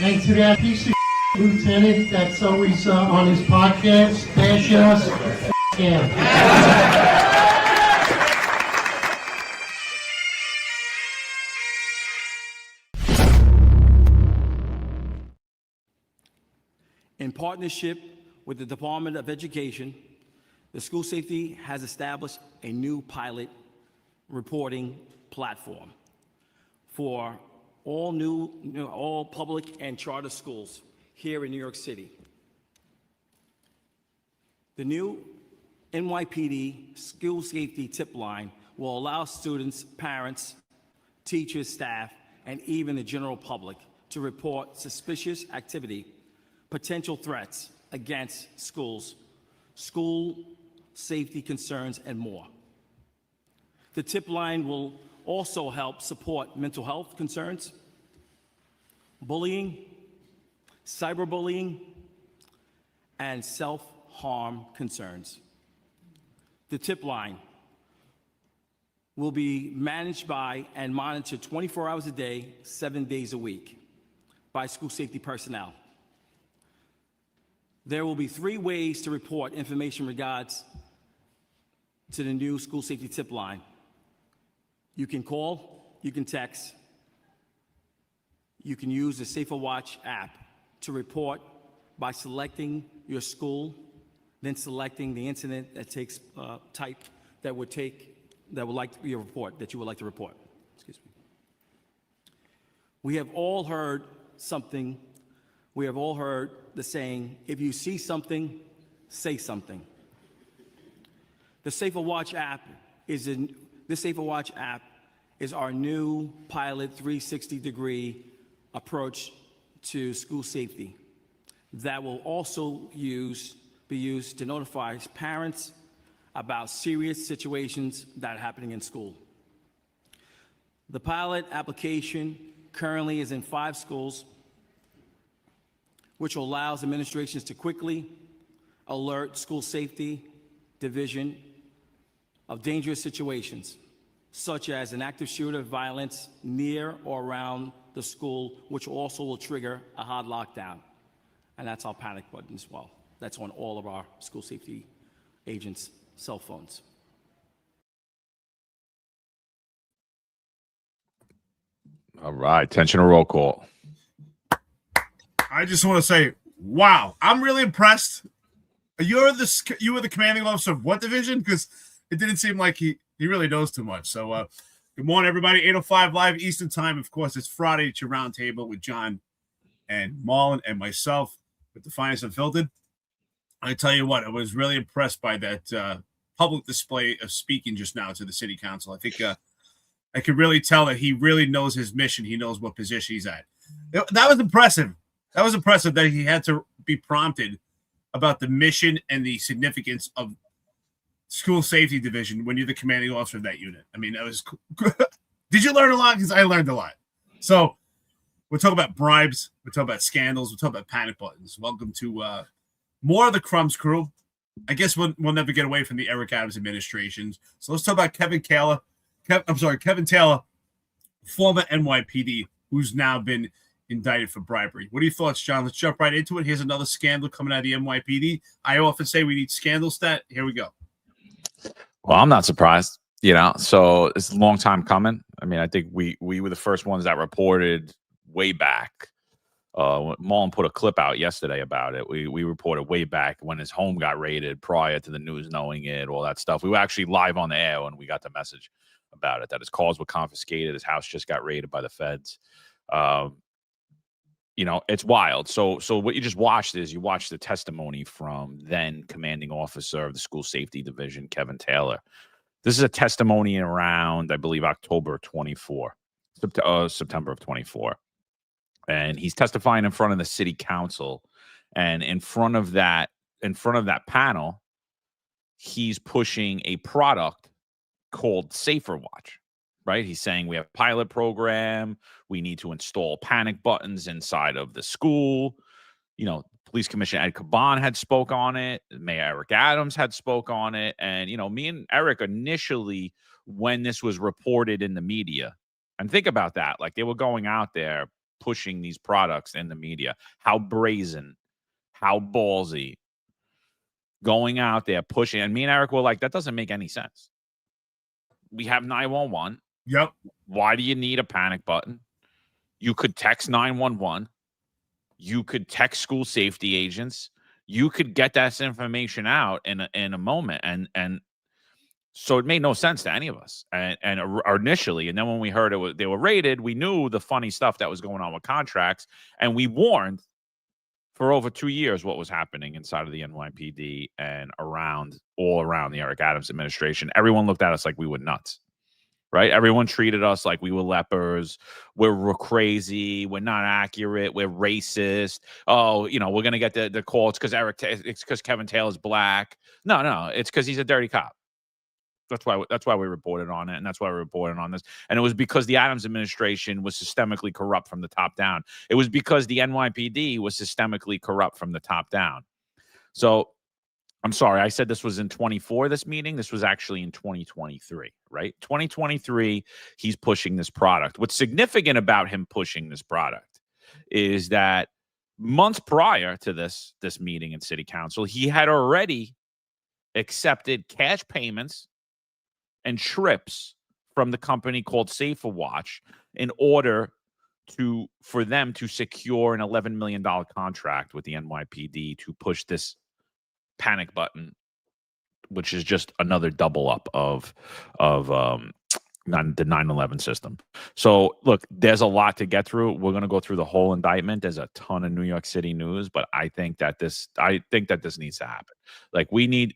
And to that piece of lieutenant that's always on his podcast, bash us, him. In partnership with the Department of Education, the school safety has established a new pilot reporting platform for all public and charter schools here in New York City. The new NYPD school safety tip line will allow students, parents, teachers, staff, and even the general public to report suspicious activity, potential threats against schools, school safety concerns, and more. The tip line will also help support mental health concerns, bullying, cyberbullying, and self-harm concerns. The tip line will be managed by and monitored 24 hours a day, 7 days a week by school safety personnel. There will be 3 ways to report information regards to the new school safety tip line. You can call, you can text, you can use the Safer Watch app to report by selecting your school, then selecting the incident that takes type that would like to be a report that you would like to report. Excuse me. We have all heard something. We have all heard the saying, if you see something, say something. The Safer Watch app is our new pilot 360-degree approach to school safety that will also be used to notify parents about serious situations that are happening in school. The pilot application currently is in 5 schools, which allows administrations to quickly alert school safety division of dangerous situations, such as an active shooter, violence near or around the school, which also will trigger a hard lockdown. And that's our panic button as well. That's on all of our school safety agents' cell phones. All right, attention to roll call. I just want to say, wow, I'm really impressed. You were the commanding officer of what division? Because it didn't seem like he really knows too much. So good morning, everybody. 8:05 live Eastern time. Of course, it's Friday at your round table with John and Marlon and myself with the Finest Unfiltered. I tell you what, I was really impressed by that public display of speaking just now to the city council. I think I could really tell that he really knows his mission. He knows what position he's at. That was impressive. That was impressive that he had to be prompted about the mission and the significance of school safety division when you're the commanding officer of that unit. I mean, that was did you learn a lot? Because I learned a lot. So we're talking about bribes. We're talking about scandals. We're talking about panic buttons. Welcome to more of the Crumbs crew. I guess we'll never get away from the Eric Adams administrations. So let's talk about Kevin Taylor, former NYPD, who's now been indicted for bribery. What are your thoughts, John? Let's jump right into it. Here's another scandal coming out of the NYPD. I often say we need scandal stat. Here we go. Well, I'm not surprised, so it's a long time coming. I mean, I think we were the first ones that reported way back. Mullen put a clip out yesterday about it. We reported way back when his home got raided prior to the news knowing it, all that stuff. We were actually live on the air when we got the message about it, that his cars were confiscated. His house just got raided by the feds. It's wild. So what you just watched is you watched the testimony from then commanding officer of the school safety division, Kevin Taylor. This is a testimony around, I believe, September of 24. And he's testifying in front of the city council. And in front of that panel, he's pushing a product called Safer Watch. Right? He's saying we have a pilot program. We need to install panic buttons inside of the school. Police Commissioner Ed Caban had spoke on it. Mayor Eric Adams had spoke on it. And, me and Eric initially, when this was reported in the media, and think about that, like they were going out there pushing these products in the media, how brazen, how ballsy, going out there pushing. And me and Eric were like, that doesn't make any sense. We have 911. Yep. Why do you need a panic button? You could text 911. You could text school safety agents. You could get that information out in a moment. And so it made no sense to any of us. And initially, and then when we heard they were raided, we knew the funny stuff that was going on with contracts. And we warned for over 2 years what was happening inside of the NYPD and all around the Eric Adams administration. Everyone looked at us like we were nuts. Right? Everyone treated us like we were lepers. We're crazy. We're not accurate. We're racist. Oh, we're going to get the call. It's because Kevin Taylor's black. No. It's because he's a dirty cop. That's why we reported on it. And that's why we reported on this. And it was because the Adams administration was systemically corrupt from the top down. It was because the NYPD was systemically corrupt from the top down. So I'm sorry, I said this was in 24, this meeting. This was actually in 2023, right? 2023, he's pushing this product. What's significant about him pushing this product is that months prior to this meeting in City Council, he had already accepted cash payments and trips from the company called Safer Watch in order for them to secure an $11 million contract with the NYPD to push this panic button, which is just another double up of the 9/11 system. So look, there's a lot to get through. We're going to go through the whole indictment. There's a ton of New York City news, but I think that this needs to happen. Like we need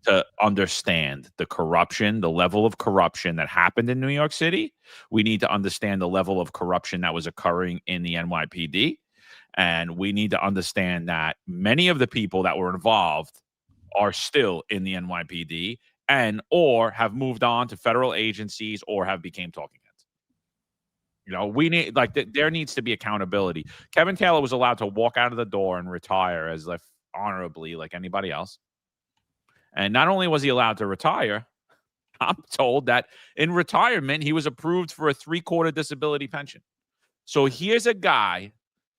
to understand the corruption, the level of corruption that happened in New York City. We need to understand the level of corruption that was occurring in the NYPD. And we need to understand that many of the people that were involved are still in the NYPD or have moved on to federal agencies or have became talking heads. We need there needs to be accountability. Kevin Taylor was allowed to walk out of the door and retire as if honorably like anybody else. And not only was he allowed to retire, I'm told that in retirement, he was approved for a 3/4 disability pension. So here's a guy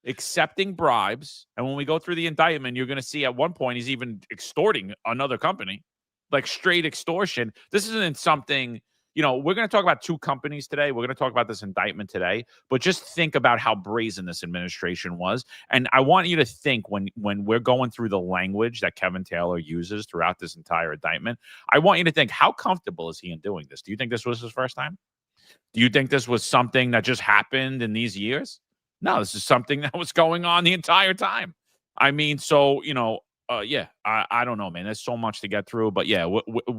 accepting bribes. And when we go through the indictment, you're going to see at one point he's even extorting another company, like straight extortion. This isn't something, we're going to talk about 2 companies today. We're going to talk about this indictment today, but just think about how brazen this administration was. And I want you to think when we're going through the language that Kevin Taylor uses throughout this entire indictment, I want you to think, how comfortable is he in doing this? Do you think this was his first time? Do you think this was something that just happened in these years? No, this is something that was going on the entire time. I mean, so, I don't know, man. There's so much to get through. But yeah,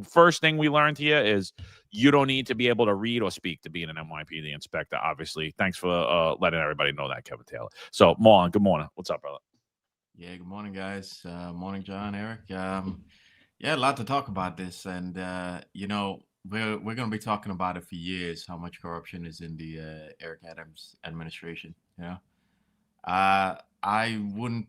first thing we learned here is you don't need to be able to read or speak to be an NYPD inspector, obviously. Thanks for letting everybody know that, Kevin Taylor. So, Marlon, good morning. What's up, brother? Yeah, good morning, guys. Morning, John, Eric. A lot to talk about this. And, we're going to be talking about it for years, how much corruption is in the Eric Adams administration. I wouldn't,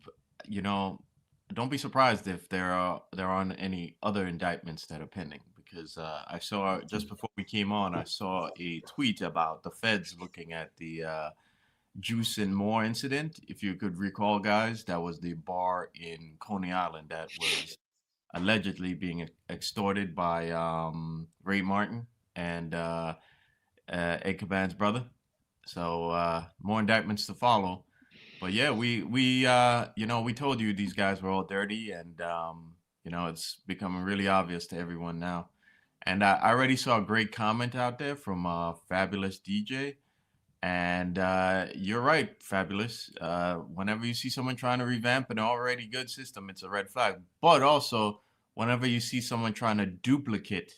don't be surprised if there aren't any other indictments that are pending, because I saw just before we came on, I saw a tweet about the feds looking at the Juice and More incident. If you could recall, guys, that was the bar in Coney Island that was allegedly being extorted by Ray Martin and Ed Caban's brother. So more indictments to follow. But yeah, we told you these guys were all dirty, and it's becoming really obvious to everyone now. And I already saw a great comment out there from Fabulous DJ. And you're right, Fabulous. Whenever you see someone trying to revamp an already good system, it's a red flag. But also, whenever you see someone trying to duplicate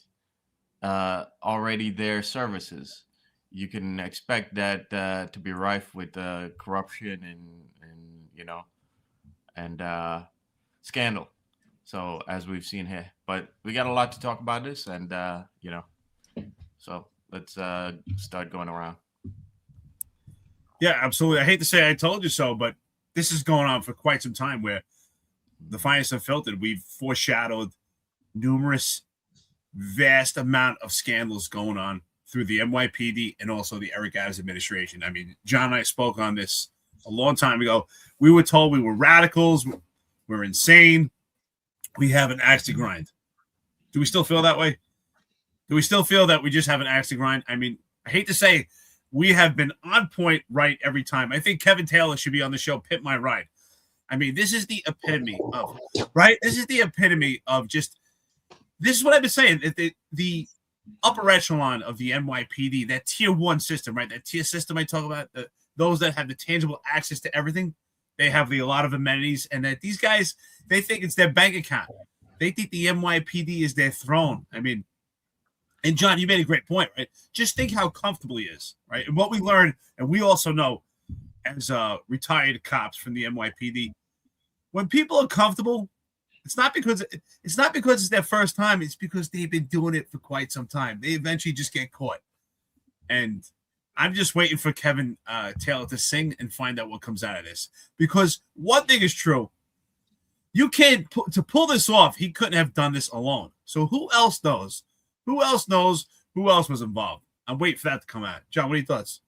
already their services, you can expect that to be rife with corruption and scandal. So as we've seen here, but we got a lot to talk about this, and so let's start going around. Yeah, absolutely. I hate to say I told you so, but this is going on for quite some time, where the Finest Unfiltered, we've foreshadowed numerous vast amount of scandals going on through the NYPD and also the Eric Adams administration. I mean, John and I spoke on this a long time ago. We were told we were radicals, we're insane, we have an axe to grind. Do we still feel that way? Do we still feel that we just have an axe to grind? I mean, I hate to say we have been on point right every time. I think Kevin Taylor should be on the show, Pit My Ride. I mean, this is the epitome of, right? This is the epitome of just, this is what I've been saying. The upper echelon of the NYPD, that tier 1 system, right? That tier system I talk about, those that have the tangible access to everything, they have a lot of amenities, and that these guys, they think it's their bank account. They think the NYPD is their throne. I mean, and John, you made a great point, right? Just think how comfortable he is, right? And what we learned, and we also know as retired cops from the NYPD, when people are comfortable, it's not because it's their first time. It's because they've been doing it for quite some time. They eventually just get caught. And I'm just waiting for Kevin Taylor to sing and find out what comes out of this. Because one thing is true. You can't, to pull this off, he couldn't have done this alone. So who else knows? Who else knows who else was involved? I'm waiting for that to come out. John, what are your thoughts?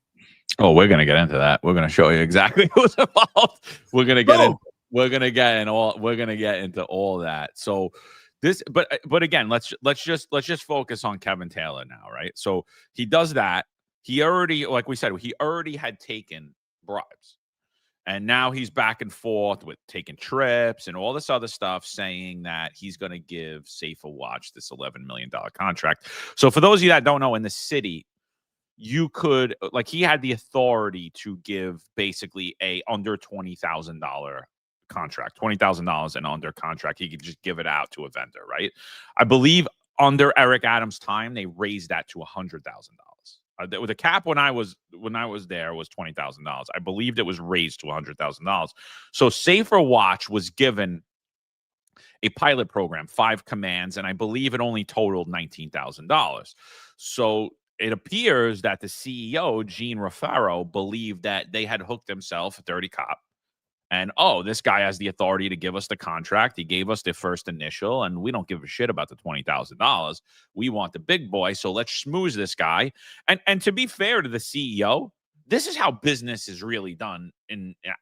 Oh, we're going to get into that. We're going to show you exactly who's involved. We're going to get in. We're gonna get into all that. So this, but again, let's just focus on Kevin Taylor now, right? So he does that. He already, like we said, he already had taken bribes, and now he's back and forth with taking trips and all this other stuff, saying that he's gonna give Safer Watch this $11 million contract. So for those of you that don't know, in the city, you could, like, he had the authority to give basically a under $20,000 contract, $20,000 and under contract. He could just give it out to a vendor, right? I believe under Eric Adams' time, they raised that to $100,000. The cap when I was there was $20,000. I believed it was raised to $100,000. So Safer Watch was given a pilot program, 5 commands, and I believe it only totaled $19,000. So it appears that the CEO, Gene Rafaro, believed that they had hooked himself, a dirty cop. And, oh, this guy has the authority to give us the contract. He gave us the first initial, and we don't give a shit about the $20,000. We want the big boy, so let's schmooze this guy. And to be fair to the CEO, this is how business is really done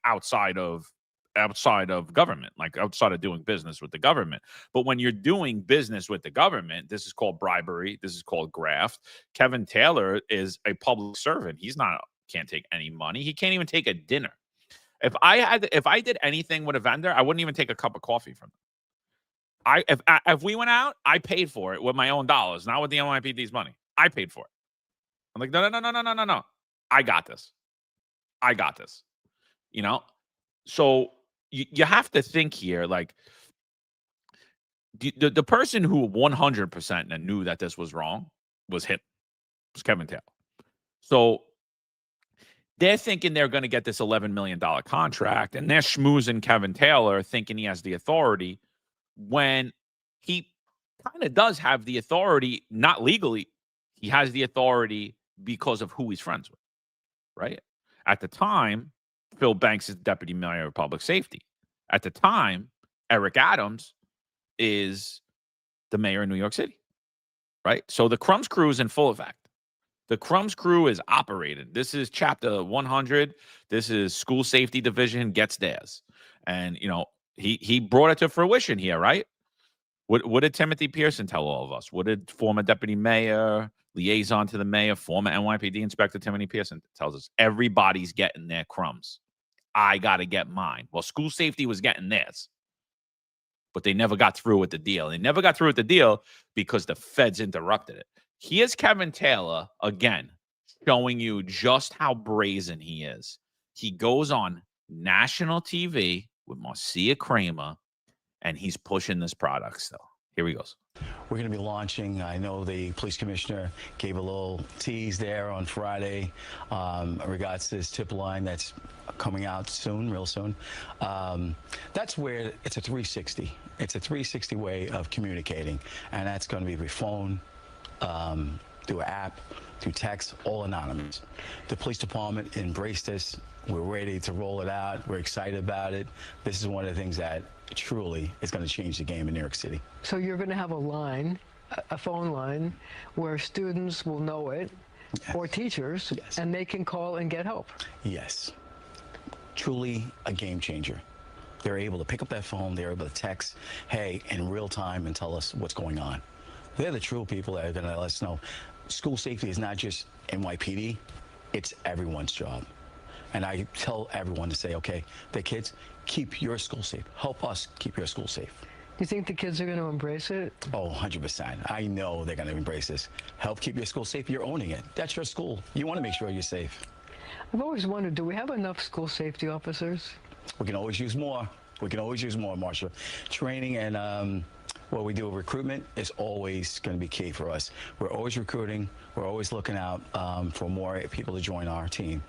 outside of government, like outside of doing business with the government. But when you're doing business with the government, this is called bribery. This is called graft. Kevin Taylor is a public servant. Can't take any money. He can't even take a dinner. If I did anything with a vendor, I wouldn't even take a cup of coffee from them. If we went out, I paid for it with my own dollars, not with the NYPD's money. I paid for it. I'm like, no. I got this. You know? So you have to think here, like, the person who 100% knew that this was wrong was him. It was Kevin Taylor. So they're thinking they're going to get this $11 million contract, and they're schmoozing Kevin Taylor, thinking he has the authority, when he kind of does have the authority, not legally. He has the authority because of who he's friends with, right? At the time, Phil Banks is deputy mayor of public safety. At the time, Eric Adams is the mayor of New York City, right? So the Crumbs crew is in full effect. The Crumbs crew is operated. This is chapter 100. This is school safety division gets theirs. And, you know, he brought it to fruition here, right? What did Timothy Pearson tell all of us? What did former deputy mayor, liaison to the mayor, former NYPD Inspector Timothy Pearson tells us? Everybody's getting their crumbs. I got to get mine. Well, school safety was getting theirs, but they never got through with the deal. They never got through with the deal because the feds interrupted it. Here's Kevin Taylor, again, showing you just how brazen he is. He goes on national TV with Marcia Kramer, and he's pushing this product still. Here he goes. We're going to be launching, I know the police commissioner gave a little tease there on Friday in regards to this tip line that's coming out soon, real soon. That's where it's a 360. It's a 360 way of communicating, and that's going to be with phone, through an app, through text, all anonymous. The police department embraced this. We're ready to roll it out. We're excited about it. This is one of the things that truly is going to change the game in New York City. So you're going to have a line, a phone line, where students will know it, Yes. or teachers, Yes. and they can call and get help. Yes. Truly a game changer. They're able to pick up that phone, they're able to text, hey, in real time and tell us what's going on. They're the true people that are going to let us know. School safety is not just NYPD, it's everyone's job. And I tell everyone to say, okay, the kids, keep your school safe. Help us keep your school safe. Do you think the kids are going to embrace it? Oh, 100%. I know they're going to embrace this. Help keep your school safe. You're owning it. That's your school. You want to make sure you're safe. I've always wondered, do we have enough school safety officers? We can always use more. We can always use more, Marsha. Training and what we do with recruitment is always going to be key for us. We're always recruiting. We're always looking out for more people to join our team.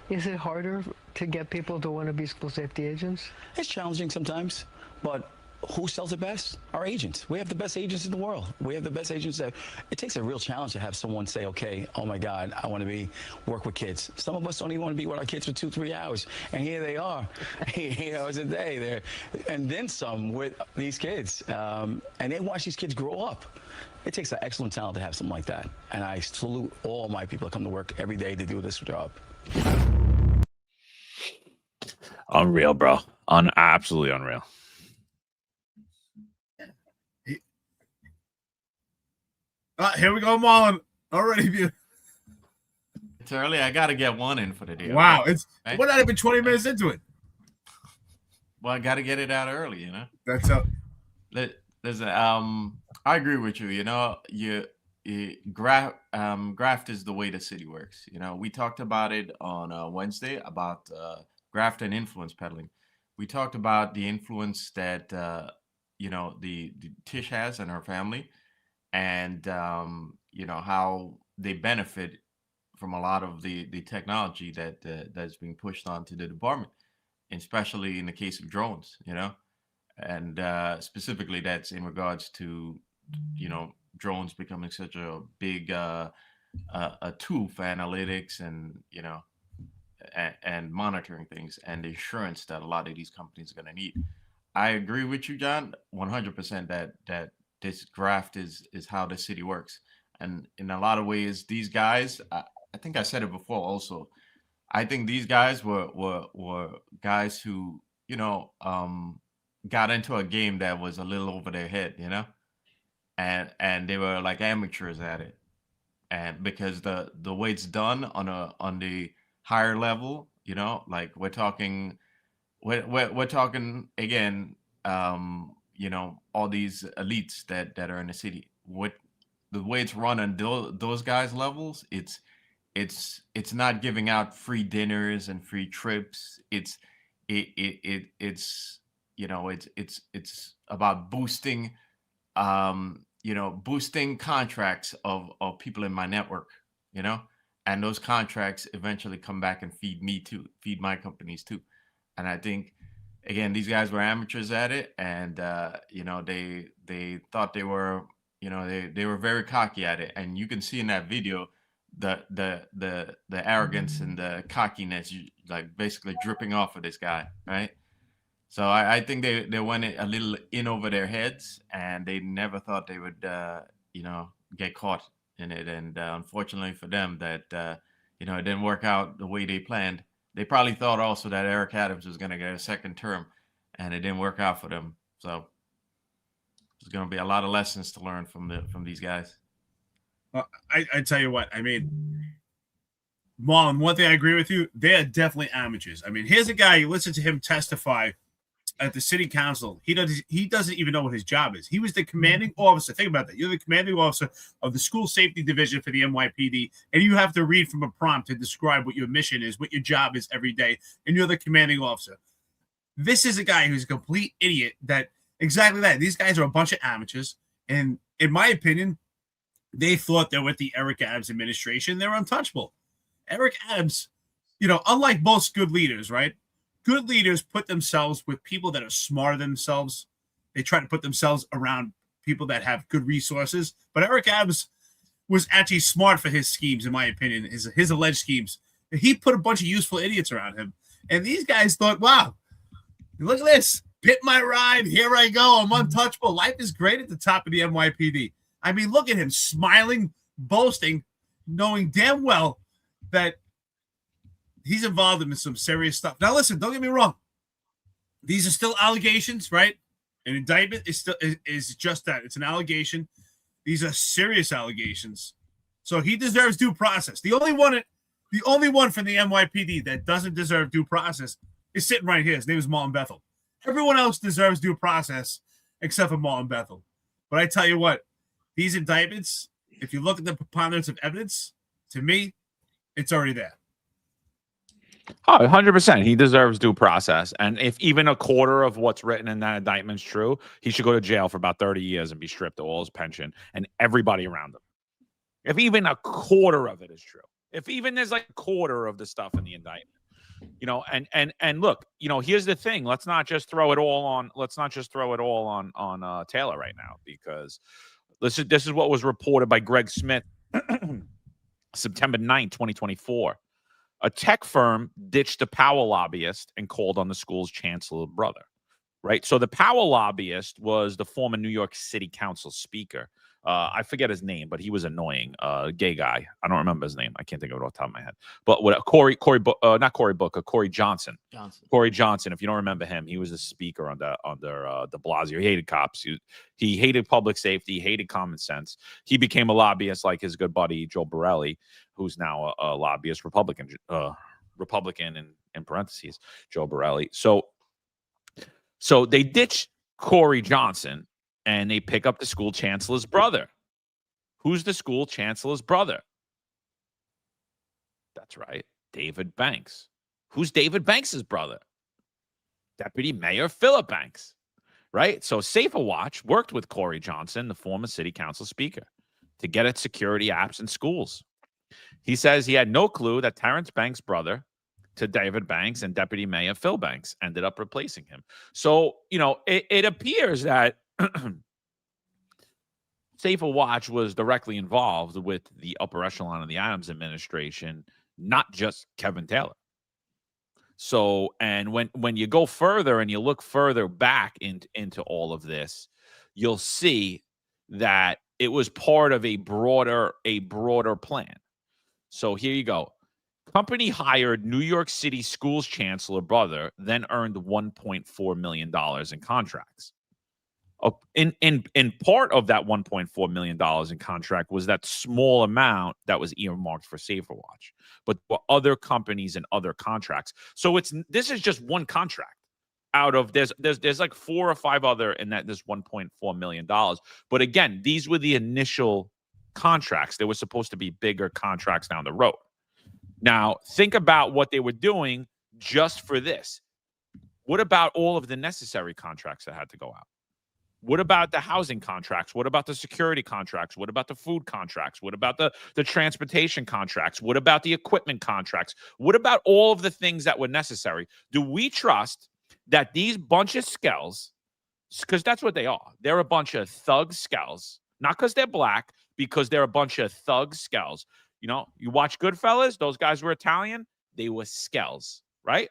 Is it harder to get people to want to be school safety agents? It's challenging sometimes, but who sells it best? Our agents. We have the best agents in the world. We have the best agents. That it takes a real challenge to have someone say, okay, oh my God, I want to work with kids. Some of us don't even want to be with our kids for 2-3 hours, and here they are, 8 hours a day there, and then some with these kids, and they watch these kids grow up. It takes an excellent talent to have something like that, and I salute all my people that come to work every day to do this job. Unreal, bro. Absolutely unreal. Here we go, Marlon. Already view. It's early. I got to get one in for the day. Wow, right? it's we're not even 20 minutes into it. Well, I got to get it out early, you know. That's how. I agree with you. You know, graft is the way the city works. You know, we talked about it on Wednesday about graft and influence peddling. We talked about the influence that you know the Tish has and her family, and you know how they benefit from a lot of the technology that's being pushed onto the department, especially in the case of drones. You know, and specifically that's in regards to drones becoming such a big a tool for analytics and and monitoring things and the assurance that a lot of these companies are going to need. I agree with you, John, 100% that this graft is how the city works, and in a lot of ways, these guys. I think I said it before. Also, I think these guys were guys who got into a game that was a little over their head, and they were like amateurs at it, and because the way it's done on the higher level, like we're talking again, all these elites that are in the city. What the way it's run on those guys' levels, it's not giving out free dinners and free trips. It's about boosting boosting contracts of people in my network, and those contracts eventually come back and feed me too, feed my companies too. And I think, again, these guys were amateurs at it, and they thought they were, they were very cocky at it, and you can see in that video the arrogance and the cockiness, like basically dripping off of this guy, right? So I think they went a little in over their heads, and they never thought they would, get caught in it. And unfortunately for them, that it didn't work out the way they planned. They probably thought also that Eric Adams was going to get a second term, and it didn't work out for them. So there's going to be a lot of lessons to learn from these guys. I tell you what, I mean, Marlon, one thing I agree with you, they are definitely amateurs. I mean, here's a guy, you listen to him testify at the city council. He doesn't even know what his job is. He was the commanding officer. Think about that. You're the commanding officer of the school safety division for the NYPD, and you have to read from a prompt to describe what your mission is, what your job is every day, and you're the commanding officer. This is a guy who's a complete idiot. That exactly that. These guys are a bunch of amateurs, and in my opinion, they thought that with the Eric Adams administration, they're untouchable. Eric Adams, unlike most good leaders, right? Good leaders put themselves with people that are smarter than themselves. They try to put themselves around people that have good resources. But Eric Adams, was actually smart for his schemes, in my opinion, his alleged schemes. He put a bunch of useful idiots around him. And these guys thought, wow, look at this. Hit my ride. Here I go. I'm untouchable. Life is great at the top of the NYPD. I mean, look at him smiling, boasting, knowing damn well that he's involved in some serious stuff. Now, listen, don't get me wrong. These are still allegations, right? An indictment is just that. It's an allegation. These are serious allegations. So he deserves due process. The only one from the NYPD that doesn't deserve due process is sitting right here. His name is Martin Bethel. Everyone else deserves due process except for Martin Bethel. But I tell you what, these indictments, if you look at the preponderance of evidence, to me, it's already there. Oh, 100%. He deserves due process. And if even a quarter of what's written in that indictment is true, he should go to jail for about 30 years and be stripped of all his pension and everybody around him. If even a quarter of it is true, if even there's like a quarter of the stuff in the indictment, you know, and look, you know, here's the thing. Let's not just throw it all on Taylor right now, because this is what was reported by Greg Smith September 9th, 2024. A tech firm ditched a power lobbyist and called on the school's chancellor's brother, right? So the power lobbyist was the former New York City Council speaker. I forget his name, but he was annoying. Gay guy. I don't remember his name. I can't think of it off the top of my head. But what Corey Johnson. Corey Johnson. If you don't remember him, he was a speaker under de Blasio. He hated cops. He hated public safety. He hated common sense. He became a lobbyist like his good buddy Joe Borelli, who's now a lobbyist Republican in parentheses, Joe Borelli. So they ditched Corey Johnson and they pick up the school chancellor's brother. Who's the school chancellor's brother? That's right, David Banks. Who's David Banks's brother? Deputy Mayor Philip Banks, right? So SaferWatch worked with Corey Johnson, the former city council speaker, to get at security apps in schools. He says he had no clue that Terrence Banks' brother to David Banks and Deputy Mayor Phil Banks ended up replacing him. So, you know, it appears that SaferWatch was directly involved with the upper echelon of the Adams administration, not just Kevin Taylor. So, and when you go further and you look further back into all of this, you'll see that it was part of a broader plan. So here you go. Company hired New York City schools chancellor brother, then earned $1.4 million in contracts. In part of that $1.4 million in contract was that small amount that was earmarked for SaferWatch, but for other companies and other contracts. So this is just one contract out of there's like 4 or 5 other in that this $1.4 million. But again, these were the initial contracts. There were supposed to be bigger contracts down the road. Now think about what they were doing just for this. What about all of the necessary contracts that had to go out? What about the housing contracts? What about the security contracts? What about the food contracts? What about the transportation contracts? What about the equipment contracts? What about all of the things that were necessary? Do we trust that these bunch of skells, because that's what they are. They're a bunch of thug skells, not because they're black, because they're a bunch of thug skells. You know, you watch Goodfellas, those guys were Italian. They were skells, right?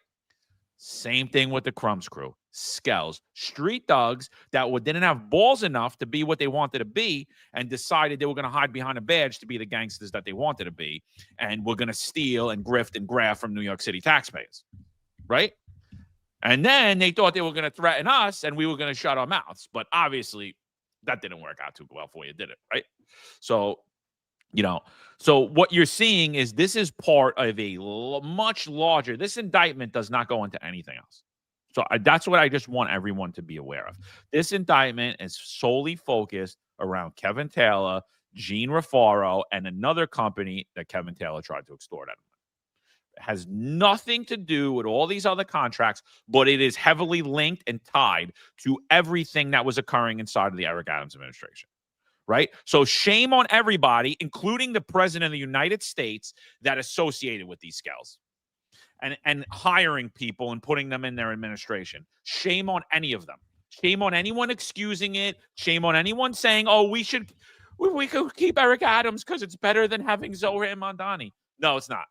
Same thing with the Crumbs crew. Skells, street thugs that didn't have balls enough to be what they wanted to be and decided they were going to hide behind a badge to be the gangsters that they wanted to be, and we're going to steal and grift and graft from New York City taxpayers, right? And then they thought they were going to threaten us and we were going to shut our mouths, but obviously that didn't work out too well for you, did it, right? So, you know, so what you're seeing is this is part of a much larger, this indictment does not go into anything else. So that's what I just want everyone to be aware of. This indictment is solely focused around Kevin Taylor, Gene Rafaro, and another company that Kevin Taylor tried to extort at him. It has nothing to do with all these other contracts, but it is heavily linked and tied to everything that was occurring inside of the Eric Adams administration. Right? So shame on everybody, including the president of the United States, that associated with these skells and hiring people and putting them in their administration. Shame on any of them. Shame on anyone excusing it. Shame on anyone saying, oh, we should we could keep Eric Adams because it's better than having Zohran Mamdani. No, it's not.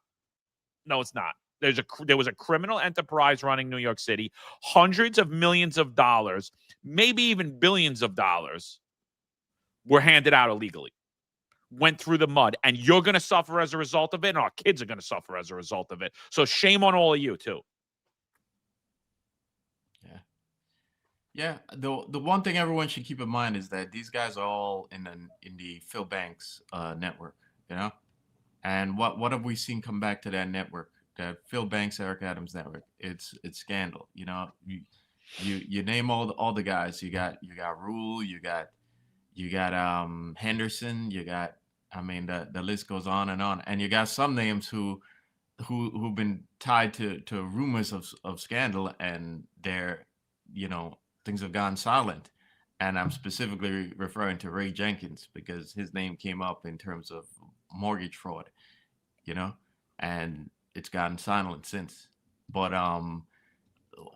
No, it's not. There was a criminal enterprise running New York City, hundreds of millions of dollars, maybe even billions of dollars were handed out illegally, went through the mud, and you're going to suffer as a result of it, and our kids are going to suffer as a result of it. So shame on all of you, too. Yeah. The one thing everyone should keep in mind is that these guys are all in the Phil Banks network, you know? And what have we seen come back to that network? That Phil Banks, Eric Adams network. It's scandal. You know, you name all the guys. You got Rule, you got Henderson, you got, I mean, the list goes on, and you got some names who've been tied to rumors of scandal, and they're, you know, things have gone silent. And I'm specifically referring to Ray Jenkins because his name came up in terms of mortgage fraud, you know, and it's gotten silent since. But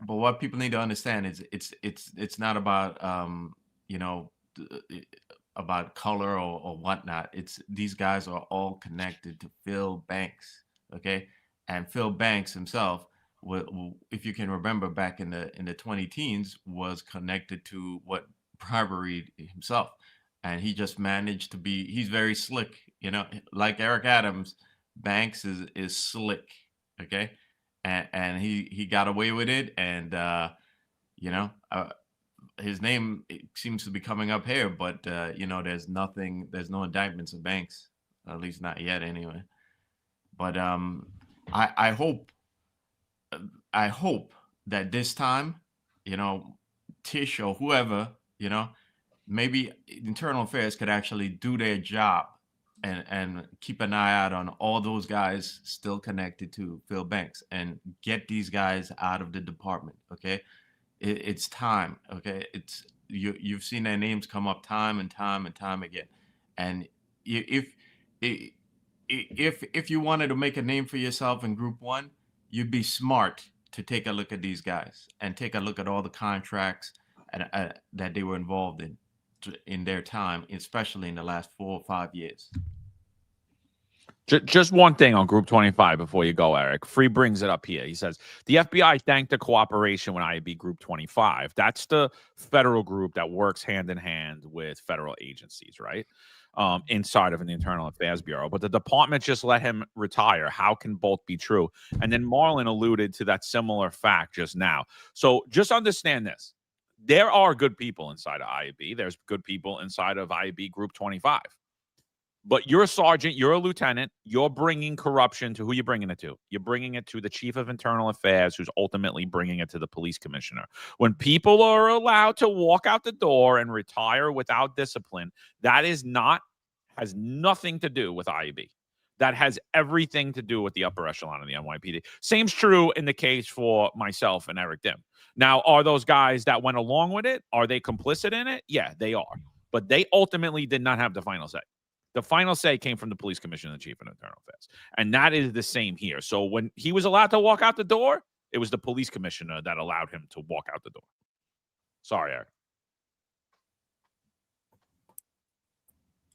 what people need to understand is it's not about you know, about color or whatnot. It's these guys are all connected to Phil Banks, okay? And Phil Banks himself, if you can remember back in the 20-teens, was connected to what bribery himself, and he just managed to be. He's very slick, you know, like Eric Adams. Banks is slick, okay, and he got away with it, and you know, his name seems to be coming up here, but you know, there's no indictments of Banks, at least not yet, anyway. But I hope that this time, you know, Tish or whoever, you know, maybe Internal Affairs could actually do their job and keep an eye out on all those guys still connected to Phil Banks and get these guys out of the department. Okay. It's time. Okay. You've seen their names come up time and time and time again. And if you wanted to make a name for yourself in Group 1, you'd be smart to take a look at these guys and take a look at all the contracts that they were involved in their time, especially in the last 4 or 5 years. Just one thing on Group 25 before you go, Eric. Free brings it up here. He says, the FBI thanked the cooperation with IAB Group 25. That's the federal group that works hand in hand with federal agencies, right? Inside of the Internal Affairs Bureau. But the department just let him retire. How can both be true? And then Marlon alluded to that similar fact just now. So just understand this. There are good people inside of IAB. There's good people inside of IAB Group 25. But you're a sergeant, you're a lieutenant, you're bringing corruption to who you're bringing it to. You're bringing it to the chief of internal affairs, who's ultimately bringing it to the police commissioner. When people are allowed to walk out the door and retire without discipline, that has nothing to do with IAB. That has everything to do with the upper echelon of the NYPD. Same's true in the case for myself and Eric Dim. Now, are those guys that went along with it, are they complicit in it? Yeah, they are. But they ultimately did not have the final say. The final say came from the police commissioner and the chief of internal affairs. And that is the same here. So when he was allowed to walk out the door, it was the police commissioner that allowed him to walk out the door. Sorry, Eric.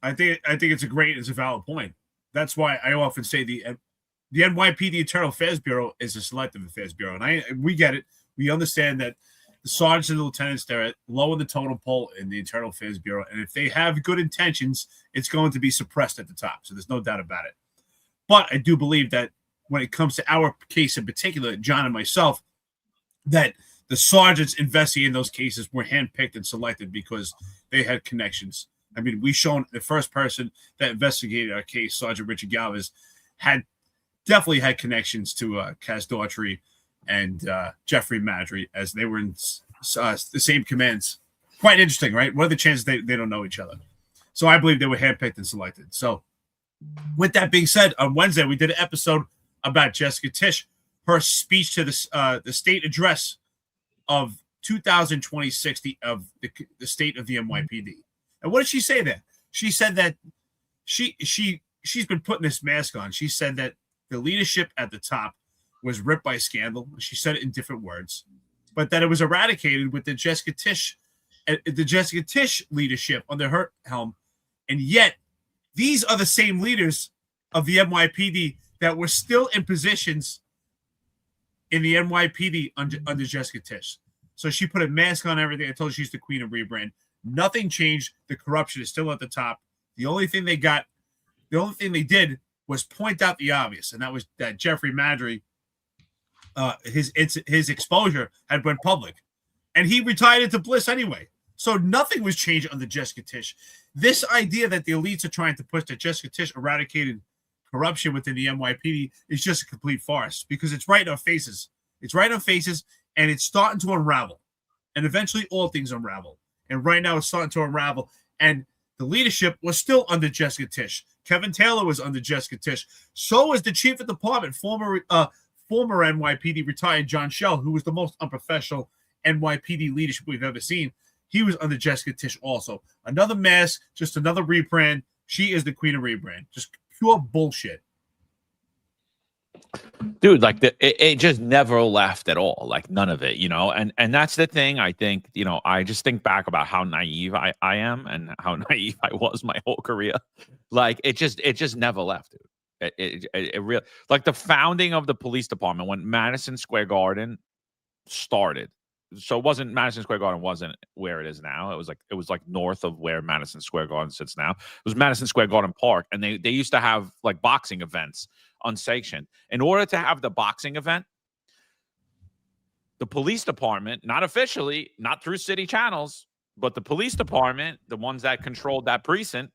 I think it's a valid point. That's why I often say the NYPD Internal Affairs Bureau is a selective affairs bureau. And we get it. We understand that the sergeants and the lieutenants, they're low in the totem pole in the Internal Affairs Bureau. And if they have good intentions, it's going to be suppressed at the top. So there's no doubt about it. But I do believe that when it comes to our case in particular, John and myself, that the sergeants investigating those cases were handpicked and selected because they had connections. I mean, we shown the first person that investigated our case, Sergeant Richard Galvez, definitely had connections to Kaz Daughtry and Jeffrey Madry, as they were in the same commands. Quite interesting, right? What are the chances they don't know each other? So I believe they were handpicked and selected. So with that being said, on Wednesday, we did an episode about Jessica Tisch, her speech to the state address of 2026 of the state of the NYPD. And what did she say there? She said that she's been putting this mask on. She said that the leadership at the top was ripped by scandal. She said it in different words, but that it was eradicated with the Jessica Tisch leadership under her helm. And yet, these are the same leaders of the NYPD that were still in positions in the NYPD under Jessica Tisch. So she put a mask on everything. I told her she's the queen of rebrand. Nothing changed. The corruption is still at the top. The only thing they did was point out the obvious, and that was that Jeffrey Madry, his exposure had went public, and he retired into bliss anyway. So nothing was changed under Jessica Tisch. This idea that the elites are trying to push that Jessica Tisch eradicated corruption within the NYPD is just a complete farce, because it's right in our faces. It's right in our faces, and it's starting to unravel. And eventually all things unravel. And right now it's starting to unravel. And the leadership was still under Jessica Tisch. Kevin Taylor was under Jessica Tisch. So was the chief of department, former NYPD retired John Schell, who was the most unprofessional NYPD leadership we've ever seen. He was under Jessica Tisch also. Another mess, just another rebrand. She is the queen of rebrand. Just pure bullshit. Dude, like it just never left at all, like none of it, and that's the thing. I think, I just think back about how naive I am and how naive I was my whole career. Like it just never left, dude. It really, like the founding of the police department when Madison Square Garden started. So it wasn't Madison Square Garden wasn't where it is now. It was like north of where Madison Square Garden sits now. It was Madison Square Garden Park, and they used to have like boxing events unsanctioned. In order to have the boxing event, the police department, not officially, not through city channels, but the police department, the ones that controlled that precinct,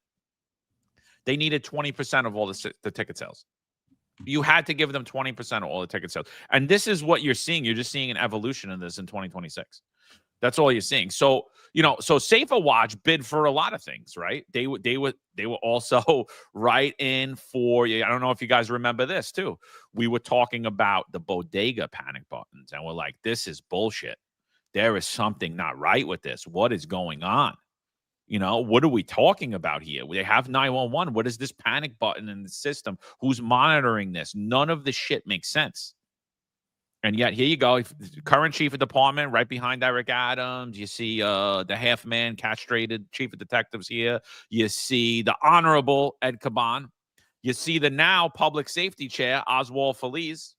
they needed 20% of all the ticket sales. You had to give them 20% of all the ticket sales. And this is what you're seeing. You're just seeing an evolution in this in 2026. That's all you're seeing. So, so Safer Watch bid for a lot of things, right? They were also right in for, I don't know if you guys remember this too. We were talking about the bodega panic buttons, and we're like, this is bullshit. There is something not right with this. What is going on? What are we talking about here? They have 911. What is this panic button in the system? Who's monitoring this? None of the shit makes sense. And yet, here you go. Current chief of department right behind Eric Adams. You see the half-man castrated chief of detectives here. You see the honorable Ed Caban. You see the now public safety chair, Oswald Feliz,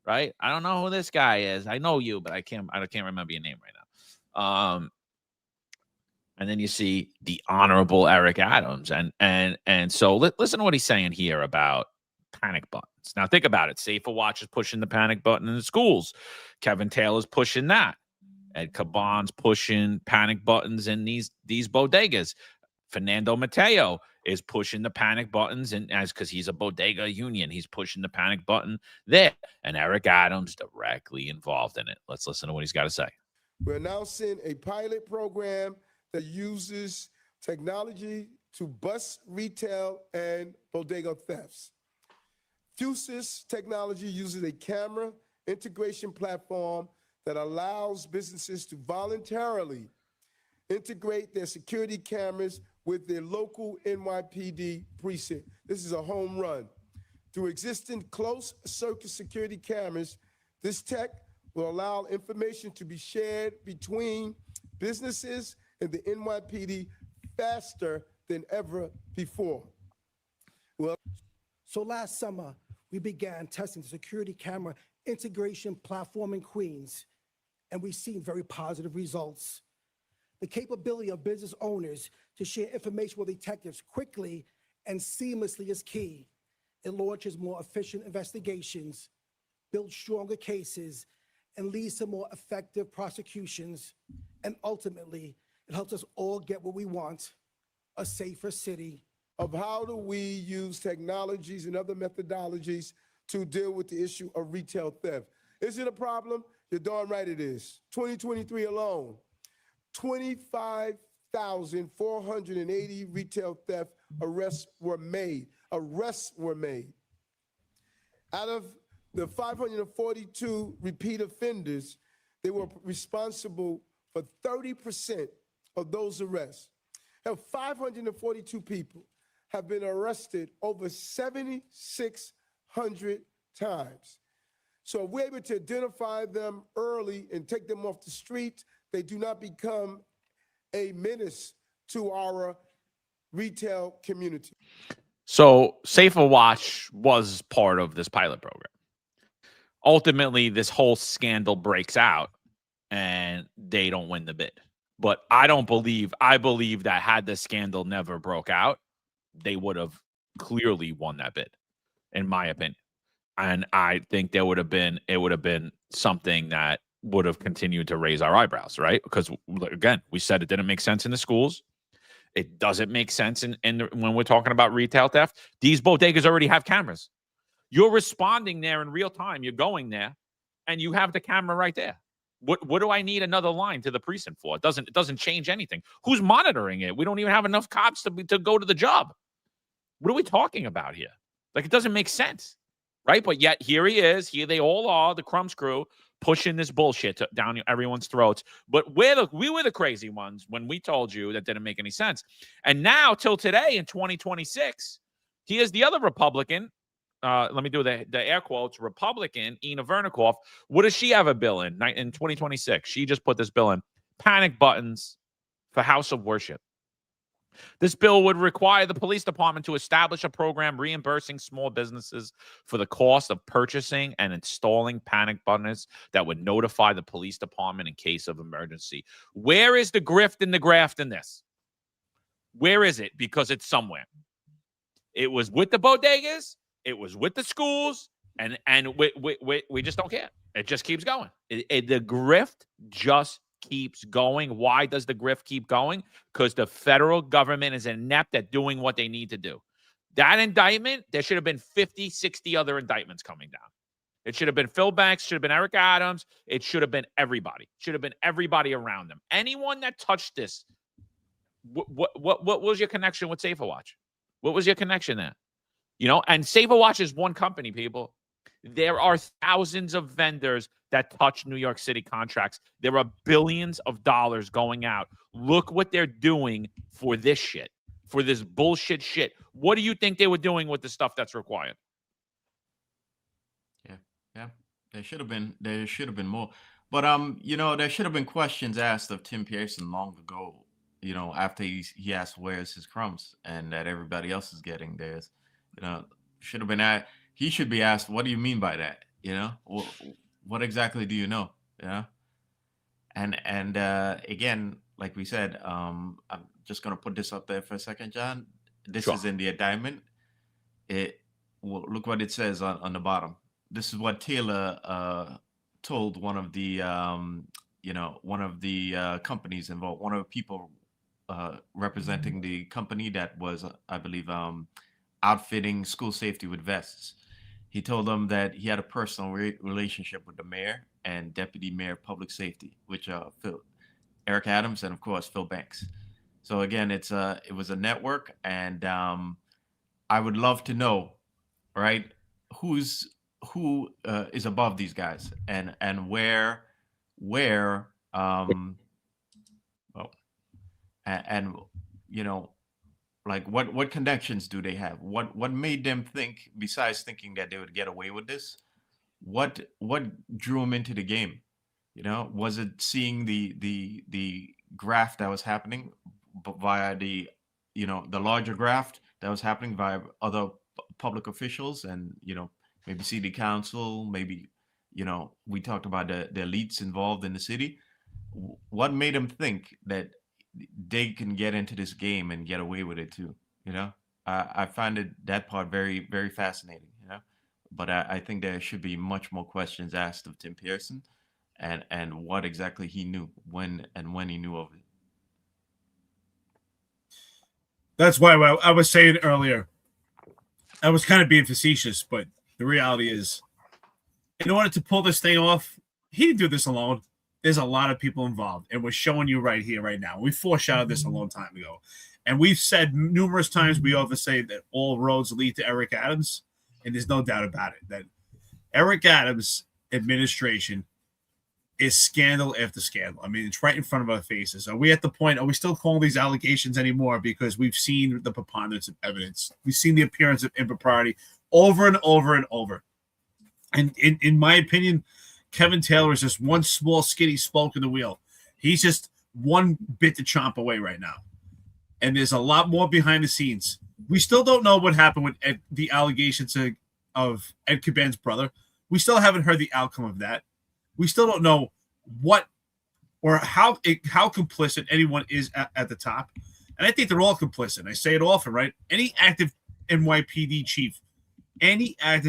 right? I don't know who this guy is. I know you, but I can't remember your name right now. And then you see the honorable Eric Adams. And so listen to what he's saying here about panic buttons. Now think about it. Safer Watch is pushing the panic button in the schools. Kevin Taylor's pushing that. Ed Caban's pushing panic buttons in these bodegas. Fernando Mateo is pushing the panic buttons because he's a bodega union. He's pushing the panic button there. And Eric Adams directly involved in it. Let's listen to what he's got to say. We're announcing a pilot program that uses technology to bust retail and bodega thefts. Fusus technology uses a camera integration platform that allows businesses to voluntarily integrate their security cameras with their local NYPD precinct. This is a home run. Through existing closed-circuit security cameras, this tech will allow information to be shared between businesses and the NYPD faster than ever before. So last summer, we began testing the security camera integration platform in Queens, and we've seen very positive results. The capability of business owners to share information with detectives quickly and seamlessly is key. It launches more efficient investigations, builds stronger cases, and leads to more effective prosecutions. And ultimately, it helps us all get what we want, a safer city. Of how do we use technologies and other methodologies to deal with the issue of retail theft? Is it a problem? You're darn right it is. 2023 alone, 25,480 retail theft arrests were made. Out of the 542 repeat offenders, they were responsible for 30% of those arrests. Now, 542 people have been arrested over 7,600 times. So if we're able to identify them early and take them off the street, they do not become a menace to our retail community. So Safer Watch was part of this pilot program. Ultimately, this whole scandal breaks out and they don't win the bid. But I believe that had the scandal never broke out, they would have clearly won that bid, in my opinion. And I think it would have been something that would have continued to raise our eyebrows, right? Because again, we said it didn't make sense in the schools. It doesn't make sense when we're talking about retail theft. These bodegas already have cameras. You're responding there in real time. You're going there, and you have the camera right there. What do I need another line to the precinct for? It doesn't change anything. Who's monitoring it? We don't even have enough cops to go to the job. What are we talking about here? Like, it doesn't make sense, right? But yet here he is. Here they all are, the Crumbs crew, pushing this bullshit down everyone's throats. But we were the crazy ones when we told you that didn't make any sense. And now, till today in 2026, here's the other Republican. Let me do the air quotes. Republican, Ina Vernikoff. What does she have a bill in 2026? She just put this bill in. Panic buttons for house of worship. This bill would require the police department to establish a program reimbursing small businesses for the cost of purchasing and installing panic buttons that would notify the police department in case of emergency. Where is the grift and the graft in this? Where is it? Because it's somewhere. It was with the bodegas. It was with the schools. And we just don't care. It just keeps going. The grift just keeps going. Why does the grift keep going? Because the federal government is inept at doing what they need to do. That indictment, there should have been 50, 60 other indictments coming down. It should have been Phil Banks, should have been Eric Adams. It should have been everybody. Should have been everybody around them. Anyone that touched this, what was your connection with Safer Watch? What was your connection there? You know, and Safer Watch is one company, people. There are thousands of vendors that touch New York City contracts. There are billions of dollars going out. Look what they're doing for this shit, for this bullshit shit. What do you think they were doing with the stuff that's required? Yeah. There should have been more. But you know, there should have been questions asked of Tim Pearson long ago, you know, after he asked where's his crumbs and that everybody else is getting theirs. You know, should have been he should be asked, what do you mean by that? You know, what exactly do you know? Yeah. And again, like we said, I'm just going to put this up there for a second, John. This is in the indictment. Look what it says on the bottom. This is what Taylor told one of the companies involved, one of the people representing the company that was, I believe, outfitting school safety with vests. He told them that he had a personal relationship with the mayor and deputy mayor of public safety, which are Eric Adams and of course Phil Banks. So again, it was a network, and I would love to know, right, who is above these guys and where and you know, like what connections do they have? What made them think, besides thinking that they would get away with this? What drew them into the game? You know, was it seeing the graft that was happening via the larger graft that was happening via other public officials, and you know, maybe city council, maybe, you know, we talked about the elites involved in the city. What made them think that they can get into this game and get away with it too? You know, I find that part very, very fascinating, you know, but I think there should be much more questions asked of Tim Pearson and what exactly he knew, when he knew of it. That's why I was saying earlier, I was kind of being facetious, but the reality is, in order to pull this thing off, he didn't do this alone. There's a lot of people involved, and we're showing you right here, right now. We foreshadowed this a long time ago, and we've said numerous times, we always say that all roads lead to Eric Adams, and there's no doubt about it, that Eric Adams' administration is scandal after scandal. I mean, it's right in front of our faces. Are we at the point, are we still calling these allegations anymore? Because we've seen the preponderance of evidence. We've seen the appearance of impropriety over and over and over. And in my opinion, Kevin Taylor is just one small, skinny spoke in the wheel. He's just one bit to chomp away right now. and there's a lot more behind the scenes. We still don't know what happened with the allegations of Ed Caban's brother. We still haven't heard the outcome of that. We still don't know what or how complicit anyone is at the top. And I think they're all complicit. I say it often, right? Any active NYPD chief that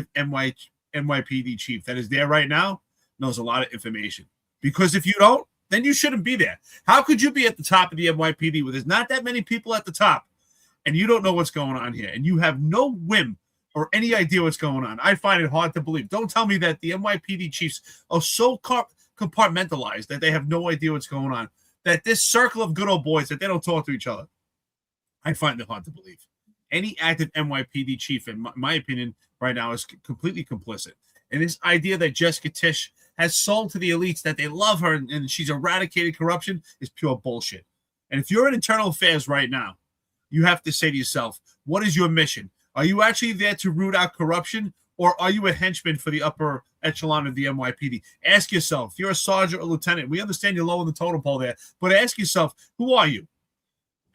is there right now knows a lot of information. Because if you don't, then you shouldn't be there. How could you be at the top of the NYPD where there's not that many people at the top and you don't know what's going on here and you have no whim or any idea what's going on? I find it hard to believe. Don't tell me that the NYPD chiefs are so compartmentalized that they have no idea what's going on, that this circle of good old boys, that they don't talk to each other. I find it hard to believe. Any active NYPD chief, in my opinion, right now is completely complicit. And this idea that Jessica Tisch has sold to the elites that they love her and she's eradicated corruption is pure bullshit. And if you're in internal affairs right now, you have to say to yourself, what is your mission? Are you actually there to root out corruption, or are you a henchman for the upper echelon of the NYPD? Ask yourself. If you're a sergeant or lieutenant, we understand you're low on the totem pole there, but ask yourself, who are you?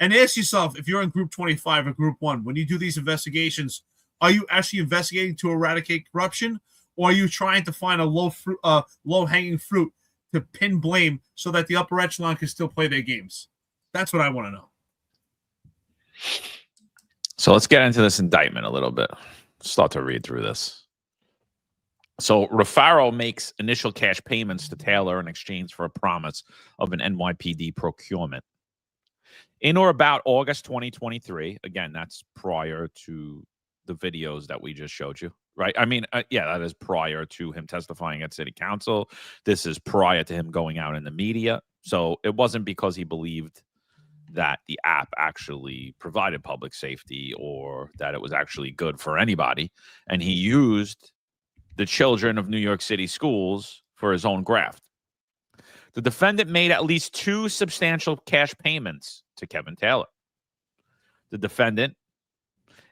And ask yourself, if you're in Group 25 or Group 1, when you do these investigations, are you actually investigating to eradicate corruption, or are you trying to find a low-hanging fruit to pin blame so that the upper echelon can still play their games? That's what I want to know. So let's get into this indictment a little bit. Start to read through this. So Rufaro makes initial cash payments to Taylor in exchange for a promise of an NYPD procurement. In or about August 2023, again, that's prior to the videos that we just showed you, right? I mean, yeah, that is prior to him testifying at city council. This is prior to him going out in the media. So it wasn't because he believed that the app actually provided public safety or that it was actually good for anybody. And he used the children of New York City schools for his own graft. The defendant made at least 2 substantial cash payments to Kevin Taylor. The defendant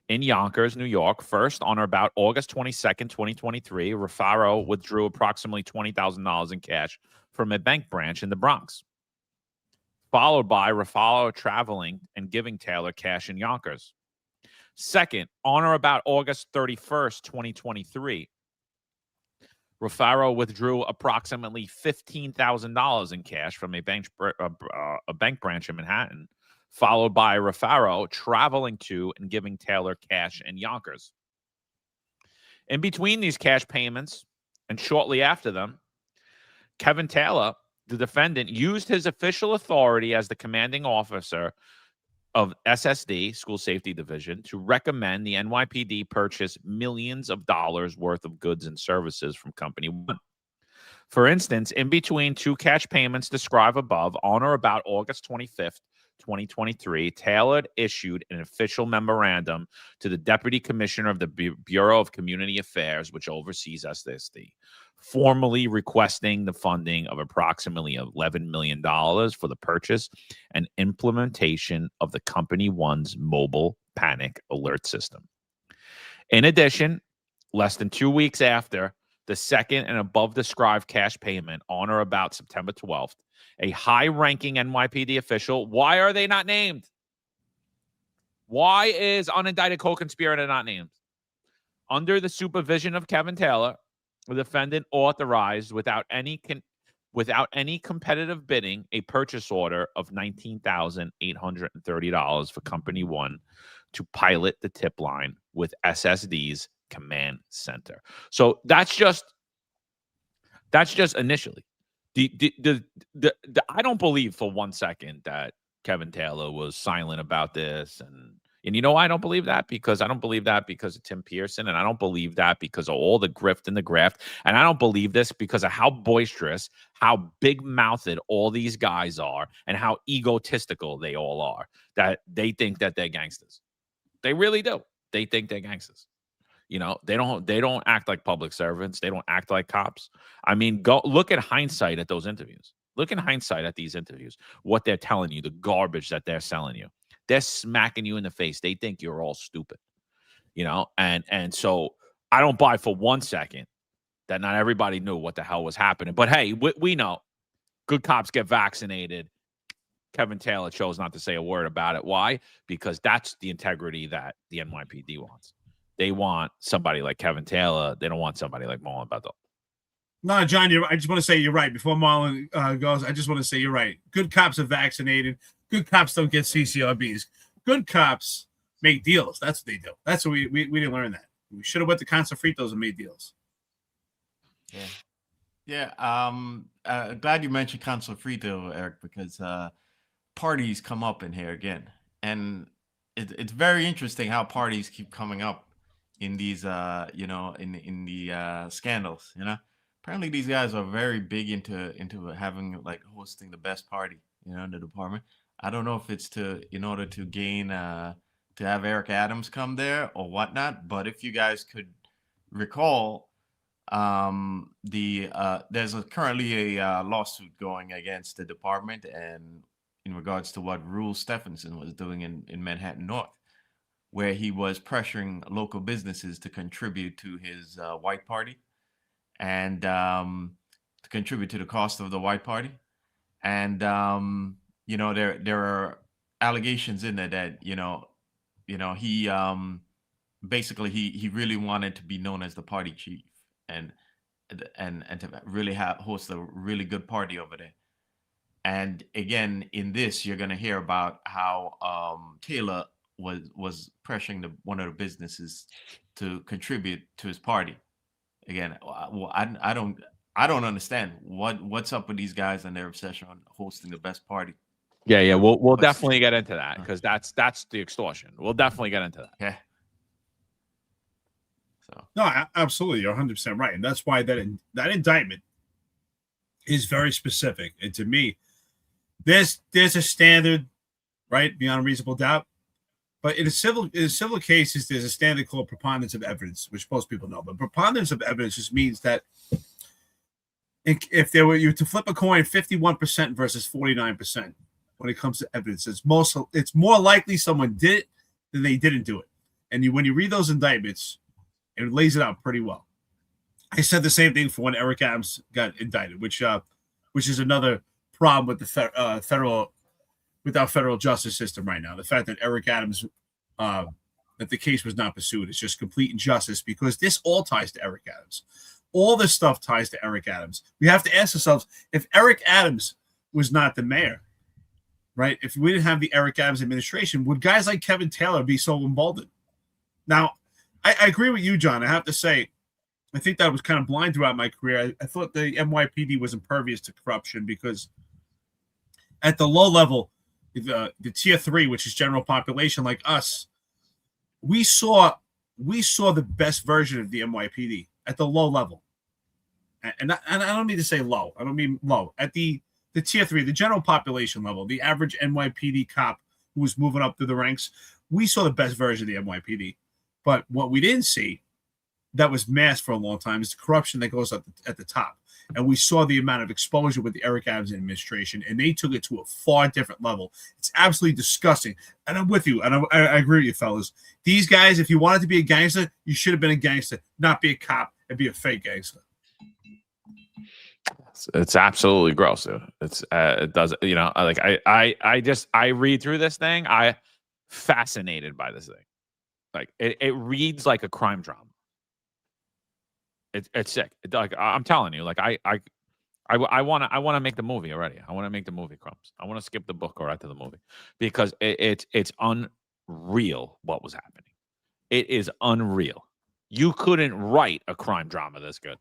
in Yonkers, New York, first on or about August 22nd, 2023, Rufaro withdrew approximately $20,000 in cash from a bank branch in the Bronx, followed by Rufaro traveling and giving Taylor cash in Yonkers. Second, on or about August 31st, 2023, Rufaro withdrew approximately $15,000 in cash from a bank branch in Manhattan, followed by Rufaro traveling to and giving Taylor cash in Yonkers. In between these cash payments and shortly after them, Kevin Taylor, the defendant, used his official authority as the commanding officer of SSD, School Safety Division, to recommend the NYPD purchase millions of dollars worth of goods and services from Company 1. For instance, in between 2 cash payments described above, on or about August 25th, 2023, Taylor issued an official memorandum to the Deputy Commissioner of the Bureau of Community Affairs, which oversees SSD, formally requesting the funding of approximately $11 million for the purchase and implementation of the Company 1's mobile panic alert system. In addition, less than 2 weeks after the second and above described cash payment, on or about September 12th, a high-ranking NYPD official, why are they not named? Why is unindicted co-conspirator not named? Under the supervision of Kevin Taylor, the defendant authorized without any competitive bidding a purchase order of $19,830 for Company 1 to pilot the tip line with SSD's command center. So that's just initially. I don't believe for 1 second that Kevin Taylor was silent about this, and you know why I don't believe that? Because I don't believe that because of Tim Pearson, and I don't believe that because of all the grift and the graft, and I don't believe this because of how boisterous, how big-mouthed all these guys are, and how egotistical they all are, that they think that they're gangsters. They really do. They think they're gangsters. You know, they don't act like public servants. They don't act like cops. I mean, go look at hindsight at those interviews. Look in hindsight at these interviews, what they're telling you, the garbage that they're selling you. They're smacking you in the face. They think you're all stupid, you know? And so I don't buy for 1 second that not everybody knew what the hell was happening. But hey, we know good cops get vaccinated. Kevin Taylor chose not to say a word about it. Why? Because that's the integrity that the NYPD wants. They want somebody like Kevin Taylor. They don't want somebody like Marlon Beto. No, John, I just want to say you're right. Before Marlon goes, I just want to say you're right. Good cops are vaccinated. Good cops don't get CCRBs. Good cops make deals. That's what they do. That's what we didn't learn that. We should have went to Concertitos and made deals. Yeah. Glad you mentioned Concertito, Eric, because parties come up in here again, and it's very interesting how parties keep coming up in these, in the scandals. Apparently these guys are very big into having like hosting the best party, in the department. I don't know if it's in order to gain to have Eric Adams come there or whatnot, but if you guys could recall, there's currently a lawsuit going against the department and in regards to what Rule Stephenson was doing in Manhattan North, where he was pressuring local businesses to contribute to his white party and to contribute to the cost of the white party. And there are allegations in there that he basically he really wanted to be known as the party chief and to really host a really good party over there. And again, in this, you're going to hear about how Taylor was pressuring one of the businesses to contribute to his party. Again, well, I don't understand what's up with these guys and their obsession on hosting the best party. Yeah. We'll definitely get into that because that's the extortion. We'll definitely get into that. Yeah. So No, absolutely, you're 100% right, and that's why that indictment is very specific. And to me, there's a standard, right, beyond reasonable doubt. But in civil cases, there's a standard called preponderance of evidence, which most people know. But preponderance of evidence just means that if there were you to flip a coin, 51% versus 49% when it comes to evidence, it's more likely someone did it than they didn't do it. And when you read those indictments, it lays it out pretty well. I said the same thing for when Eric Adams got indicted, which is another problem with the with our federal justice system right now. The fact that Eric Adams, that the case was not pursued is just complete injustice because this all ties to Eric Adams. All this stuff ties to Eric Adams. We have to ask ourselves, if Eric Adams was not the mayor, right? If we didn't have the Eric Adams administration, would guys like Kevin Taylor be so emboldened? Now, I agree with you, John. I have to say, I think that was kind of blind throughout my career. I thought the NYPD was impervious to corruption because at the low level, the tier 3, which is general population like us, we saw the best version of the NYPD at the low level. And I don't mean to say low. I don't mean low. At the tier 3, the general population level, the average NYPD cop who was moving up through the ranks, we saw the best version of the NYPD. But what we didn't see that was masked for a long time is the corruption that goes up at the top. And we saw the amount of exposure with the Eric Adams administration, and they took it to a far different level. It's absolutely disgusting. And I'm with you, and I agree with you, fellas. These guys, if you wanted to be a gangster, you should have been a gangster, not be a cop and be a fake gangster. It's absolutely gross, dude. It does, like I read through this thing. I fascinated by this thing. Like it reads like a crime drama. It's sick. Like I'm telling you, like I want to make the movie already. I want to make the movie, Crumbs. I want to skip the book or right to the movie because it's unreal what was happening. It is unreal. You couldn't write a crime drama this good.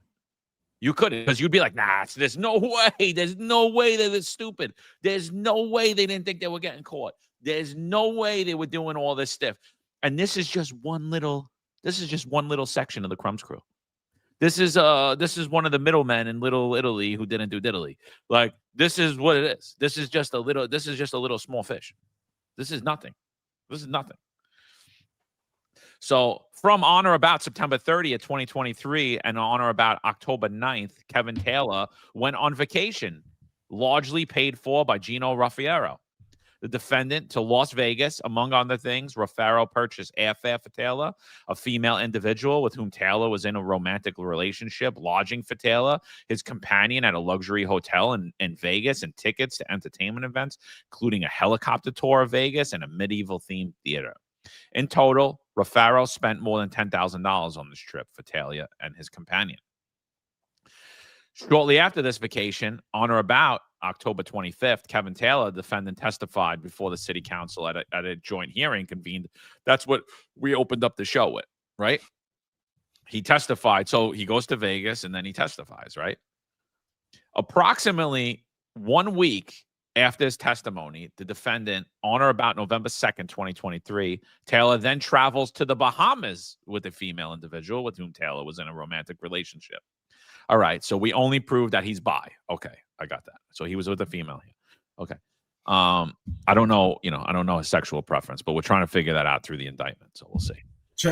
You couldn't, because you'd be like, nah, there's no way. There's no way that it's stupid. There's no way they didn't think they were getting caught. There's no way they were doing all this stuff. And this is just one little section of the Crumbs crew. This is one of the middlemen in Little Italy who didn't do diddly. Like, this is what it is. This is just a little small fish. This is nothing. So from on or about September 30th, 2023, and on or about October 9th, Kevin Taylor went on vacation, largely paid for by Gino Raffiero. the defendant to Las Vegas. Among other things, Raffaello purchased airfare for Taylor, a female individual with whom Taylor was in a romantic relationship, lodging for Taylor, his companion at a luxury hotel in Vegas, and tickets to entertainment events, including a helicopter tour of Vegas and a medieval-themed theater. In total, Raffaello spent more than $10,000 on this trip for Taylor and his companion. Shortly after this vacation, on or about October 25th, Kevin Taylor, the defendant, testified before the city council at a joint hearing convened. That's what we opened up the show with, right? He testified. So he goes to Vegas and then he testifies, right? Approximately 1 week after his testimony, the defendant, on or about November 2nd, 2023, Taylor then travels to the Bahamas with a female individual with whom Taylor was in a romantic relationship. All right, so we only proved that he's bi. Okay, I got that. So he was with a female here. Okay. I don't know, I don't know his sexual preference, but we're trying to figure that out through the indictment. So we'll see.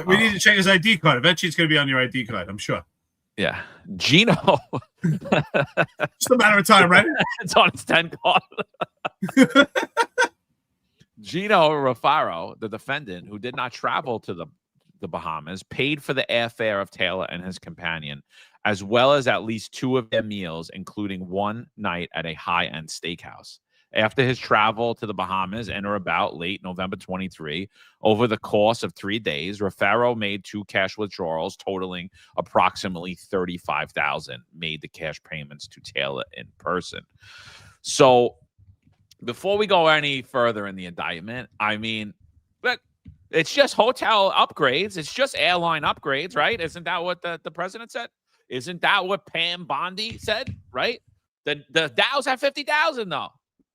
We need to check his ID card. Eventually, it's going to be on your ID card, I'm sure. Yeah. Gino. Just a matter of time, right? It's on his 10 card. Gino Raffaello, the defendant, who did not travel to the Bahamas, paid for the airfare of Taylor and his companion, as well as at least 2 of their meals, including one night at a high-end steakhouse. After his travel to the Bahamas and or about late November 23, over the course of 3 days, Raffaello made 2 cash withdrawals totaling approximately $35,000, made the cash payments to Taylor in person. So before we go any further in the indictment, I mean, look, it's just hotel upgrades. It's just airline upgrades, right? Isn't that what the president said? Isn't that what Pam Bondi said, right? The Dow's at 50,000, though.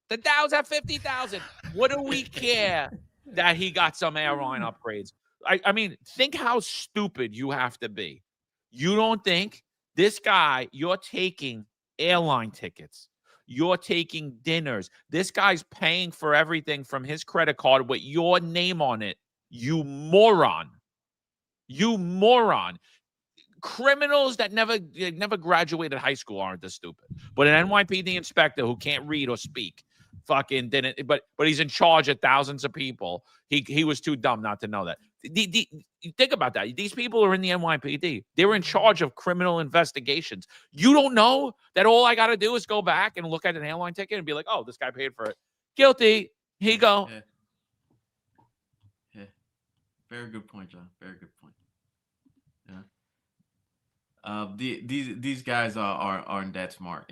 The Dow's at 50,000. What do we care that he got some airline upgrades? I mean, think how stupid you have to be. You don't think this guy, you're taking airline tickets. You're taking dinners. This guy's paying for everything from his credit card with your name on it. You moron. You moron. Criminals that never graduated high school aren't this stupid. But an NYPD inspector who can't read or speak fucking didn't, but he's in charge of thousands of people. He was too dumb not to know that. Think about that. These people are in the NYPD. They're in charge of criminal investigations. You don't know that all I got to do is go back and look at an airline ticket and be like, oh, this guy paid for it. Guilty. Here you go. Yeah. Very good point, John. Very good point. Yeah. These guys aren't that smart,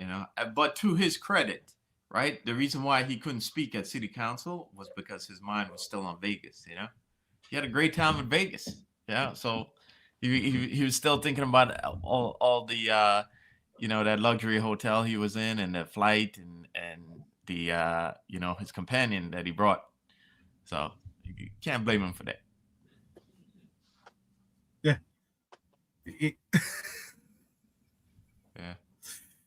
But to his credit, right? The reason why he couldn't speak at city council was because his mind was still on Vegas, He had a great time in Vegas, So he was still thinking about all the that luxury hotel he was in and the flight and the his companion that he brought. So you can't blame him for that. Yeah. Yeah.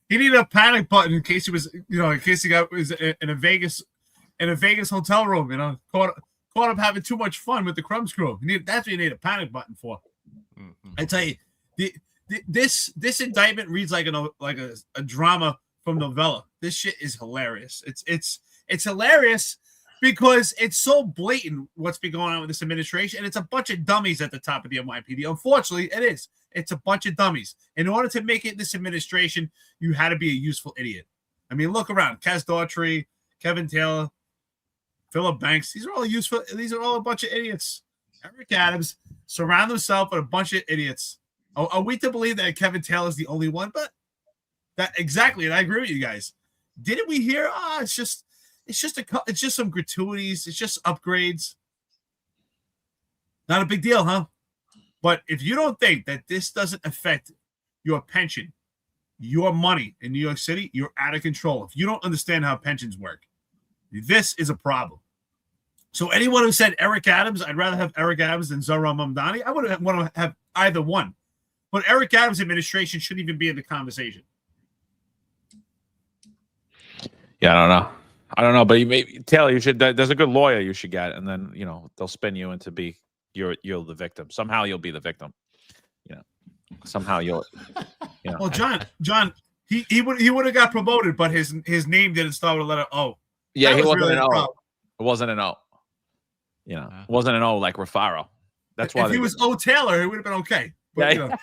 He needed a panic button in case he was, in case he was in a Vegas hotel room, caught up having too much fun with the Crumbs crew. That's what you need a panic button for. Mm-hmm. I tell you, this indictment reads like a drama from novella. This shit is hilarious. It's hilarious because it's so blatant what's been going on with this administration, and it's a bunch of dummies at the top of the NYPD. Unfortunately, it is. It's a bunch of dummies. In order to make it this administration, you had to be a useful idiot. I mean, look around. Kaz Daughtry, Kevin Taylor, Philip Banks. These are all useful. These are all a bunch of idiots. Eric Adams surround himself with a bunch of idiots. Are we to believe that Kevin Taylor is the only one? But that exactly, and I agree with you guys. Didn't we hear? It's just some gratuities. It's just upgrades. Not a big deal, huh? But if you don't think that this doesn't affect your pension, your money in New York City, you're out of control. If you don't understand how pensions work, this is a problem. So anyone who said Eric Adams, I'd rather have Eric Adams than Zohran Mamdani. I wouldn't want to have either one. But Eric Adams' administration shouldn't even be in the conversation. Yeah, I don't know, but Taylor, you should. There's a good lawyer you should get, and then they'll spin you into you're the victim. Somehow you'll be the victim. Somehow you'll. Well, John, he would have got promoted, but his name didn't start with a letter O. Yeah, he wasn't an O. It wasn't an O. You know, it wasn't an O like Rafaro. That's why if he was O Taylor, it would have been okay. But, Yeah.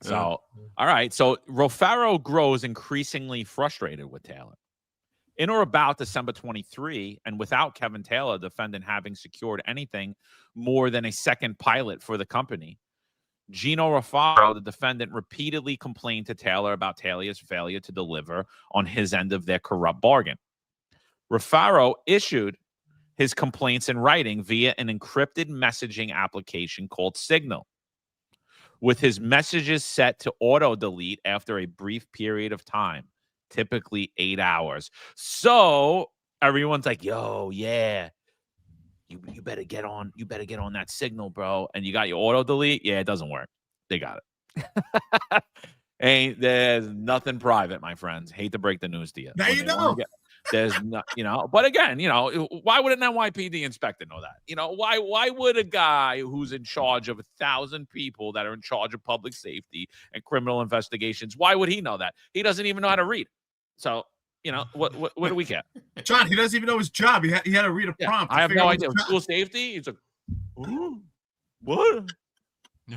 So, all right. So Rafaro grows increasingly frustrated with Taylor. In or about December 23, and without Kevin Taylor, defendant having secured anything more than a second pilot for the company, Gino Rafaro, the defendant, repeatedly complained to Taylor about Taylor's failure to deliver on his end of their corrupt bargain. Rafaro issued his complaints in writing via an encrypted messaging application called Signal, with his messages set to auto-delete after a brief period of time, typically 8 hours. So everyone's like, yo, yeah, you better get on that Signal, bro. And you got your auto-delete? Yeah, it doesn't work. They got it. There's nothing private, my friends. Hate to break the news to you. Now you know. There's not, but again, why would an NYPD inspector know that? Why would a guy who's in charge of 1,000 people that are in charge of public safety and criminal investigations, why would he know that? He doesn't even know how to read. So, what do we care? John, he doesn't even know his job. He had to read a prompt. I have no idea. School safety? He's like, ooh, what?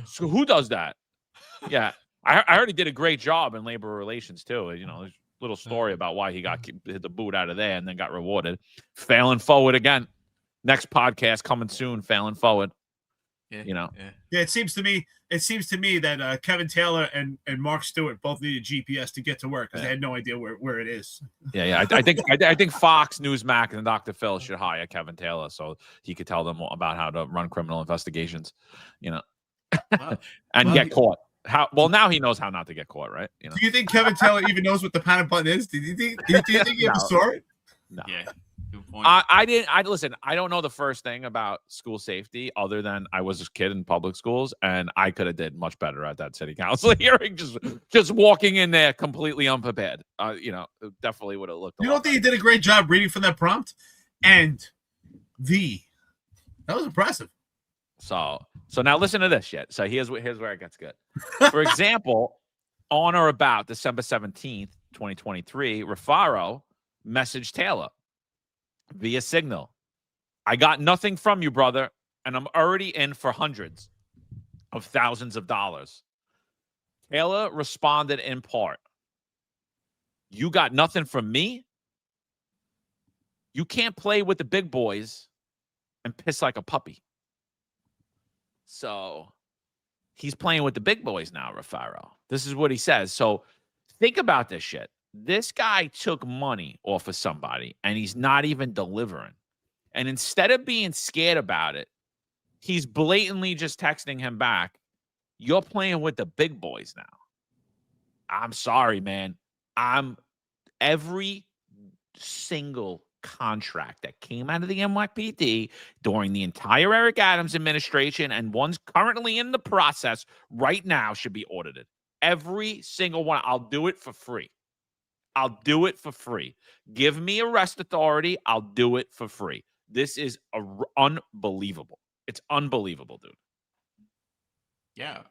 So who does that? Yeah. I heard he did a great job in labor relations too. There's little story about why he got hit the boot out of there and then got rewarded. Failing forward again. Next podcast coming soon. Failing forward. Yeah, it seems to me that Kevin Taylor and Mark Stewart both needed GPS to get to work because they had no idea where it is. Yeah. I think Fox, Newsmax, and Dr. Phil should hire Kevin Taylor so he could tell them about how to run criminal investigations, and get caught. Now he knows how not to get caught, right? Do you think Kevin Taylor even knows what the panic button is? Do you think he ever saw it? No. Yeah. Good point. Listen, I don't know the first thing about school safety other than I was a kid in public schools and I could have did much better at that city council hearing, just walking in there completely unprepared. Definitely would have looked. You don't think he did a great job reading from that prompt? And that was impressive. So now listen to this shit. So here's where it gets good. For example, on or about December 17th, 2023, Rafaro messaged Taylor via Signal. I got nothing from you, brother, and I'm already in for hundreds of thousands of dollars. Taylor responded in part, you got nothing from me? You can't play with the big boys and piss like a puppy. So he's playing with the big boys now, Rafaro. This is what he says. So think about this shit. This guy took money off of somebody and he's not even delivering. And instead of being scared about it, he's blatantly just texting him back, you're playing with the big boys now. I'm sorry, man. Every single contract that came out of the NYPD during the entire Eric Adams administration and one's currently in the process right now should be audited. Every single one. I'll do it for free. Give me arrest authority. I'll do it for free. This is unbelievable. It's unbelievable, dude. Yeah.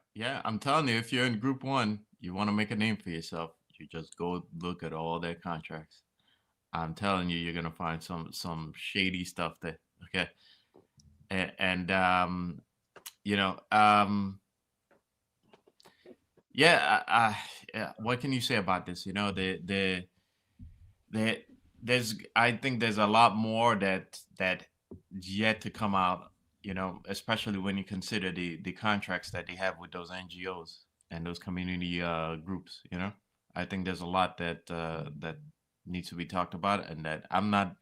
I'm telling you, if you're in Group 1, you want to make a name for yourself, you just go look at all their contracts. I'm telling you, you're gonna find some shady stuff there. Okay, what can you say about this? I think there's a lot more that yet to come out. Especially when you consider the contracts that they have with those NGOs and those community groups. I think there's a lot that needs to be talked about, and that I'm not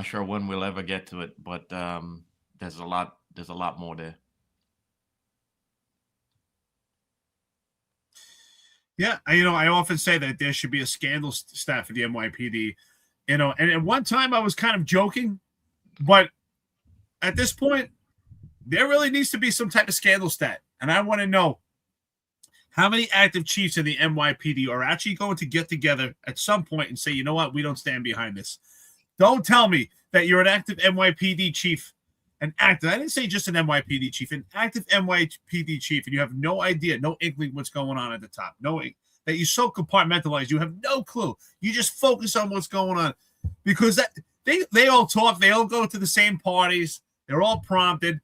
sure when we'll ever get to it, but there's a lot more there. Yeah, I often say that there should be a scandal staff at the NYPD, and at one time I was kind of joking, but at this point there really needs to be some type of scandal stat, and I want to know how many active chiefs in the NYPD are actually going to get together at some point and say, you know what, we don't stand behind this. Don't tell me that you're an active NYPD chief, I didn't say just an NYPD chief, an active NYPD chief, and you have no idea, no inkling what's going on at the top. that you're so compartmentalized. You have no clue. You just focus on what's going on because they all talk. They all go to the same parties. They're all prompted.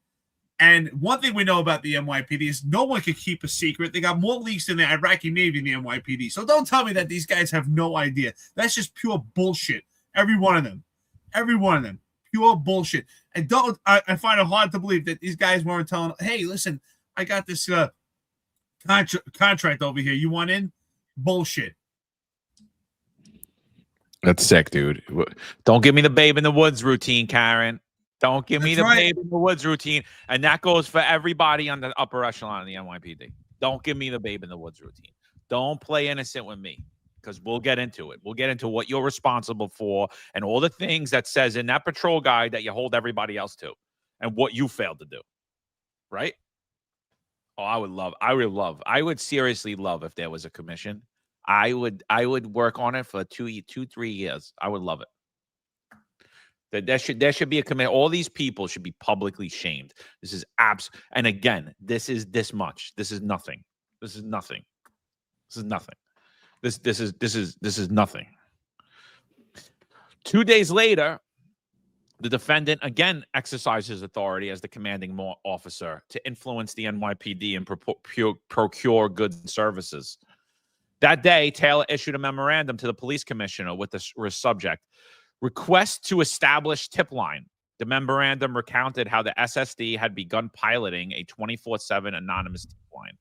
And one thing we know about the NYPD is no one can keep a secret. They got more leaks than the Iraqi Navy in the NYPD. So don't tell me that these guys have no idea. That's just pure bullshit. Every one of them. Every one of them. Pure bullshit. And I find it hard to believe that these guys weren't telling, hey, listen, I got this contract over here. You want in? Bullshit. That's sick, dude. Don't give me the babe in the woods routine, Karen. Don't give me the babe in the woods routine. And that goes for everybody on the upper echelon of the NYPD. Don't give me the babe in the woods routine. Don't play innocent with me because we'll get into it. We'll get into what you're responsible for and all the things that says in that patrol guide that you hold everybody else to and what you failed to do. Right? Oh, I would seriously love if there was a commission. I would work on it for 2-3 years. I would love it. There should be a committee. All these people should be publicly shamed. This is and again, this is this much. This is nothing. This is nothing. This is nothing. This is nothing. 2 days later, the defendant again exercises authority as the commanding officer to influence the NYPD and procure goods and services. That day, Taylor issued a memorandum to the police commissioner with the subject, request to establish tip line. The memorandum recounted how the SSD had begun piloting a 24/7 anonymous tip line.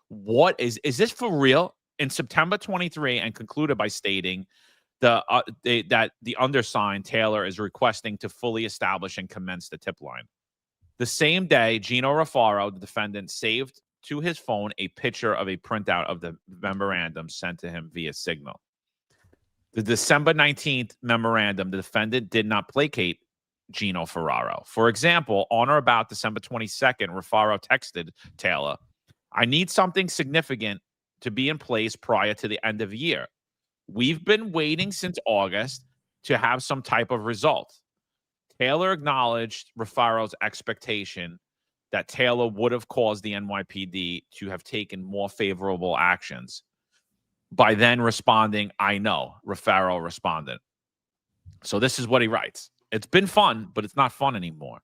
What is this for real? In September 23, and concluded by stating that the undersigned Taylor is requesting to fully establish and commence the tip line. The same day, Gino Rafaro, the defendant, saved to his phone a picture of a printout of the memorandum sent to him via Signal. The December 19th memorandum, the defendant did not placate Gino Ferraro. For example, on or about December 22nd, Rafaro texted Taylor, I need something significant to be in place prior to the end of the year. We've been waiting since August to have some type of result. Taylor acknowledged Rafaro's expectation that Taylor would have caused the NYPD to have taken more favorable actions. By then responding, I know, Rafaro responded. So this is what he writes. It's been fun, but it's not fun anymore.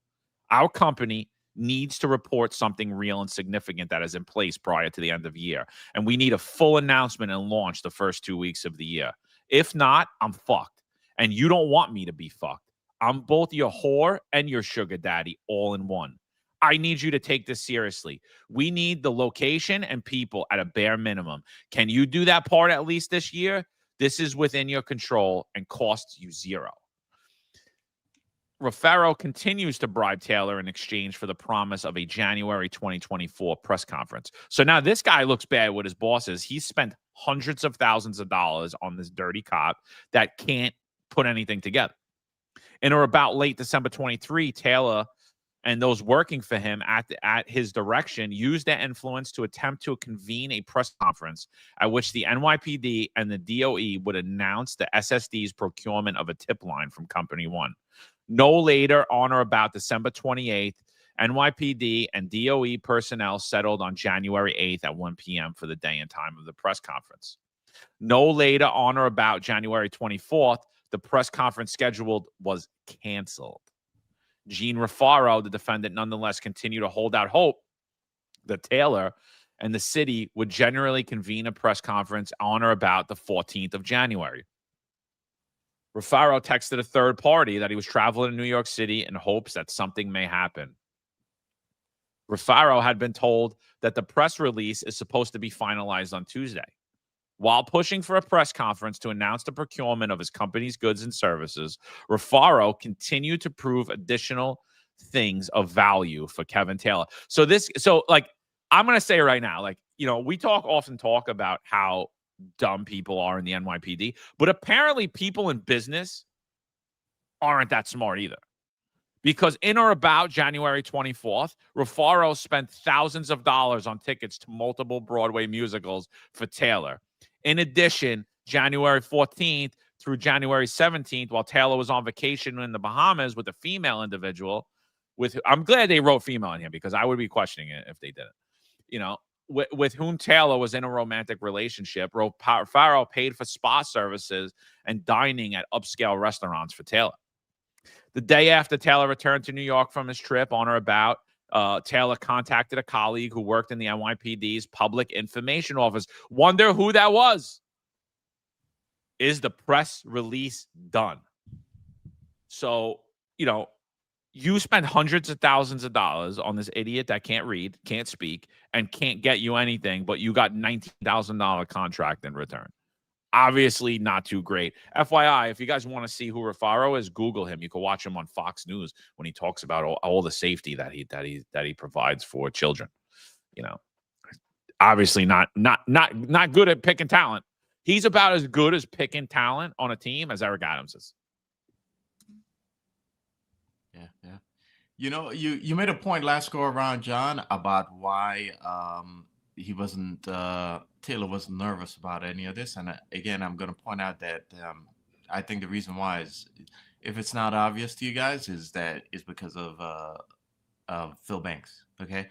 Our company needs to report something real and significant that is in place prior to the end of the year. And we need a full announcement and launch the first 2 weeks of the year. If not, I'm fucked. And you don't want me to be fucked. I'm both your whore and your sugar daddy all in one. I need you to take this seriously. We need the location and people at a bare minimum. Can you do that part at least this year? This is within your control and costs you zero. Rafaro continues to bribe Taylor in exchange for the promise of a January 2024 press conference. So now this guy looks bad with his bosses. He's spent hundreds of thousands of dollars on this dirty cop that can't put anything together. In or about late December 23, Taylor and those working for him at his direction used their influence to attempt to convene a press conference at which the NYPD and the DOE would announce the SSD's procurement of a tip line from Company 1. No later on or about December 28th, NYPD and DOE personnel settled on January 8th at 1 p.m. for the day and time of the press conference. No later on or about January 24th, the press conference scheduled was canceled. Gene Rafaro, the defendant, nonetheless continued to hold out hope that Taylor and the city would generally convene a press conference on or about the 14th of January. Rafaro texted a third party that he was traveling to New York City in hopes that something may happen. Rafaro had been told that the press release is supposed to be finalized on Tuesday. While pushing for a press conference to announce the procurement of his company's goods and services, Rafaro continued to prove additional things of value for Kevin Taylor. So I'm going to say right now, we often talk about how dumb people are in the NYPD, but apparently people in business aren't that smart either. Because in or about January 24th, Rafaro spent thousands of dollars on tickets to multiple Broadway musicals for Taylor. In addition, January 14th through January 17th, while Taylor was on vacation in the Bahamas with a female individual, I'm glad they wrote female in here because I would be questioning it if they didn't. with whom Taylor was in a romantic relationship. Farrow paid for spa services and dining at upscale restaurants for Taylor. The day after Taylor returned to New York from his trip, on or about, Taylor contacted a colleague who worked in the NYPD's Public Information Office. Wonder who that was. Is the press release done? So, you know, you spend hundreds of thousands of dollars on this idiot that can't read, can't speak, and can't get you anything, but you got $19,000 contract in return. Obviously not too great. FYI, if you guys want to see who Rufaro is, Google him. You can watch him on Fox News when he talks about all the safety that he provides for children. You know, obviously not good at picking talent. He's about as good as picking talent on a team as Eric Adams is. Yeah. You know, you made a point last go around, John, about why he wasn't Taylor wasn't nervous about any of this. And again, I'm going to point out that I think the reason why is, if it's not obvious to you guys, is because of Phil Banks. Okay,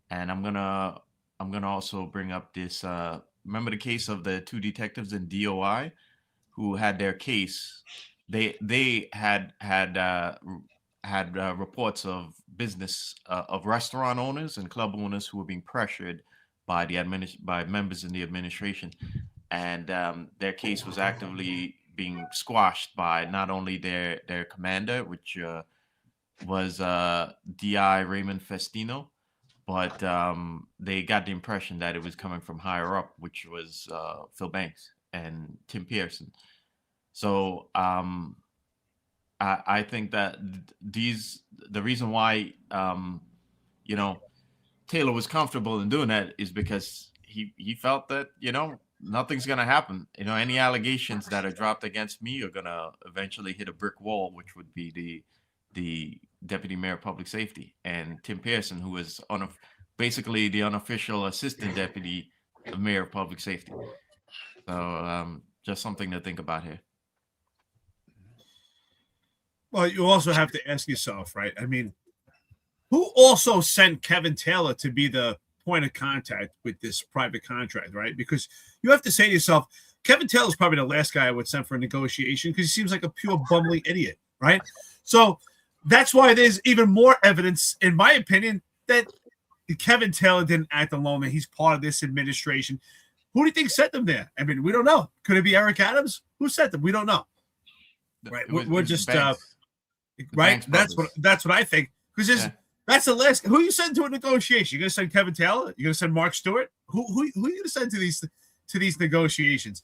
and I'm gonna also bring up this. Remember the case of the two detectives in DOI who had their case. They had reports of business of restaurant owners and club owners who were being pressured by by members in the administration, and their case was actively being squashed by not only their commander, which was DI Raymond Festino, but they got the impression that it was coming from higher up, which was Phil Banks and Tim Pearson. So I think that the reason why you know, Taylor was comfortable in doing that is because he felt that, you know, nothing's gonna happen. You know, any allegations that are dropped against me are gonna eventually hit a brick wall, which would be the deputy mayor of public safety, and Tim Pearson, who is basically the unofficial assistant deputy mayor of public safety. So just something to think about here. Well, you also have to ask yourself, right? I mean, who also sent Kevin Taylor to be the point of contact with this private contract, right? Because you have to say to yourself, Kevin Taylor's probably the last guy I would send for a negotiation because he seems like a pure bumbling idiot, right? So that's why there's even more evidence, in my opinion, that Kevin Taylor didn't act alone, that he's part of this administration. Who do you think sent them there? I mean, we don't know. Could it be Eric Adams? Who sent them? We don't know. Right? We're just right. That's what I think. Because that's the last. Who you send to a negotiation? You're gonna send Kevin Taylor? You're gonna send Mark Stewart? Who are you gonna send to these negotiations?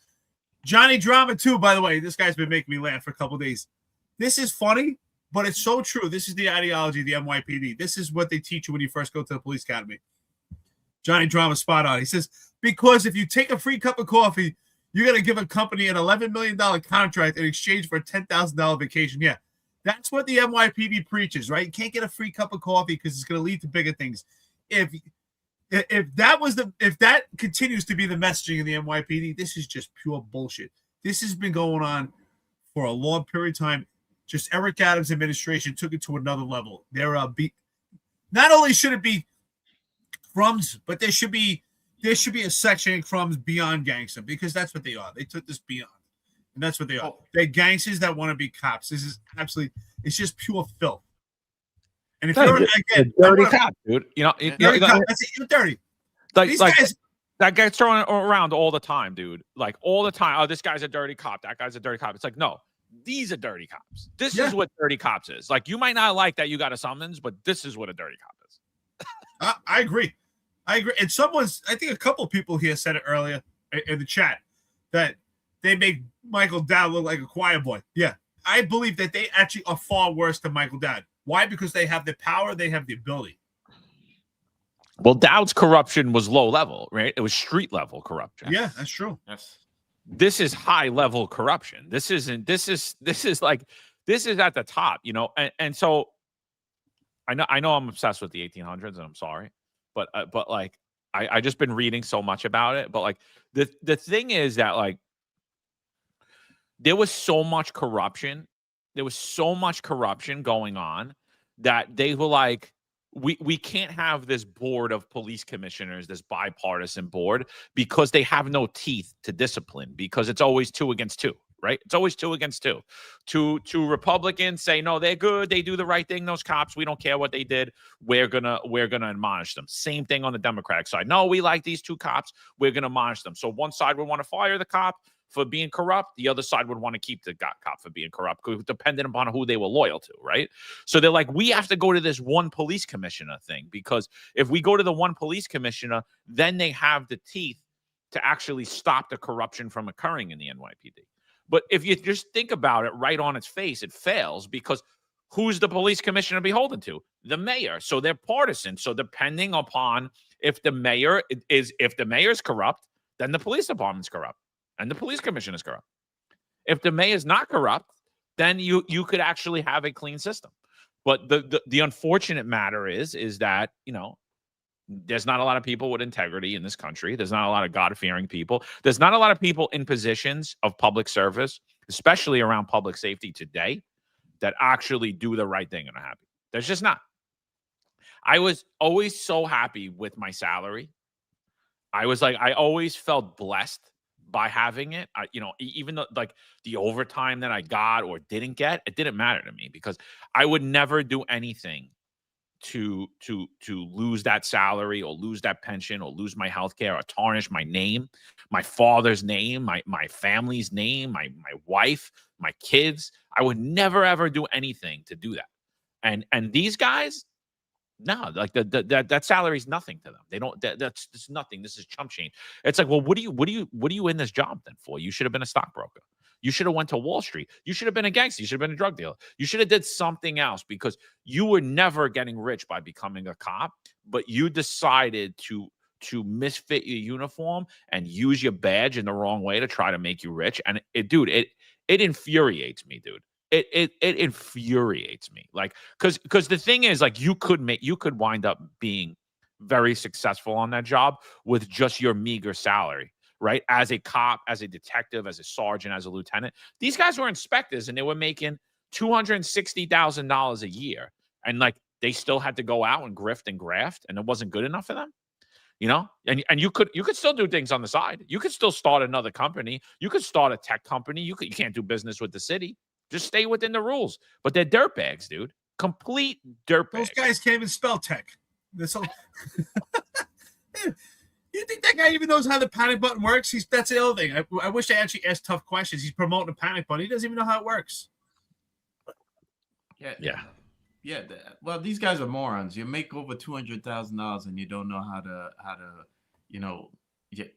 Johnny Drama too. By the way, this guy's been making me laugh for a couple of days. This is funny, but it's so true. This is the ideology of the NYPD. This is what they teach you when you first go to the police academy. Johnny Drama spot on. He says, because if you take a free cup of coffee, you're going to give a company an $11 million contract in exchange for a $10,000 vacation. Yeah, that's what the NYPD preaches, right? You can't get a free cup of coffee because it's going to lead to bigger things. If that continues to be the messaging of the NYPD, this is just pure bullshit. This has been going on for a long period of time. Just Eric Adams' administration took it to another level. Not only should it be crumbs, but there should be a section in crumbs beyond gangster, because that's what they are. They took this beyond, and that's what they are. They're gangsters that want to be cops. This is absolutely, it's just pure filth. And if you're again, dirty cop, dude, you're dirty. Like guys, that gets thrown around all the time, dude. Like all the time. Oh, this guy's a dirty cop. That guy's a dirty cop. It's like, no, these are dirty cops. This is what dirty cops is. Like, you might not like that you got a summons, but this is what a dirty cop is. I agree. And I think a couple of people here said it earlier in the chat that they make Michael Dowd look like a choir boy. Yeah, I believe that they actually are far worse than Michael Dowd. Why? Because they have the power, they have the ability. Well, Dowd's corruption was low level, right? It was street level corruption. Yeah, that's true. Yes. This is high level corruption. This is at the top, you know. And so I know I'm obsessed with the 1800s, and I'm sorry, but like I just been reading so much about it. But like the thing is that, like, there was so much corruption. There was so much corruption going on that they were like, we can't have this board of police commissioners, this bipartisan board, because they have no teeth to discipline, because it's always 2 against 2, right? It's always 2 against 2. Two Republicans say, no, they're good, they do the right thing, those cops, we don't care what they did, we're gonna admonish them. Same thing on the Democratic side. No, we like these 2 cops, we're gonna admonish them. So one side would want to fire the cop for being corrupt, the other side would want to keep the cop for being corrupt, depending upon who they were loyal to, right? So they're like, we have to go to this one police commissioner thing, because if we go to the one police commissioner, then they have the teeth to actually stop the corruption from occurring in the NYPD. But if you just think about it right on its face, it fails, because who's the police commissioner beholden to? The mayor. So they're partisan. So depending upon if the mayor is corrupt, then the police department's corrupt and the police commission is corrupt. If the mayor is not corrupt, then you could actually have a clean system. But the unfortunate matter is that, you know, there's not a lot of people with integrity in this country. There's not a lot of God-fearing people. There's not a lot of people in positions of public service, especially around public safety today, that actually do the right thing and are happy. There's just not. I was always so happy with my salary. I always felt blessed by having it. Even though like the overtime that I got or didn't get, it didn't matter to me, because I would never do anything to lose that salary or lose that pension or lose my health care or tarnish my name, my father's name, my family's name, my wife, my kids. I would never ever do anything to do that. And these guys, no, like that salary is nothing to them. They don't. That's nothing. This is chump change. It's like, well, what are you in this job then for? You should have been a stockbroker. You should have went to Wall Street. You should have been a gangster. You should have been a drug dealer. You should have did something else, because you were never getting rich by becoming a cop. But you decided to misfit your uniform and use your badge in the wrong way to try to make you rich. And it infuriates me, dude. It infuriates me, like, because the thing is, like, you could wind up being very successful on that job with just your meager salary, right? As a cop, as a detective, as a sergeant, as a lieutenant. These guys were inspectors and they were making $260,000 a year, and like they still had to go out and grift and graft, and it wasn't good enough for them. You know, and you could still do things on the side. You could still start another company. You could start a tech company. You can't do business with the city. Just stay within the rules. But they're dirtbags, dude. Complete dirtbags. Those guys can't even spell tech. You think that guy even knows how the panic button works? That's the other thing. I wish they actually asked tough questions. He's promoting a panic button. He doesn't even know how it works. Yeah. Well, these guys are morons. You make over $200,000 and you don't know how to, you know.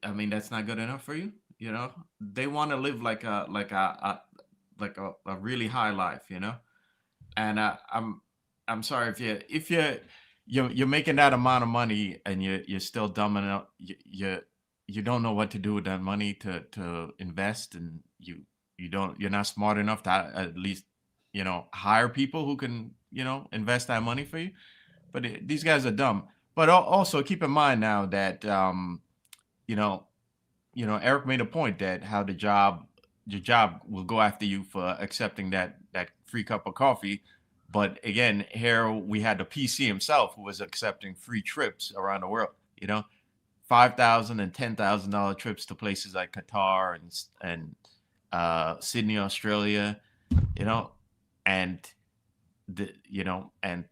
I mean, that's not good enough for you. You know, they want to live like a really high life, you know. And I'm sorry if you're making that amount of money and you're still dumb enough, you don't know what to do with that money to invest, and you're not smart enough to at least, you know, hire people who can, you know, invest that money for you. But these guys are dumb. But also keep in mind now that you know, Eric made a point that how your job will go after you for accepting that free cup of coffee. But again, here we had the PC himself who was accepting free trips around the world, you know, $5,000 and $10,000 trips to places like Qatar and Sydney, Australia, you know, and and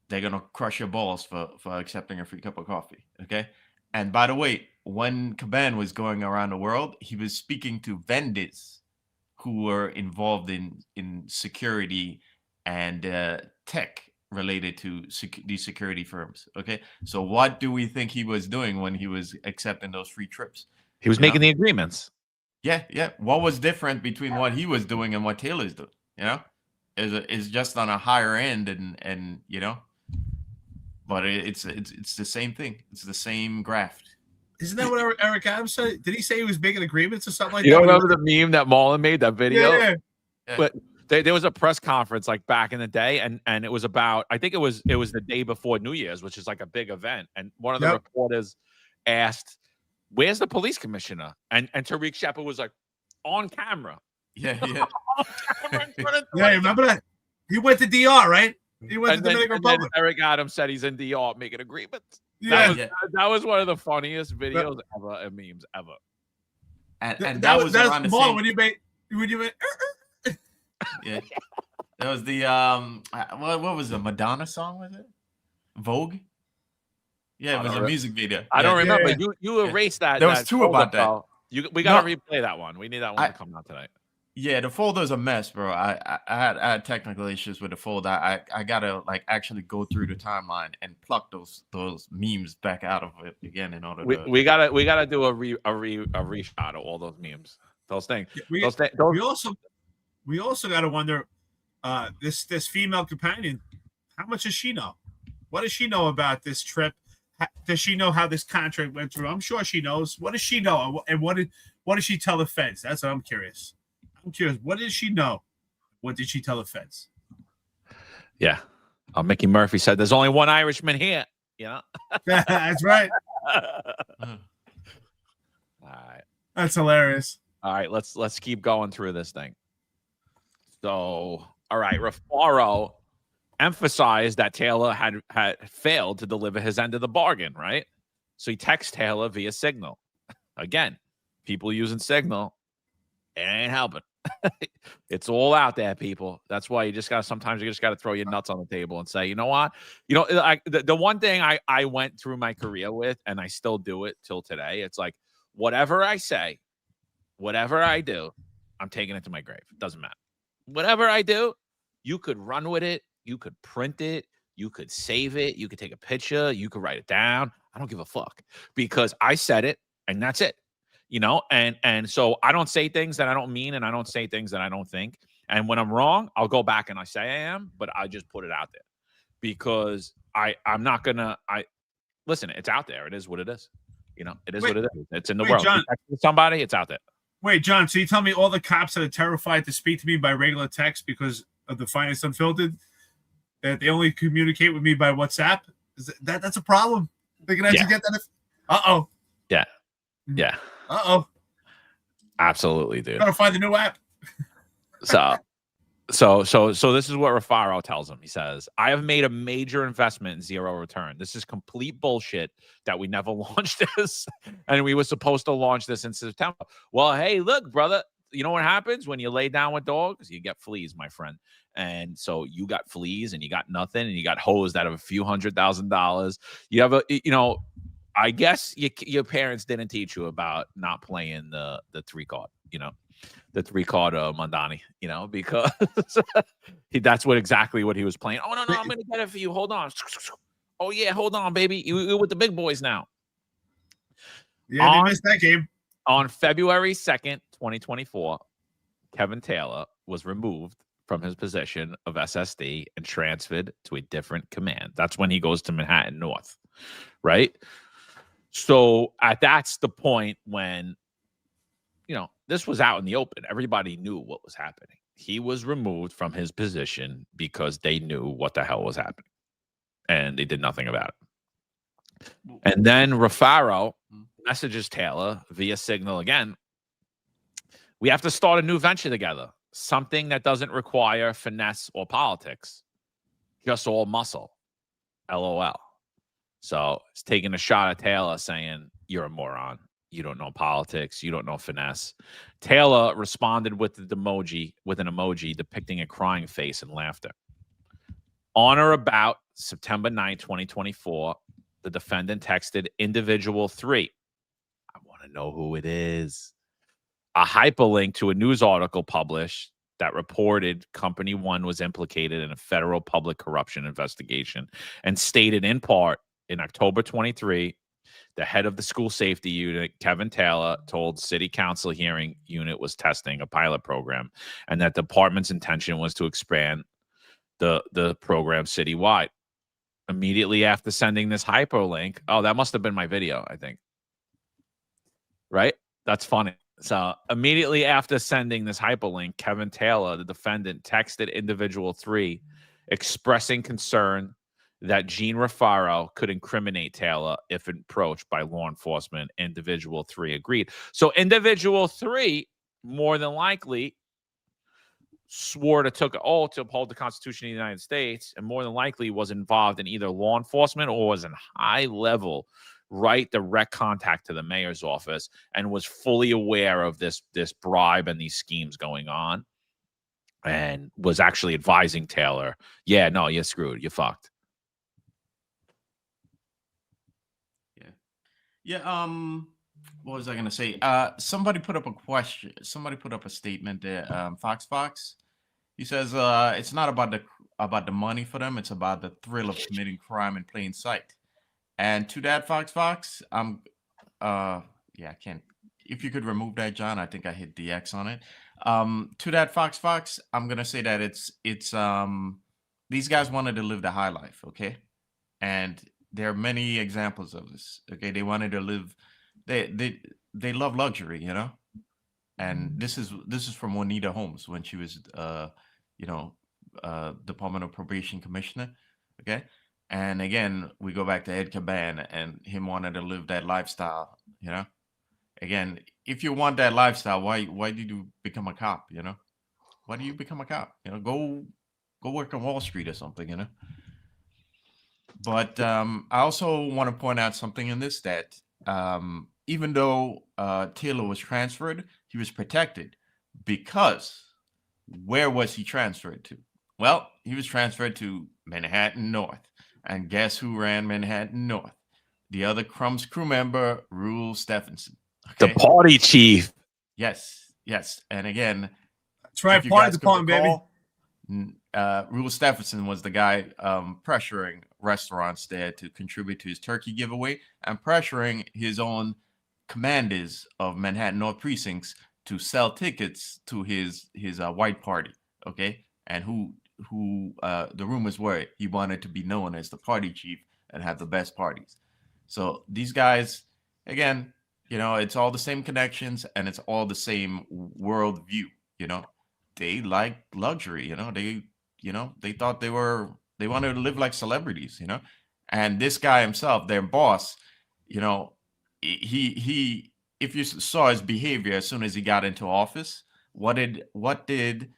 they're going to crush your balls for accepting a free cup of coffee. Okay. And by the way, when Caban was going around the world, he was speaking to vendors who were involved in security and tech related to these security firms. Okay, so what do we think he was doing when he was accepting those free trips? He was making the agreements. Yeah. What was different between what he was doing and what Taylor's doing? You know, is just on a higher end, and you know, but it's the same thing. It's the same graft. Isn't that what Eric Adams said? Did he say he was making agreements or something like that? You don't remember the meme that Mullen made, that video? Yeah. But there was a press conference like back in the day, and it was about, I think it was the day before New Year's, which is like a big event. And one of the reporters asked, "Where's the police commissioner?" And Tariq Shepard was like, "On camera." Yeah. Yeah, remember that? He went to DR, right? He went to And then, Dominican and then Republic. Eric Adams said he's in DR making agreements. Yeah. That was one of the funniest videos ever and memes ever. And that was around the Marlon, same. when you made Yeah, that was the what was the Madonna song? Was it Vogue? Yeah, it was a music video. I don't remember. Yeah. You erased that. There was that two about that. folder, we gotta replay that one. We need that one to come out tonight. Yeah, the folder's a mess, bro. I had technical issues with the folder. I gotta like actually go through the timeline and pluck those memes back out of it again in order to. We gotta do a reshot of all those memes. Those things. we also gotta wonder, this female companion, how much does she know? What does she know about this trip? Does she know how this contract went through? I'm sure she knows. What does she know? And what did she tell the feds? That's what I'm curious. What did she know? What did she tell the feds? Yeah. Mickey Murphy said there's only one Irishman here. You know? That's right. All right. That's hilarious. All right, let's keep going through this thing. So, all right, Rafaro emphasized that Taylor had failed to deliver his end of the bargain, right? So he texts Taylor via Signal. Again, people using Signal, it ain't helping. It's all out there, people. That's why sometimes you just got to throw your nuts on the table and say, you know what? You know, the one thing I went through my career with, and I still do it till today, it's like, whatever I say, whatever I do, I'm taking it to my grave. It doesn't matter. Whatever I do, you could run with it. You could print it. You could save it. You could take a picture. You could write it down. I don't give a fuck because I said it and that's it. You know, and so I don't say things that I don't mean, and I don't say things that I don't think. And when I'm wrong, I'll go back and I say I am, but I just put it out there because I'm not gonna. Listen. It's out there. It is what it is. You know, it is what it is. It's in the world. John, somebody, it's out there. Wait, John. So you tell me all the cops that are terrified to speak to me by regular text because of the Finance Unfiltered, that they only communicate with me by WhatsApp? That's a problem? They can actually get that. Uh-oh. Yeah. Yeah. Uh-oh. Absolutely, dude. Gotta find the new app. So this is what Rafaro tells him. He says, I have made a major investment in zero return. This is complete bullshit that we never launched this. And we were supposed to launch this in September. Well, hey, look, brother, you know what happens when you lay down with dogs? You get fleas, my friend. And so you got fleas and you got nothing and you got hosed out of a few $100,000. You have I guess your parents didn't teach you about not playing the 3-card, you know, the 3-card Mandani, you know, because that's exactly what he was playing. Oh, no, I'm going to get it for you. Hold on. Oh, yeah, hold on, baby. You're with the big boys now. Yeah, they missed that game. On February 2nd, 2024, Kevin Taylor was removed from his position of SSD and transferred to a different command. That's when he goes to Manhattan North, right? So that's the point when, you know, this was out in the open. Everybody knew what was happening. He was removed from his position because they knew what the hell was happening. And they did nothing about it. And then Rafaro messages Taylor via Signal again. We have to start a new venture together. Something that doesn't require finesse or politics. Just all muscle. LOL. So it's taking a shot at Taylor saying, you're a moron. You don't know politics. You don't know finesse. Taylor responded with an emoji depicting a crying face and laughter. On or about September 9, 2024, the defendant texted individual 3. I want to know who it is. A hyperlink to a news article published that reported Company 1 was implicated in a federal public corruption investigation and stated in part, in October 23, the head of the school safety unit, Kevin Taylor, told City Council hearing unit was testing a pilot program and that the department's intention was to expand the program citywide. Immediately after sending this hyperlink, that must have been my video, I think. Right? That's funny. So immediately after sending this hyperlink, Kevin Taylor, the defendant, texted individual 3 expressing concern that Gene Rafaro could incriminate Taylor if approached by law enforcement. Individual 3 agreed. So individual 3, more than likely, swore to took all to uphold the Constitution of the United States, and more than likely was involved in either law enforcement or was in high level, right, direct contact to the mayor's office, and was fully aware of this bribe and these schemes going on, and was actually advising Taylor, yeah, no, you're screwed, you're fucked. Yeah. What was I gonna say? Somebody put up a question. Somebody put up a statement there. Fox. He says it's not about the money for them. It's about the thrill of committing crime in plain sight. And to that, Fox, I can't. If you could remove that, John, I think I hit the X on it. To that, Fox, I'm gonna say that it's these guys wanted to live the high life, okay? And there are many examples of this. Okay, they wanted to live. They love luxury, you know. And this is from Juanita Holmes when she was, Department of Probation Commissioner. Okay, and again we go back to Ed Caban and him wanting to live that lifestyle. You know, again, if you want that lifestyle, why did you become a cop? You know, why do you become a cop? You know, go work on Wall Street or something. You know. But I also want to point out something in this, that even though Taylor was transferred, he was protected, because where was he transferred to? Well, he was transferred to Manhattan North. And guess who ran Manhattan North? The other Crumbs crew member, Rule Stephenson. Okay? The party chief. Yes. And again, That's right, party department, baby. Rule Stephenson was the guy pressuring restaurants there to contribute to his turkey giveaway, and pressuring his own commanders of Manhattan North precincts to sell tickets to his white party. Okay, and who the rumors were he wanted to be known as the party chief and have the best parties. So these guys, again, you know, it's all the same connections and it's all the same world view. You know, they like luxury. You know, they thought they wanted to live like celebrities. You know, and this guy himself, their boss, you know, he if you saw his behavior as soon as he got into office, what did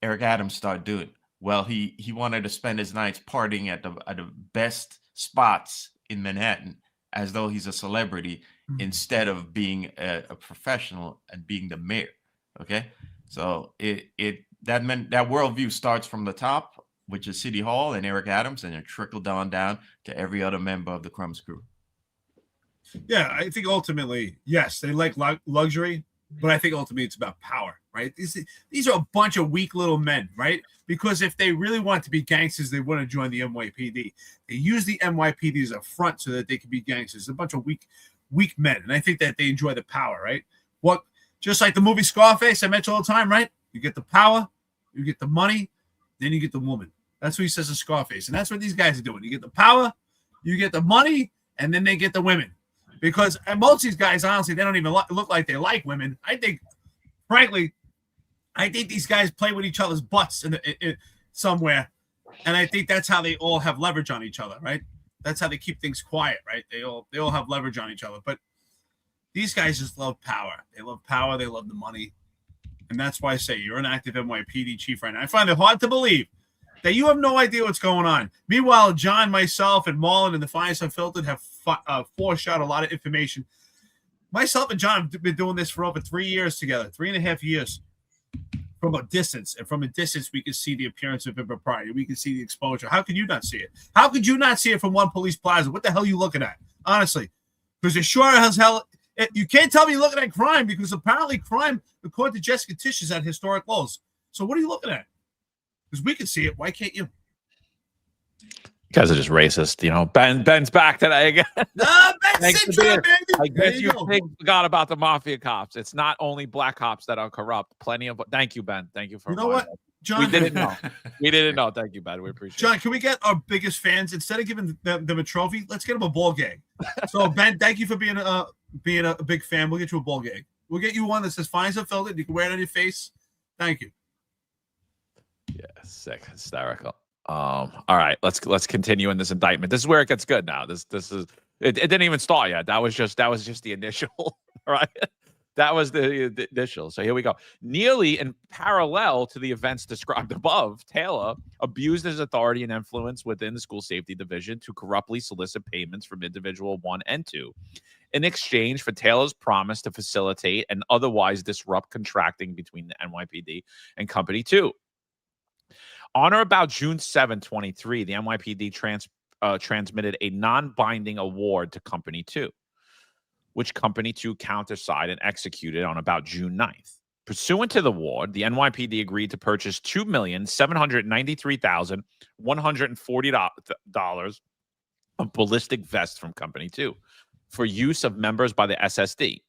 Eric Adams start doing? Well, he wanted to spend his nights partying at the best spots in Manhattan, as though he's a celebrity, instead of being a professional and being the mayor. Okay, so that meant that worldview starts from the top, which is City Hall and Eric Adams, and it trickled down to every other member of the Crumbs crew. Yeah, I think ultimately, yes, they like luxury, but I think ultimately it's about power, right? These are a bunch of weak little men, right? Because if they really want to be gangsters, they wouldn't join the NYPD. They use the NYPD as a front so that they can be gangsters. A bunch of weak men, and I think that they enjoy the power, right? What, just like the movie Scarface, I mention all the time, right? You get the power, you get the money, then you get the woman. That's what he says in Scarface, and that's what these guys are doing. You get the power, you get the money, and then they get the women. Because most of these guys, honestly, they don't even look like they like women. I think, frankly, these guys play with each other's butts in somewhere, and I think that's how they all have leverage on each other, right? That's how they keep things quiet, right? They all have leverage on each other. But these guys just love power. They love power. They love the money, and that's why I say you're an active NYPD chief right now. I find it hard to believe that you have no idea what's going on. Meanwhile, John, myself, and Marlon and the Finest Unfiltered have foreshadowed a lot of information. Myself and John have been doing this for over 3 years together, 3.5 years, from a distance. And from a distance, we can see the appearance of impropriety. We can see the exposure. How could you not see it? How could you not see it from one police plaza? What the hell are you looking at? Honestly, because it sure as hell, you can't tell me you're looking at crime, because apparently crime, according to Jessica Tisch, is at historic lows. So what are you looking at? Because we can see it. Why can't you? You guys are just racist. You know, Ben's back today again. Ben's syndrome, baby. I guess you forgot about the mafia cops. It's not only black cops that are corrupt. Plenty of. Thank you, Ben. Thank you for. You know what, John? We didn't know. We didn't know. Thank you, Ben. We appreciate it. John, can we get our biggest fans, instead of giving them a trophy, let's get them a ball gag. So, Ben, thank you for being a big fan. We'll get you a ball gag. We'll get you one that says "Finds Unfiltered." You can wear it on your face. Thank you. Yeah, sick, hysterical. All right, let's continue in this indictment. This is where it gets good now. This is it didn't even start yet. That was just the initial. Right, That was the initial. So here we go. Nearly in parallel to the events described above, Taylor abused his authority and influence within the school safety division to corruptly solicit payments from individual 1 and 2 in exchange for Taylor's promise to facilitate and otherwise disrupt contracting between the NYPD and Company 2. On or about June 7, 23, the NYPD transmitted a non-binding award to Company 2, which Company 2 countersigned and executed on about June 9th. Pursuant to the award, the NYPD agreed to purchase $2,793,140 of ballistic vests from Company 2 for use of members by the SSD,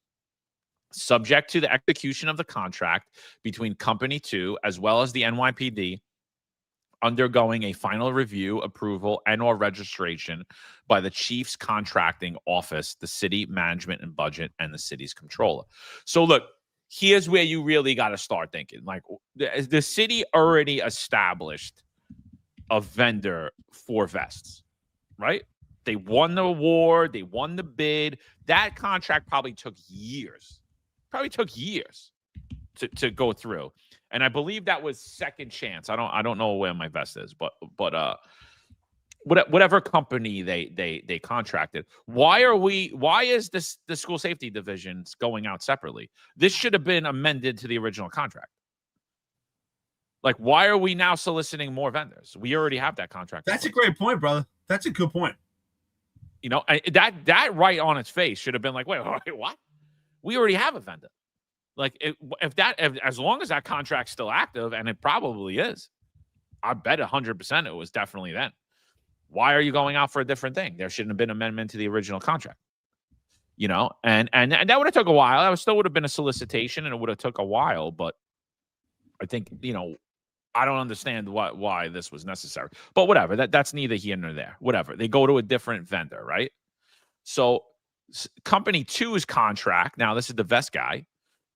subject to the execution of the contract between Company 2 as well as the NYPD, undergoing a final review, approval, and/or registration by the Chief's Contracting Office, the City Management and Budget, and the city's controller. So look, here's where you really got to start thinking. Like, the city already established a vendor for vests, right? They won the award. They won the bid. That contract probably took years. To go through. And I believe that was Second Chance. I don't know where my vest is, but whatever company they contracted. Why is this the school safety divisions going out separately? This should have been amended to the original contract. Like, why are we now soliciting more vendors? We already have that contract. That's a great point, brother. That's a good point. You know, that right on its face should have been like, wait, what? We already have a vendor. Like, as long as that contract's still active, and it probably is, I bet 100% it was definitely then. Why are you going out for a different thing? There shouldn't have been an amendment to the original contract. You know, and that would have took a while. That still would have been a solicitation, and it would have took a while. But I think, you know, I don't understand why this was necessary. But whatever, that's neither here nor there. Whatever, they go to a different vendor, right? So Company 2's contract, now this is the vest guy,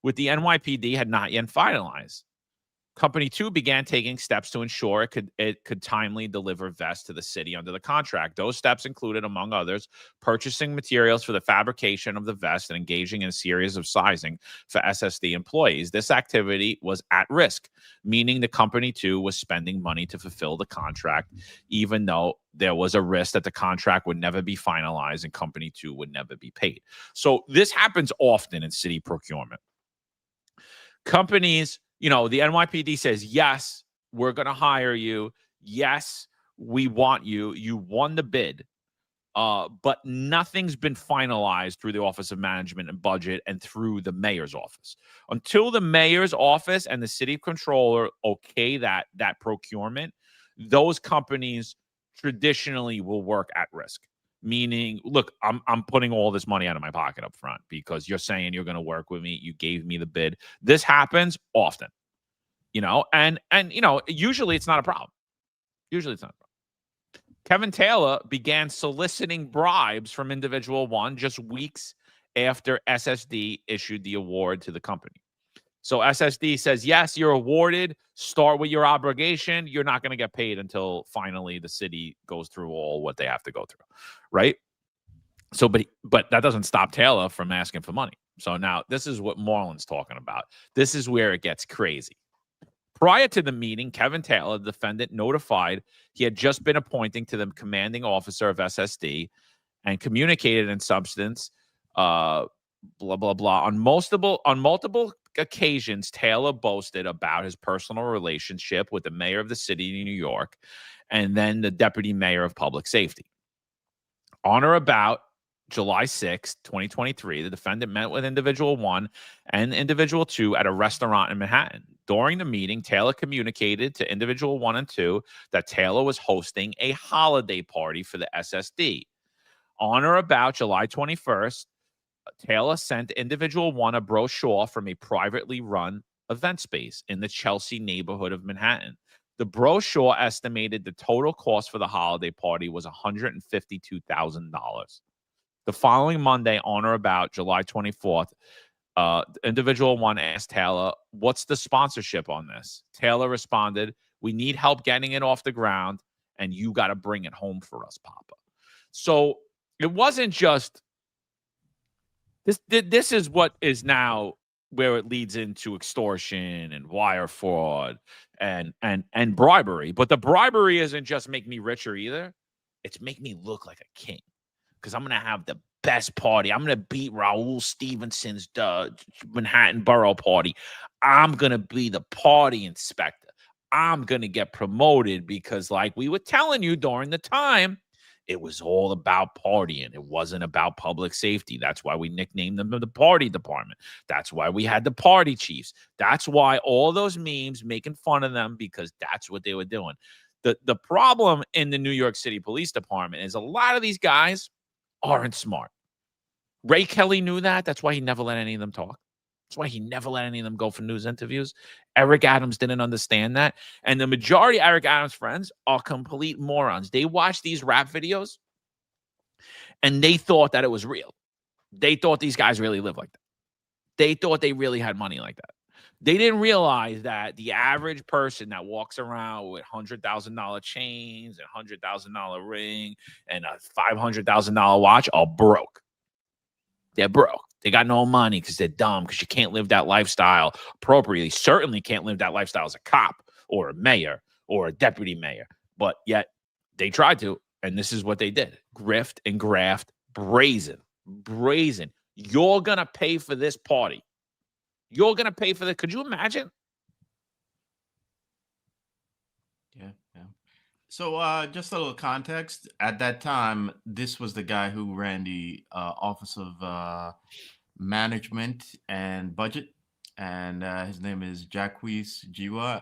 with the NYPD had not yet finalized. Company 2 began taking steps to ensure it could timely deliver vests to the city under the contract. Those steps included, among others, purchasing materials for the fabrication of the vest and engaging in a series of sizing for SSD employees. This activity was at risk, meaning the Company 2 was spending money to fulfill the contract, even though there was a risk that the contract would never be finalized and Company 2 would never be paid. So this happens often in city procurement. Companies, you know, the NYPD says, yes, we're going to hire you. Yes, we want you. You won the bid. But nothing's been finalized through the Office of Management and Budget and through the mayor's office. Until the mayor's office and the city controller okay that procurement, those companies traditionally will work at risk. Meaning, look, I'm putting all this money out of my pocket up front because you're saying you're going to work with me. You gave me the bid. This happens often, you know, and you know, usually it's not a problem. Kevin Taylor began soliciting bribes from individual 1 just weeks after SSD issued the award to the company. So SSD says, yes, you're awarded. Start with your obligation. You're not going to get paid until finally the city goes through all what they have to go through, right? So, but that doesn't stop Taylor from asking for money. So now this is what Marlon's talking about. This is where it gets crazy. Prior to the meeting, Kevin Taylor, the defendant, notified he had just been appointed to the commanding officer of SSD and communicated in substance, blah, blah, blah. On multiple occasions, Taylor boasted about his personal relationship with the mayor of the city of New York and then the deputy mayor of public safety. On or about July 6, 2023, the defendant met with individual 1 and individual 2 at a restaurant in Manhattan. During the meeting, Taylor communicated to individual 1 and 2 that Taylor was hosting a holiday party for the SSD. On or about July 21st, Taylor sent individual 1 a brochure from a privately run event space in the Chelsea neighborhood of Manhattan. The brochure estimated the total cost for the holiday party was $152,000. The following Monday, on or about July 24th, individual 1 asked Taylor, what's the sponsorship on this? Taylor responded, we need help getting it off the ground, and you got to bring it home for us, Papa. So it wasn't just this is what is now where it leads into extortion and wire fraud and bribery. But the bribery isn't just make me richer either. It's make me look like a king, because I'm going to have the best party. I'm going to beat Raul Stevenson's Manhattan Borough party. I'm going to be the party inspector. I'm going to get promoted because, like we were telling you during the time, it was all about partying. It wasn't about public safety. That's why we nicknamed them the party department. That's why we had the party chiefs. That's why all those memes making fun of them, because that's what they were doing. The problem in the New York City Police Department is a lot of these guys aren't smart. Ray Kelly knew that. That's why he never let any of them talk. That's why he never let any of them go for news interviews. Eric Adams didn't understand that. And the majority of Eric Adams' friends are complete morons. They watch these rap videos and they thought that it was real. They thought these guys really lived like that. They thought they really had money like that. They didn't realize that the average person that walks around with $100,000 chains and $100,000 ring and a $500,000 watch are broke. They're broke. They got no money because they're dumb, because you can't live that lifestyle appropriately. Certainly can't live that lifestyle as a cop or a mayor or a deputy mayor. But yet they tried to, and this is what they did. Grift and graft, brazen. You're going to pay for this party. You're going to pay for the. Could you imagine? Yeah. So just a little context. At that time, this was the guy who ran the Office of Management and Budget, and his name is Jacques Jiwa.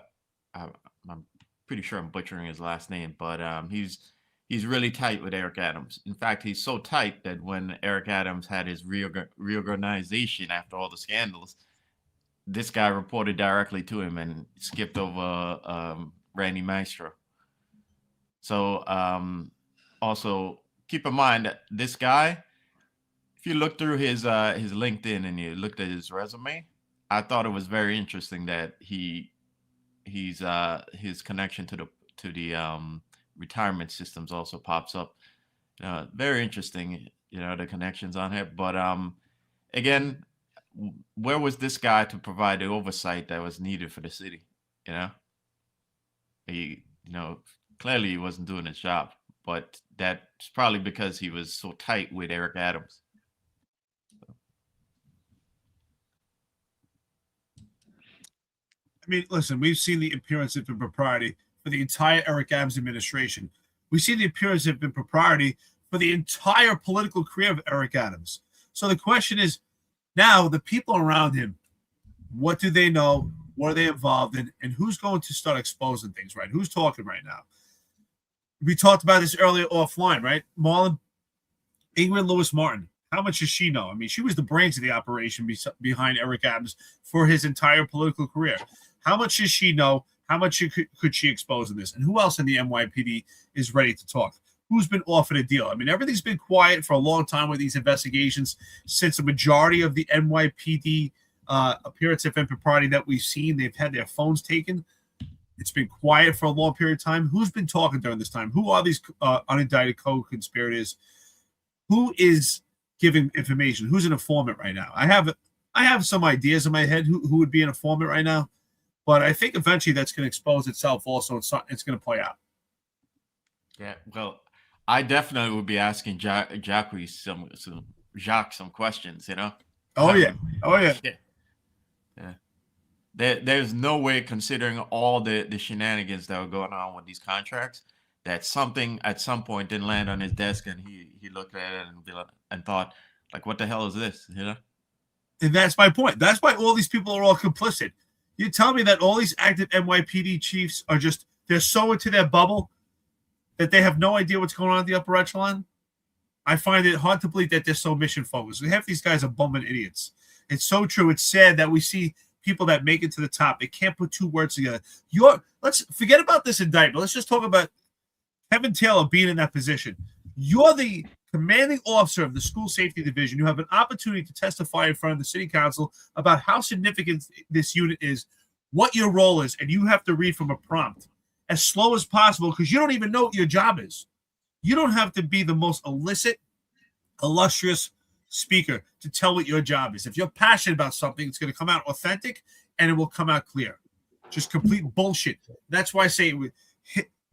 I'm pretty sure I'm butchering his last name, but he's really tight with Eric Adams. In fact, he's so tight that when Eric Adams had his reorganization after all the scandals, this guy reported directly to him and skipped over Randy Maestro. So also keep in mind that this guy, if you look through his LinkedIn and you looked at his resume, I thought it was very interesting that his connection to the retirement systems also pops up. Very interesting, the connections on here. But again, where was this guy to provide the oversight that was needed for the city? Clearly he wasn't doing his job, but that's probably because he was so tight with Eric Adams. I mean, listen, we've seen the appearance of impropriety for the entire Eric Adams administration. We see the appearance of impropriety for the entire political career of Eric Adams. So the question is, now the people around him, what do they know? What are they involved in? And who's going to start exposing things, right? Who's talking right now? We talked about this earlier offline, right? Marlon, Ingrid Lewis Martin. How much does she know? I mean, she was the brains of the operation behind Eric Adams for his entire political career. How much does she know? How much could she expose in this? And who else in the NYPD is ready to talk? Who's been offered a deal? I mean, everything's been quiet for a long time with these investigations since the majority of the NYPD appearance of impropriety that we've seen, they've had their phones taken. It's been quiet for a long period of time. Who's been talking during this time? Who are these unindicted co-conspirators? Who is giving information? Who's an informant right now? I have some ideas in my head who would be an informant right now, but I think eventually that's going to expose itself also. It's going to play out. Yeah, well, I definitely would be asking Jacques some questions, Oh, yeah. Yeah. There's no way, considering all the shenanigans that were going on with these contracts, that something at some point didn't land on his desk and he looked at it and thought, like, what the hell is this? And that's my point. That's why all these people are all complicit. You tell me that all these active NYPD chiefs are they're so into their bubble that they have no idea what's going on at the upper echelon? I find it hard to believe that they're so mission focused. Half these guys are bumming idiots. It's so true. It's sad that we see people that make it to the top. They can't put two words together. Let's forget about this indictment. Let's just talk about Kevin Taylor being in that position. You're the commanding officer of the school safety division. You have an opportunity to testify in front of the city council about how significant this unit is, what your role is, and you have to read from a prompt as slow as possible because you don't even know what your job is. You don't have to be the most illicit, illustrious, speaker to tell what your job is. If you're passionate about something, it's going to come out authentic and it will come out clear. Just complete bullshit. That's why I say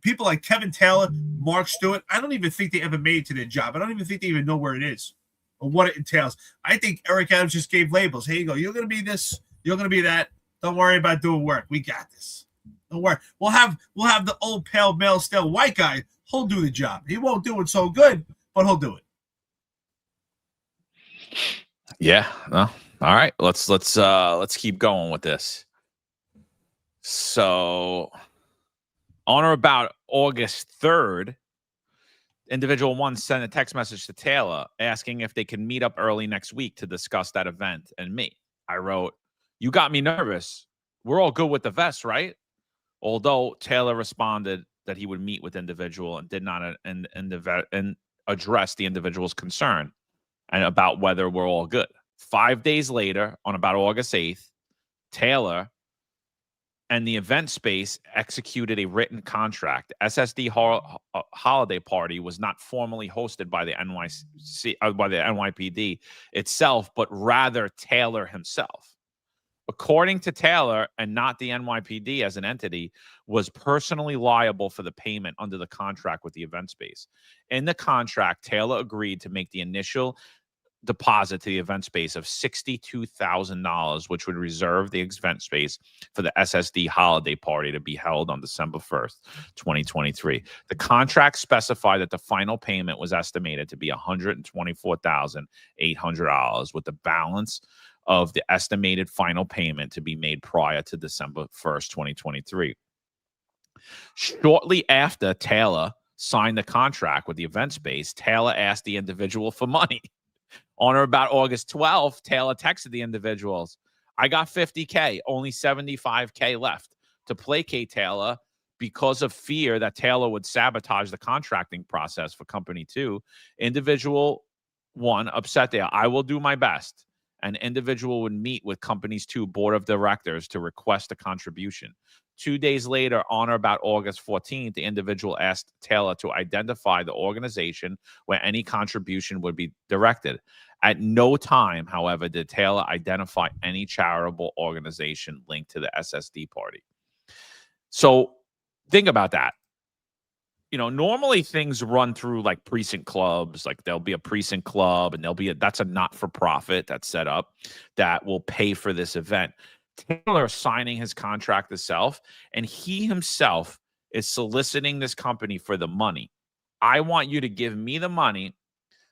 people like Kevin Taylor, Mark Stewart, I don't even think they ever made it to their job. I don't even think they even know where it is or what it entails. I think Eric Adams just gave labels. Here you go. You're going to be this. You're going to be that. Don't worry about doing work. We got this. Don't worry. We'll have the old pale male still white guy. He'll do the job. He won't do it so good, but he'll do it. Yeah. No. All right. Let's keep going with this. So, on or about August 3rd, individual one sent a text message to Taylor asking if they can meet up early next week to discuss that event and me. I wrote, "You got me nervous. We're all good with the vest, right?" Although Taylor responded that he would meet with individual and did not and address the individual's concern and about whether we're all good. 5 days later, on about August 8th, Taylor and the event space executed a written contract. SSD holiday party was not formally hosted by the NYPD itself, but rather Taylor himself. According to Taylor, and not the NYPD as an entity, was personally liable for the payment under the contract with the event space. In the contract, Taylor agreed to make the initial deposit to the event space of $62,000, which would reserve the event space for the SSD holiday party to be held on December 1st, 2023. The contract specified that the final payment was estimated to be $124,800, with the balance of the estimated final payment to be made prior to December 1st, 2023. Shortly after Taylor signed the contract with the event space, Taylor asked the individual for money. On or about August 12th, Taylor texted the individuals, "I got $50K, only $75K left." To placate Taylor, because of fear that Taylor would sabotage the contracting process for Company 2, individual 1 upset there. "I will do my best." An individual would meet with Company's 2 board of directors to request a contribution. 2 days later, on or about August 14th, the individual asked Taylor to identify the organization where any contribution would be directed. At no time, however, did Taylor identify any charitable organization linked to the SSD party. So think about that. You know, normally things run through like precinct clubs, like there'll be a precinct club and that's a not-for-profit that's set up that will pay for this event. Taylor signing his contract itself, and he himself is soliciting this company for the money. "I want you to give me the money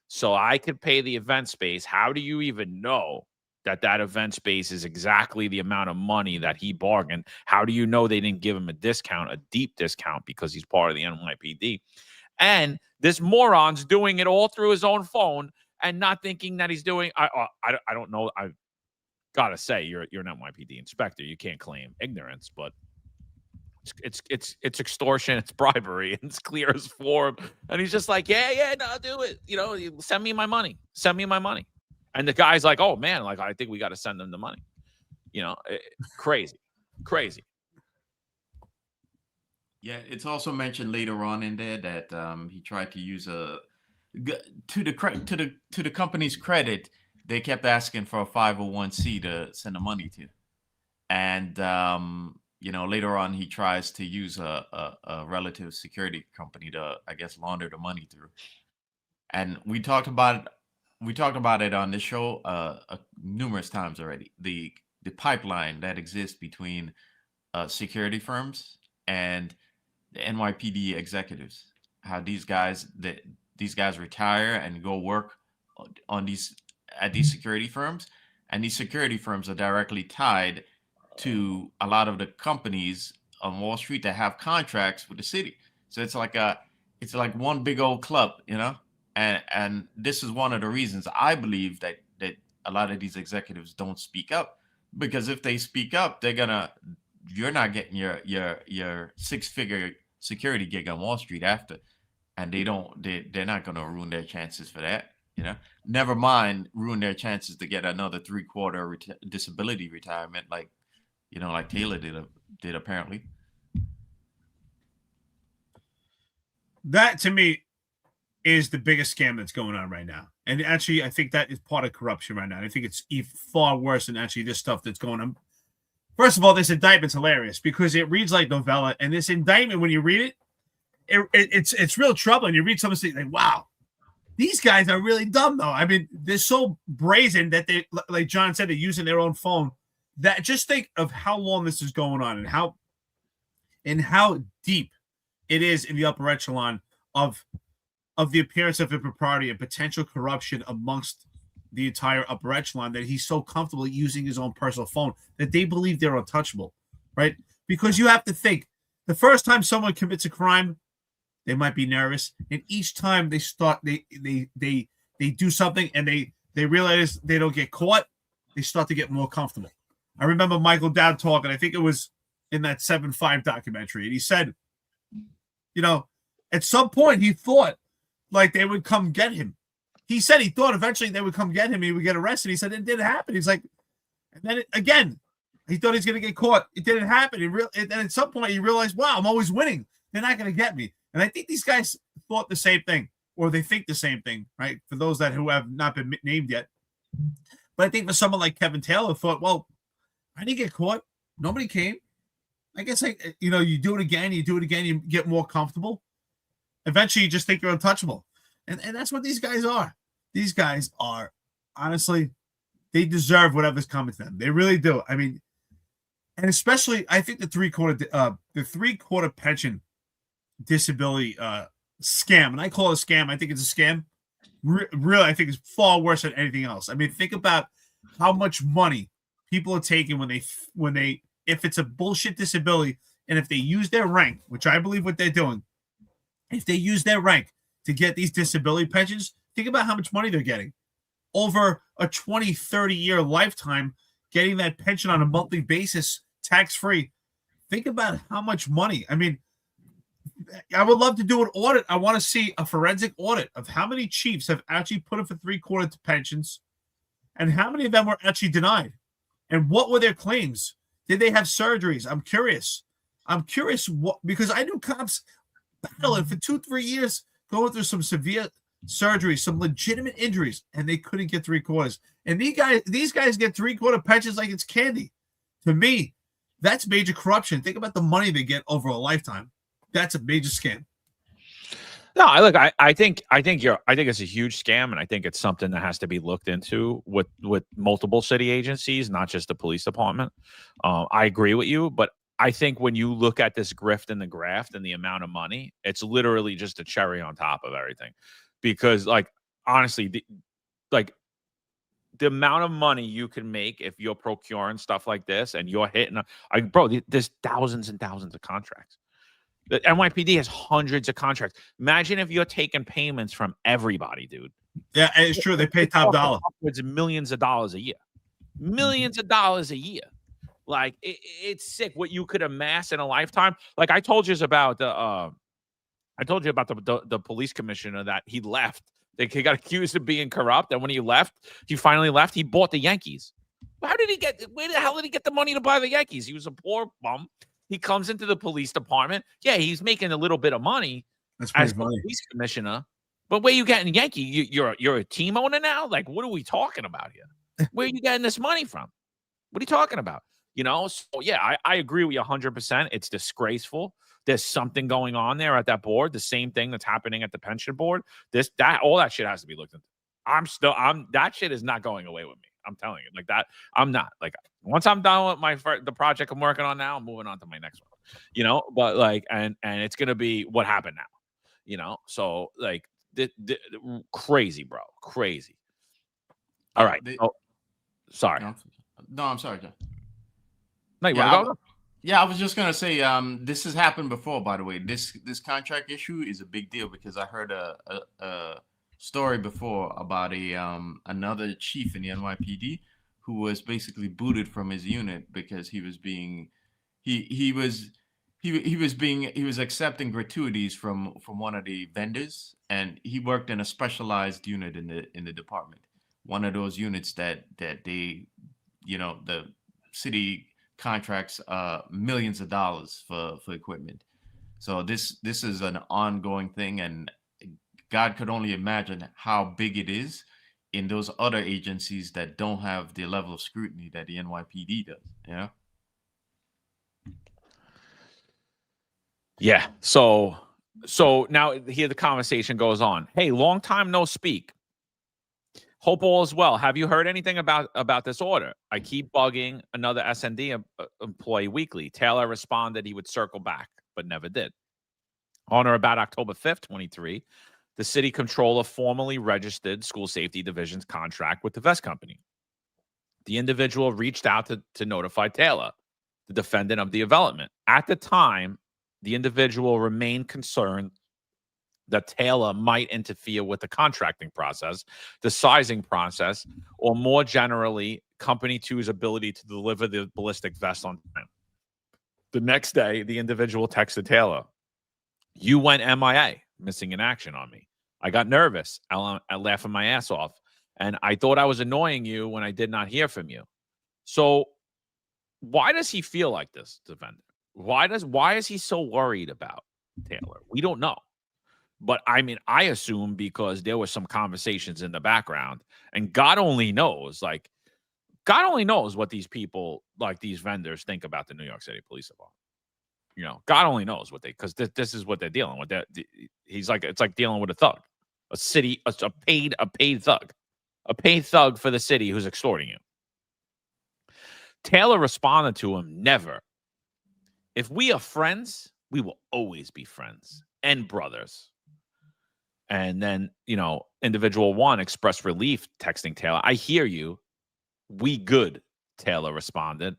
so I could pay the event space." How do you even know that that event space is exactly the amount of money that he bargained? How do you know they didn't give him a discount, a deep discount, because he's part of the NYPD? And this moron's doing it all through his own phone and not thinking that he's doing. I don't know. I gotta say, you're an NYPD inspector. You can't claim ignorance, but it's extortion, it's bribery, and it's clear as form. And he's just like, yeah, no, do it. You know, send me my money. Send me my money. And the guy's like, "Oh man, like I think we got to send them the money." You know, crazy. Yeah, it's also mentioned later on in there that he tried to use to the company's credit, they kept asking for a 501c to send the money to, and you know, later on he tries to use a relative security company to, I guess, launder the money through. And we talked about it on this show numerous times already. The pipeline that exists between security firms and the NYPD executives. How these guys retire and go work at these security firms, and these security firms are directly tied to a lot of the companies on Wall Street that have contracts with the city. So it's like one big old club, you know. And this is one of the reasons I believe that a lot of these executives don't speak up, because if they speak up, you're not getting your 6-figure security gig on Wall Street after, and they're not going to ruin their chances for that, you know. Never mind ruin their chances to get another 3/4 disability retirement, like Taylor did apparently. That to me, is the biggest scam that's going on right now. And actually, I think that is part of corruption right now. I think it's far worse than actually this stuff that's going on. First of all, this indictment's hilarious because it reads like novella. And this indictment, when you read it, it's real troubling. You read something like, wow, these guys are really dumb, though. I mean, they're so brazen that they, like John said, they're using their own phone. That just think of how long this is going on and how deep it is in the upper echelon of the appearance of impropriety and potential corruption amongst the entire upper echelon, that he's so comfortable using his own personal phone that they believe they're untouchable, right? Because you have to think, the first time someone commits a crime, they might be nervous, and each time they start, they do something and they realize they don't get caught, they start to get more comfortable. I remember Michael Dowd talking, I think it was in that 7-5 documentary, and he said, you know, at some point he thought like they would come get him. He said he thought eventually they would come get him and he would get arrested. He said it didn't happen. He's like, and then again, he thought he's going to get caught. It didn't happen. And at some point he realized, wow, I'm always winning. They're not going to get me. And I think these guys thought the same thing, or they think the same thing, right? For those who have not been named yet. But I think for someone like Kevin Taylor thought, well, I didn't get caught. Nobody came. I guess, you do it again, you get more comfortable. Eventually, you just think you're untouchable. And that's what these guys are. These guys are, honestly, they deserve whatever's coming to them. They really do. I mean, and especially, I think the three-quarter pension disability scam, and I call it a scam. I think it's a scam. Really, I think it's far worse than anything else. I mean, think about how much money people are taking when they if it's a bullshit disability, and if they use their rank, which I believe what they're doing, if they use their rank to get these disability pensions, think about how much money they're getting. Over a 20, 30-year lifetime, getting that pension on a monthly basis, tax-free. Think about how much money. I mean, I would love to do an audit. I want to see a forensic audit of how many chiefs have actually put in for three-quarter pensions and how many of them were actually denied. And what were their claims? Did they have surgeries? I'm curious what, because I knew cops battling for 2-3 years, going through some severe surgeries, some legitimate injuries, and they couldn't get three-quarters. And these guys get three-quarter pensions like it's candy. To me, that's major corruption. Think about the money they get over a lifetime. That's a major scam. No, I think it's a huge scam, and I think it's something that has to be looked into with multiple city agencies, not just the police department. I agree with you, but I think when you look at this grift and the graft and the amount of money, it's literally just a cherry on top of everything. Because, like, honestly, the amount of money you can make if you're procuring stuff like this and you're hitting, there's thousands and thousands of contracts. The NYPD has hundreds of contracts. Imagine if you're taking payments from everybody, dude. Yeah, it's true. They pay top dollar. It's millions of dollars a year. Millions of dollars a year. Like, it's sick what you could amass in a lifetime. Like, I told you about the police commissioner that he left. He got accused of being corrupt, and when he finally left, he bought the Yankees. Where the hell did he get the money to buy the Yankees? He was a poor bum. He comes into the police department. Yeah, he's making a little bit of money as the police commissioner. But where you getting Yankee? You're a team owner now? Like, what are we talking about here? Where are you getting this money from? What are you talking about? So yeah, I agree with you 100%. It's disgraceful. There's something going on there at that board. The same thing that's happening at the pension board. All that shit has to be looked into. That shit is not going away with me. I'm telling you, like that. I'm not like, once I'm done with the project I'm working on now, I'm moving on to my next one, but like, and it's going to be what happened now, so like crazy, bro. Crazy. All right. Sorry. No, I'm sorry, John. No, you want to go? Yeah, I was just gonna say, this has happened before, by the way. This contract issue is a big deal because I heard a story before about another chief in the NYPD who was basically booted from his unit because he was accepting gratuities from one of the vendors, and he worked in a specialized unit in the department. One of those units that they, the city contracts millions of dollars for equipment. So this is an ongoing thing, and God could only imagine how big it is in those other agencies that don't have the level of scrutiny that the NYPD does. Yeah. Yeah. So now here the conversation goes on. Hey, long time no speak. Hope all is well. Have you heard anything about this order? I keep bugging another SND employee weekly. Taylor responded he would circle back, but never did. On or about October 5th, 23, the city controller formally registered school safety division's contract with the Vest Company. The individual reached out to notify Taylor, the defendant of the development. At the time, the individual remained concerned that Taylor might interfere with the contracting process, the sizing process, or more generally, Company 2's ability to deliver the ballistic vest on time. The next day, the individual texted Taylor, "You went MIA, missing in action on me. I got nervous. I laughed my ass off, and I thought I was annoying you when I did not hear from you." So why does he feel like this, defendant? Why is he so worried about Taylor? We don't know. But I mean, I assume because there were some conversations in the background, and God only knows what these people, like these vendors, think about the New York City Police Department. You know, God only knows what because this is what they're dealing with. He's like, it's like dealing with a thug, a paid thug for the city who's extorting you. Taylor responded to him, "Never. If we are friends, we will always be friends and brothers." And then, individual one expressed relief, texting Taylor, "I hear you. We good," Taylor responded.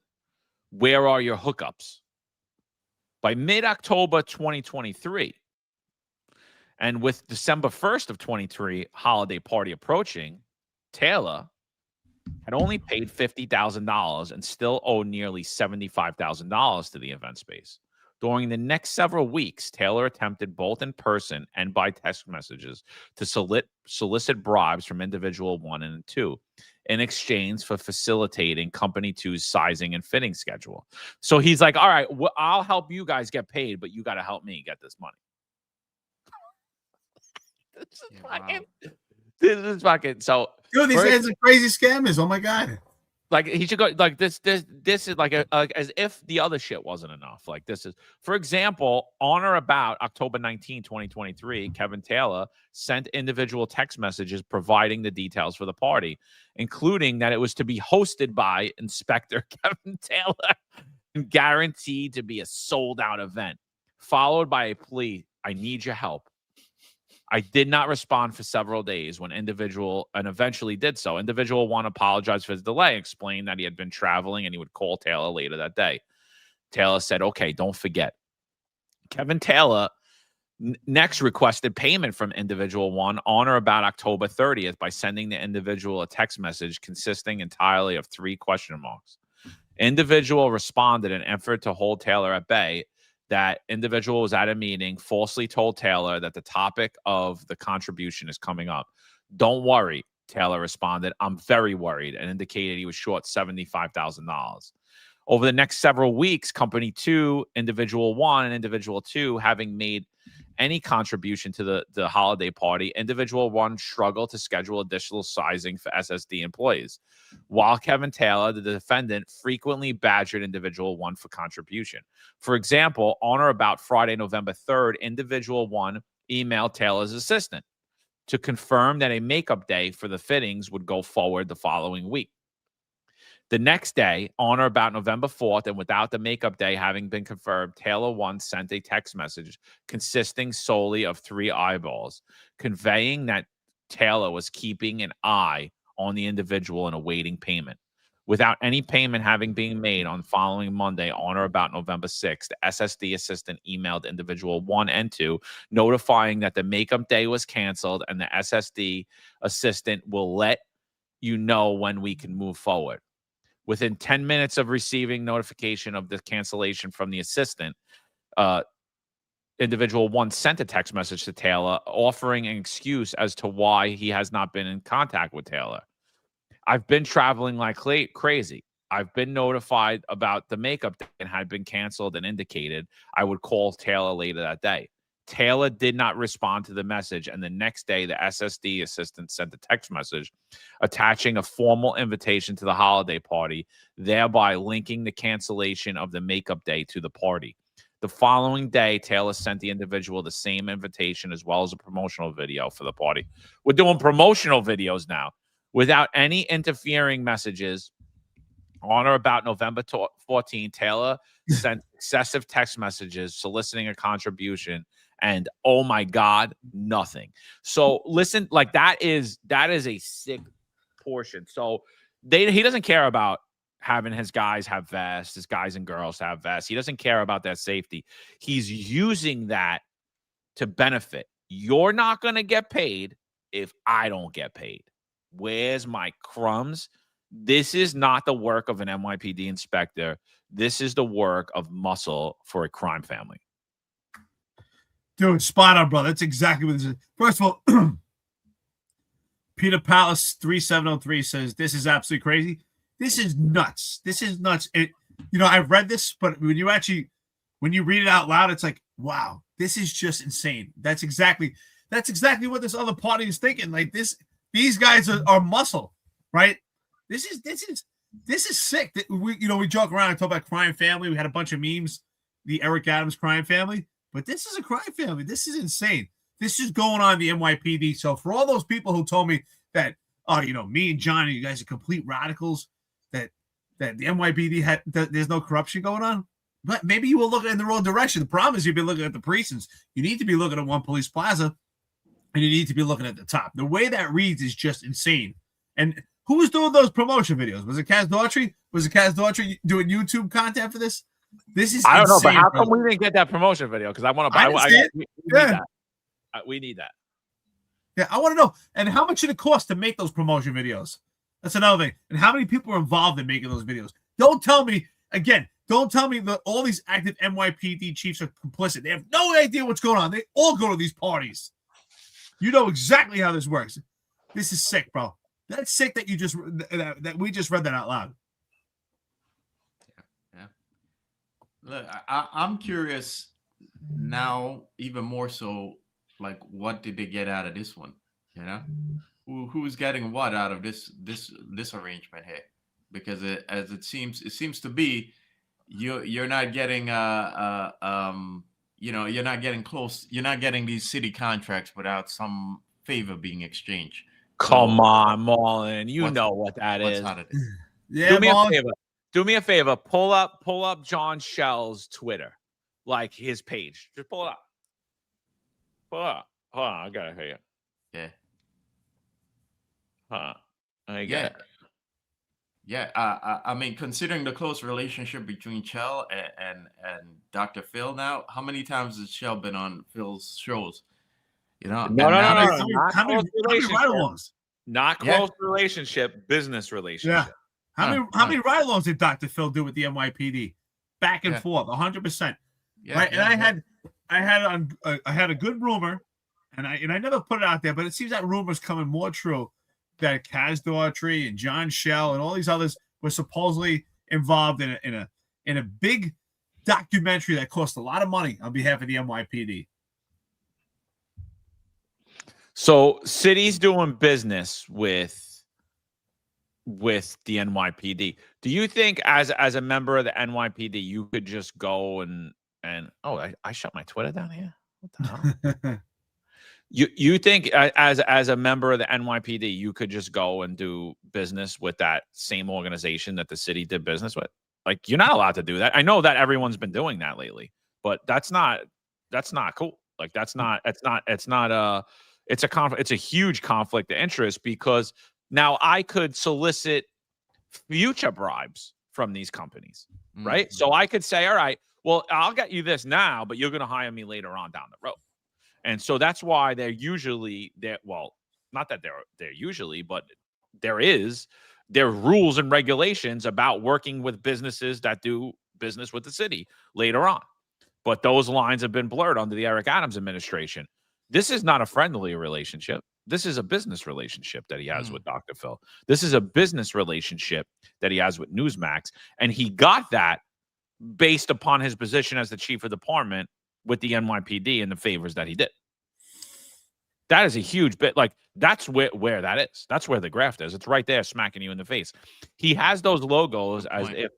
"Where are your hookups?" By mid-October 2023, and with December 1st of 23 holiday party approaching, Taylor had only paid $50,000 and still owed nearly $75,000 to the event space. During the next several weeks, Taylor attempted both in person and by text messages to solicit bribes from individual 1 and 2 in exchange for facilitating Company 2's sizing and fitting schedule. So he's like, "All right, I'll help you guys get paid, but you got to help me get this money." This is fucking so. Dude, these guys are crazy scammers. Oh my God. Like he should go like this is like as if the other shit wasn't enough. Like this is, for example, on or about October 19, 2023, Kevin Taylor sent individual text messages providing the details for the party, including that it was to be hosted by Inspector Kevin Taylor and guaranteed to be a sold-out event, followed by a plea, "I need your help." I did not respond for several days and eventually did so. Individual 1 apologized for his delay, explained that he had been traveling and he would call Taylor later that day. Taylor said, "Okay, don't forget." Kevin Taylor next requested payment from individual 1 on or about October 30th by sending the individual a text message consisting entirely of 3 question marks. Individual responded in an effort to hold Taylor at bay. That individual was at a meeting, falsely told Taylor that the topic of the contribution is coming up. "Don't worry," Taylor responded. "I'm very worried," and indicated he was short $75,000. Over the next several weeks, Company 2, individual 1, and individual 2, having made any contribution to the holiday party, individual 1 struggled to schedule additional sizing for SSD employees, while Kevin Taylor, the defendant, frequently badgered individual 1 for contribution. For example, on or about Friday, November 3rd, individual 1 emailed Taylor's assistant to confirm that a makeup day for the fittings would go forward the following week. The next day, on or about November 4th, and without the makeup day having been confirmed, Taylor 1 sent a text message consisting solely of 3 eyeballs, conveying that Taylor was keeping an eye on the individual and awaiting payment. Without any payment having been made on following Monday, on or about November 6th, the SSD assistant emailed individual 1 and 2, notifying that the makeup day was canceled and the SSD assistant will let you know when we can move forward. Within 10 minutes of receiving notification of the cancellation from the assistant, individual 1 sent a text message to Taylor offering an excuse as to why he has not been in contact with Taylor. "I've been traveling like crazy. I've been notified about the makeup and had been canceled and indicated I would call Taylor later that day." Taylor did not respond to the message, and the next day, the SSD assistant sent a text message attaching a formal invitation to the holiday party, thereby linking the cancellation of the makeup day to the party. The following day, Taylor sent the individual the same invitation as well as a promotional video for the party. We're doing promotional videos now without any interfering messages. On or about November 14, Taylor sent excessive text messages soliciting a contribution, and oh my God, nothing. So listen, like that is a sick portion. So he doesn't care about having his guys have vests, his guys and girls have vests. He doesn't care about that safety. He's using that to benefit. You're not going to get paid if I don't get paid. Where's my crumbs? This is not the work of an NYPD inspector. This is the work of muscle for a crime family. Dude, spot on, brother. That's exactly what this is. First of all, Peter Palace 3703 says this is absolutely crazy. This is nuts. This is nuts. I've read this, but when you read it out loud, it's like, wow, this is just insane. That's exactly what this other party is thinking. Like these guys are muscle, right? This is sick. We joke around and talk about crime family. We had a bunch of memes, the Eric Adams crime family, but this is a crime family. This is insane. This is going on in the NYPD. So for all those people who told me that, me and Johnny, you guys are complete radicals, that the NYPD there's no corruption going on, but maybe you were looking in the wrong direction. The problem is you've been looking at the precincts. You need to be looking at One Police Plaza, and you need to be looking at the top. The way that reads is just insane. And who was doing those promotion videos? Was it Kaz Daughtry? Was it Kaz Daughtry doing YouTube content for this? This is I don't insane, know, but how bro. come we didn't get that promotion video? Because I want to buy. We need that. Yeah, I want to know. And how much did it cost to make those promotion videos? That's another thing. And how many people are involved in making those videos? Don't tell me that all these active NYPD chiefs are complicit. They have no idea what's going on. They all go to these parties. You know exactly how this works. This is sick, bro. That's sick that we just read that out loud. Yeah. Look, I'm curious now, even more so. Like, what did they get out of this one? Who's getting what out of this arrangement here? Because it seems to be you're not getting you're not getting close. You're not getting these city contracts without some favor being exchanged. Come on, Marlon. You know what that is. Yeah, Do me a favor. Pull up John Shell's Twitter, like his page. Just pull it up. Hold on, I gotta hear you. Yeah. I get it. Yeah. I mean, considering the close relationship between Chell and Dr. Phil now, how many times has Chell been on Phil's shows? No. How many ride-alongs? Not close relationship, business relationship. Yeah. How many ride-alongs did Dr. Phil do with the NYPD? Back and forth, 100%. Yeah. Right. And I had a good rumor, and I never put it out there, but it seems that rumor's coming more true that Kaz Daughtry and John Shell and all these others were supposedly involved in a big documentary that cost a lot of money on behalf of the NYPD. So cities doing business with the NYPD. Do you think as a member of the NYPD, you could just go and I shut my Twitter down here? What the hell? You think as a member of the NYPD, you could just go and do business with that same organization that the city did business with? Like, you're not allowed to do that. I know that everyone's been doing that lately, but that's not cool. Like, it's a huge conflict of interest, because now I could solicit future bribes from these companies, right? Mm-hmm. So I could say, all right, well, I'll get you this now, but you're going to hire me later on down the road. And so that's why they're usually not that they're usually, but there are rules and regulations about working with businesses that do business with the city later on. But those lines have been blurred under the Eric Adams administration. This is not a friendly relationship. This is a business relationship that he has with Dr. Phil. This is a business relationship that he has with Newsmax. And he got that based upon his position as the chief of department with the NYPD and the favors that he did. That is a huge bit. Like, that's where that is. That's where the graft is. It's right there smacking you in the face. He has those logos as if,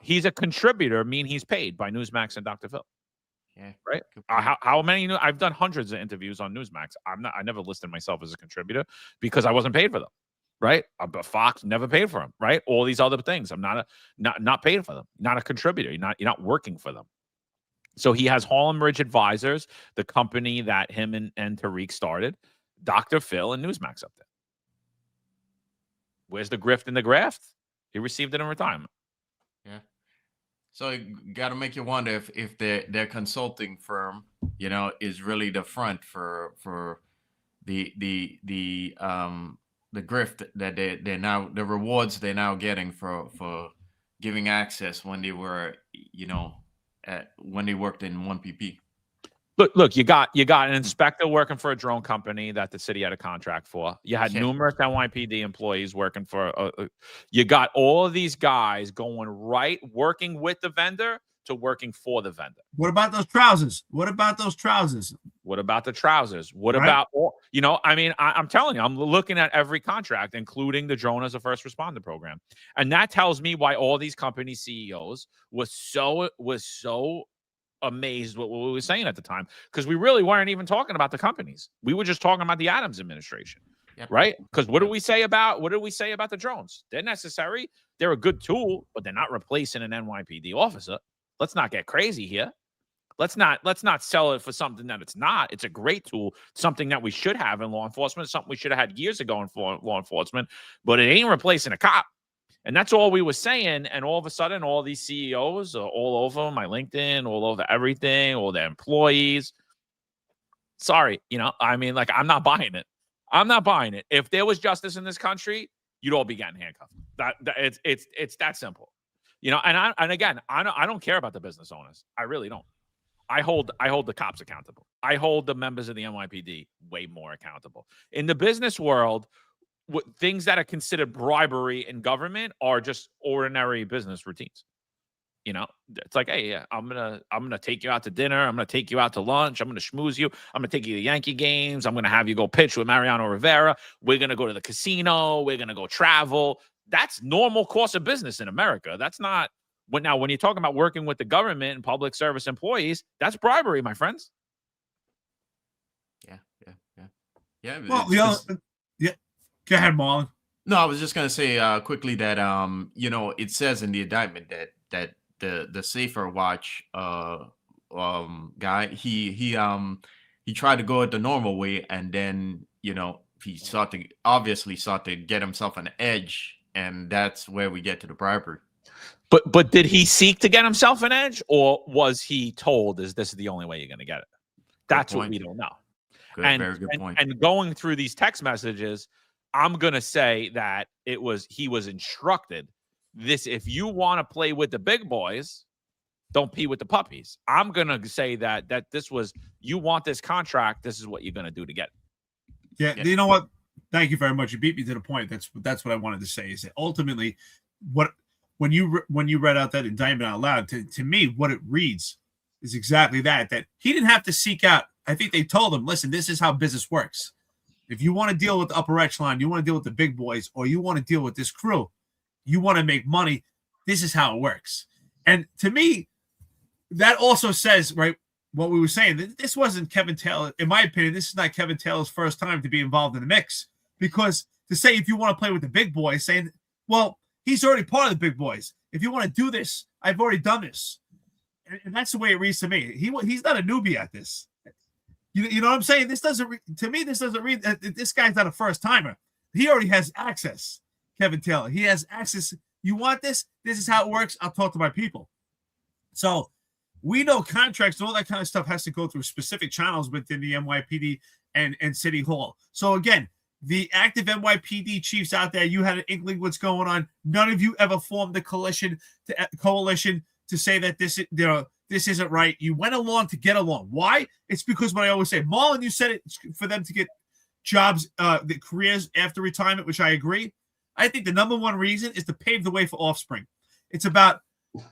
he's a contributor, mean he's paid by Newsmax and Dr. Phil. Yeah. Right. How many? I've done hundreds of interviews on Newsmax. I never listed myself as a contributor because I wasn't paid for them. Right. But Fox never paid for them. Right. All these other things. I'm not paid for them. Not a contributor. You're not working for them. So he has Harlem Ridge Advisors, the company that him and Tariq started, Dr. Phil and Newsmax up there. Where's the grift and the graft? He received it in retirement. Yeah. So you got to make you wonder if their consulting firm, is really the front for the grift that they're now, the rewards they're now getting for giving access when they were, when they worked in 1PP. Look, you got an inspector working for a drone company that the city had a contract for. You had numerous NYPD employees working for. You got all of these guys going working with the vendor to working for the vendor. What about those trousers? What about those trousers? What about the trousers? What about I'm telling you, I'm looking at every contract, including the drone as a first responder program, and that tells me why all these company CEOs was so amazed what we were saying at the time, because we really weren't even talking about the companies. We were just talking about the Adams administration, right? Because what did we say about the drones? They're necessary. They're a good tool, but they're not replacing an NYPD officer. Let's not get crazy here. Let's not sell it for something that it's not. It's a great tool, something that we should have in law enforcement, something we should have had years ago in law enforcement, but it ain't replacing a cop. And that's all we were saying. And all of a sudden, all these CEOs are all over my LinkedIn, all over everything, all their employees. Sorry, I'm not buying it. I'm not buying it. If there was justice in this country, you'd all be getting handcuffed. It's that simple. And again, I don't care about the business owners. I really don't. I hold the cops accountable. I hold the members of the NYPD way more accountable. In the business world, things that are considered bribery in government are just ordinary business routines. It's like, hey, yeah, I'm gonna take you out to dinner. I'm gonna take you out to lunch. I'm gonna schmooze you. I'm gonna take you to Yankee games. I'm gonna have you go pitch with Mariano Rivera. We're gonna go to the casino. We're gonna go travel. That's normal course of business in America. That's not when you're talking about working with the government and public service employees, that's bribery, my friends. Yeah. Well, go ahead, Marlon. No, I was just gonna say quickly that it says in the indictment that the Safer Watch guy he tried to go it the normal way, and then he sought to get himself an edge, and that's where we get to the bribery. But did he seek to get himself an edge, or was he told this is the only way you're gonna get it? That's what we don't know. Very good point. And going through these text messages, I'm gonna say that he was instructed this: if you want to play with the big boys, don't pee with the puppies. I'm gonna say that this was, you want this contract, this is what you're gonna do to get it. Yeah. You know what? Thank you very much. You beat me to the point. That's what I wanted to say. Is that ultimately when you read out that indictment out loud, to me, what it reads is exactly that he didn't have to seek out. I think they told him, listen, this is how business works. If you want to deal with the upper echelon, you want to deal with the big boys, or you want to deal with this crew, you want to make money, this is how it works. And to me, that also says, right, what we were saying, this wasn't Kevin Taylor. In my opinion, this is not Kevin Taylor's first time to be involved in the mix. Because to say, if you want to play with the big boys, saying, well, he's already part of the big boys. If you want to do this, I've already done this. And that's the way it reads to me. He's not a newbie at this. You know what I'm saying? This doesn't read this guy's not a first timer. He already has access, Kevin Taylor. He has access. You want this? This is how it works. I'll talk to my people. So we know contracts and all that kind of stuff has to go through specific channels within the NYPD and City Hall. So again, the active NYPD chiefs out there, you had an inkling what's going on. None of you ever formed a coalition to say that this isn't right. You went along to get along. Why? It's because what I always say, Marlon, you said it for them to get jobs, the careers after retirement, which I agree. I think the number one reason is to pave the way for offspring. It's about,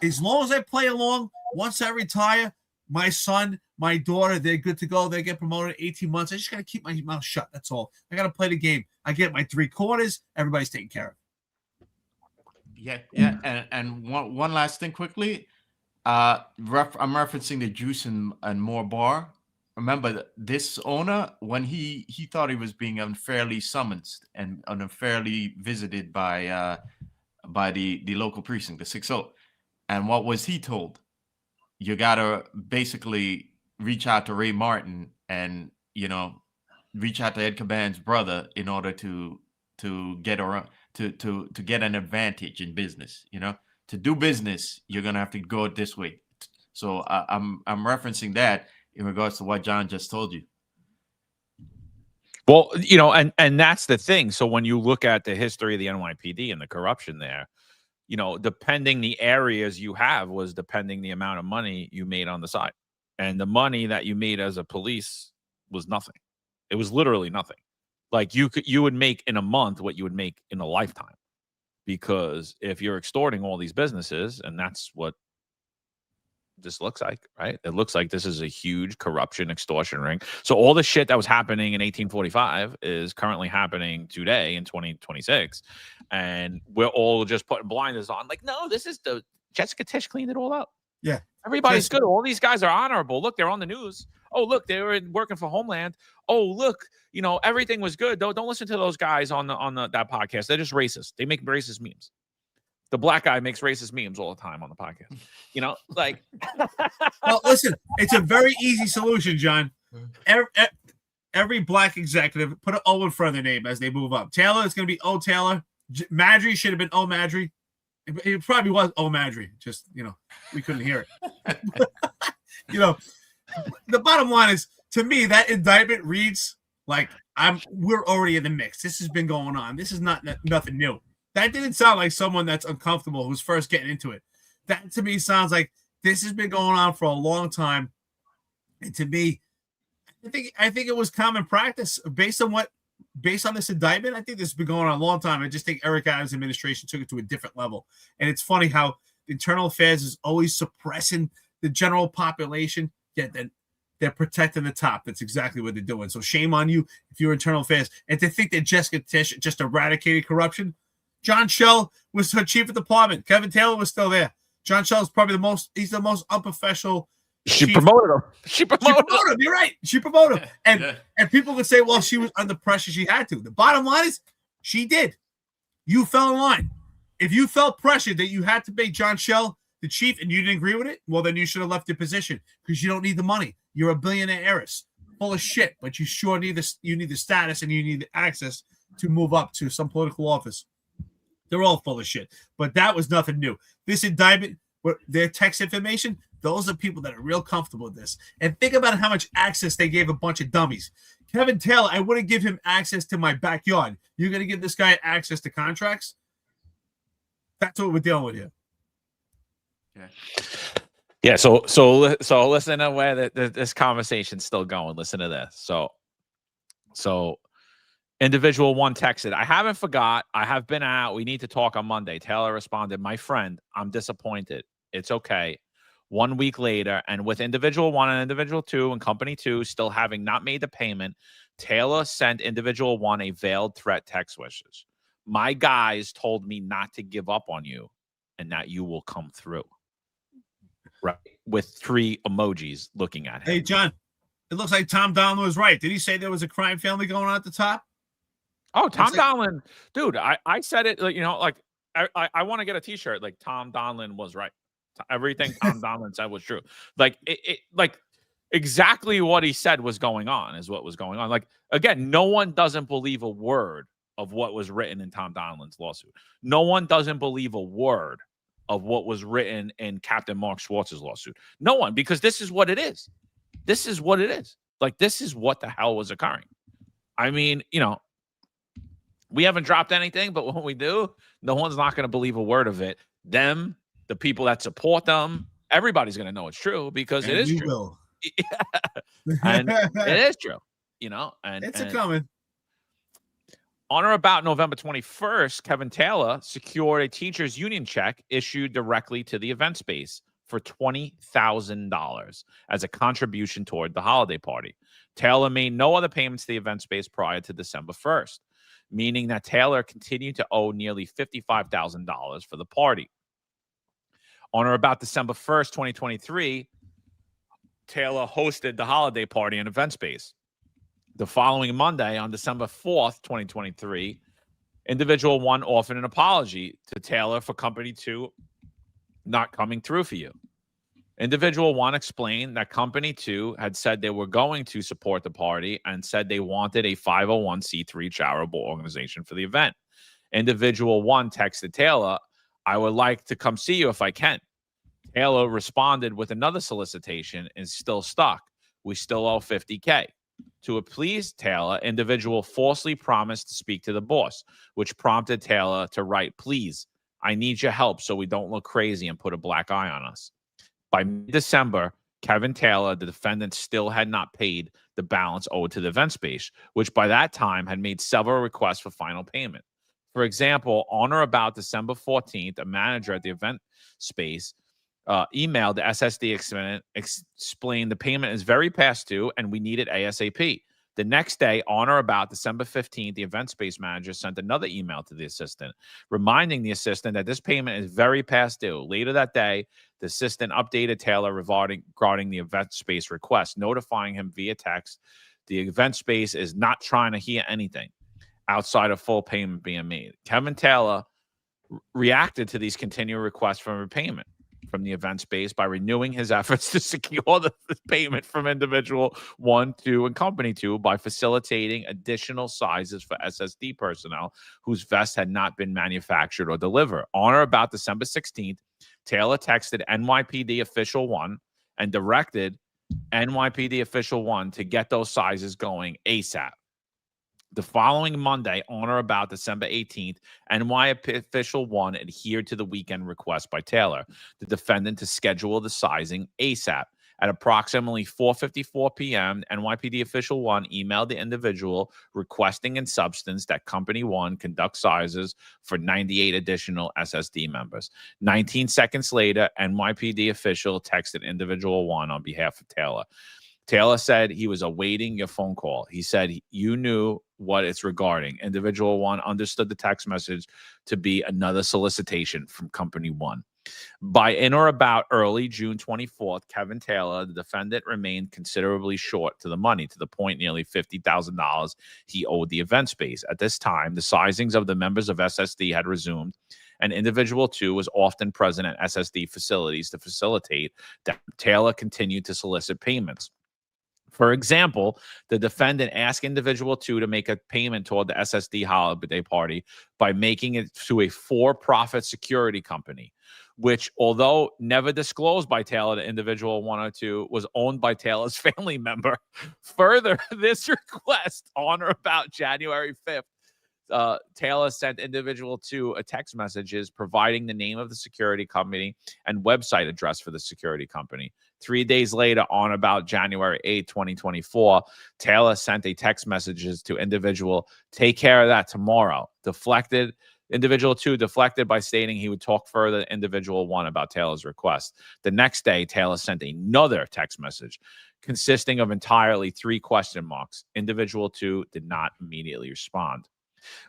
as long as I play along, once I retire, my son, my daughter, they're good to go. They get promoted in 18 months. I just got to keep my mouth shut. That's all. I got to play the game. I get my 3/4. Everybody's taken care of. Yeah. And one last thing quickly. I'm referencing the Juice and More bar. Remember, this owner, when he thought he was being unfairly summoned and unfairly visited by the local precinct, the 6-0. And what was he told? You gotta basically reach out to Ray Martin and reach out to Ed Caban's brother in order to get around to get an advantage in business. To do business, you're gonna have to go it this way. So I'm referencing that in regards to what John just told you. Well, and that's the thing. So when you look at the history of the NYPD and the corruption there, depending the areas you have was depending the amount of money you made on the side. And the money that you made as a police was nothing. It was literally nothing. Like you would make in a month what you would make in a lifetime. Because if you're extorting all these businesses, and that's what this looks like, right? It looks like this is a huge corruption extortion ring. So all the shit that was happening in 1845 is currently happening today in 2026. And we're all just putting blinders on. Like, no, this is the Jessica Tisch cleaned it all up. Yeah. Everybody's good. All these guys are honorable. Look, they're on the news. Oh, look, they were working for Homeland. Oh, look, everything was good. Don't listen to those guys on that podcast. They're just racist. They make racist memes. The black guy makes racist memes all the time on the podcast. Like. Well, listen, it's a very easy solution, John. Every black executive put an O in front of their name as they move up. Taylor is going to be O Taylor. Madry should have been O Madry. It probably was O Madry. Just we couldn't hear it. The bottom line is, to me, that indictment reads like we're already in the mix. This has been going on. This is nothing new. That didn't sound like someone that's uncomfortable who's first getting into it. That to me sounds like this has been going on for a long time. And to me, I think it was common practice based on this indictment. I think this has been going on a long time. I just think Eric Adams' administration took it to a different level. And it's funny how internal affairs is always suppressing the general population, yet then they're protecting the top. That's exactly what they're doing. So shame on you if you're internal affairs. And to think that Jessica Tisch just eradicated corruption. John Shell was her chief of department. Kevin Taylor was still there. John Shell is probably he's the most unprofessional. She promoted him. She promoted him. You're right. She promoted him. And people could say, well, she was under pressure. She had to. The bottom line is she did. You fell in line. If you felt pressured that you had to make John Shell the chief and you didn't agree with it, well, then you should have left your position because you don't need the money. You're a billionaire heiress. Full of shit, but you sure need the status and you need the access to move up to some political office. They're all full of shit. But that was nothing new. This indictment, their text information, those are people that are real comfortable with this. And think about how much access they gave a bunch of dummies. Kevin Taylor, I wouldn't give him access to my backyard. You're going to give this guy access to contracts? That's what we're dealing with here. Yeah. So listen to where this conversation's still going. Listen to this. So individual one texted, I haven't forgot. I have been out. We need to talk on Monday. Taylor responded, my friend, I'm disappointed. It's okay. 1 week later, and with individual one and individual two and company two still having not made the payment, Taylor sent individual one a veiled threat text message. My guys told me not to give up on you and that you will come through. Right. With 3 emojis looking at him. Hey, John, it looks like Tom Donlan was right. Did he say there was a crime family going on at the top? Oh, Tom Donlan, dude, I said it, I want to get a t-shirt like Tom Donlan was right. Everything Tom Donlan said was true. Like like exactly what he said was going on is what was going on. Like, again, no one doesn't believe a word of what was written in Tom Donlan's lawsuit. No one doesn't believe a word of what was written in Captain Mark Schwartz's lawsuit. No one, because this is what it is. This is what it is. Like, this is what the hell was occurring. I mean, we haven't dropped anything, but when we do, no one's not going to believe a word of it. Them, the people that support them, everybody's going to know it's true because it is true. And it is true, and it's coming. On or about November 21st, Kevin Taylor secured a teacher's union check issued directly to the event space for $20,000 as a contribution toward the holiday party. Taylor made no other payments to the event space prior to December 1st, meaning that Taylor continued to owe nearly $55,000 for the party. On or about December 1st, 2023, Taylor hosted the holiday party in event space. The following Monday, on December 4th, 2023, individual 1 offered an apology to Taylor for company 2 not coming through for you. Individual 1 explained that company 2 had said they were going to support the party and said they wanted a 501c3 charitable organization for the event. Individual 1 texted Taylor, "I would like to come see you if I can." Taylor responded with another solicitation and still stuck. "We still owe $50K. To appease Taylor, individual falsely promised to speak to the boss, which prompted Taylor to write, "Please, I need your help so we don't look crazy and put a black eye on us." By mid-December, Kevin Taylor, the defendant, still had not paid the balance owed to the event space, which by that time had made several requests for final payment. For example, on or about December 14th, a manager at the event space emailed the SSD explained the payment is very past due and we need it ASAP. The next day, on or about December 15th, the event space manager sent another email to the assistant, reminding the assistant that this payment is very past due. Later that day, the assistant updated Taylor regarding the event space request, notifying him via text the event space is not trying to hear anything outside of full payment being made. Kevin Taylor reacted to these continual requests for repayment from the event space by renewing his efforts to secure the payment from individual 1, 2, and company 2 by facilitating additional sizes for SSD personnel whose vests had not been manufactured or delivered. On or about December 16th, Taylor texted NYPD Official 1 and directed NYPD Official 1 to get those sizes going ASAP. The following Monday, on or about December 18th, NYPD Official 1 adhered to the weekend request by Taylor, the defendant, to schedule the sizing ASAP. At approximately 4:54 p.m., NYPD Official 1 emailed the individual requesting in substance that Company 1 conduct sizes for 98 additional SSD members. 19 seconds later, NYPD official texted individual 1 on behalf of Taylor. Taylor said he was awaiting your phone call. He said you knew what it's regarding. Individual 1 understood the text message to be another solicitation from Company 1. By in or about early June 24th, Kevin Taylor, the defendant, remained considerably short to the money, to the point nearly $50,000 he owed the event space. At this time, the sizings of the members of SSD had resumed, and individual 2 was often present at SSD facilities to facilitate that. Taylor continued to solicit payments. For example, the defendant asked individual 2 to make a payment toward the SSD holiday party by making it to a for-profit security company, which, although never disclosed by Taylor to individual 102, was owned by Taylor's family member. Further, this request, on or about January 5th, Taylor sent individual 2 a text messages providing the name of the security company and website address for the security company. 3 days later, on about January 8, 2024, Taylor sent a text messages to individual, "Take care of that tomorrow." Individual 2 deflected by stating he would talk further to individual 1 about Taylor's request. The next day, Taylor sent another text message consisting of entirely 3 question marks. Individual 2 did not immediately respond.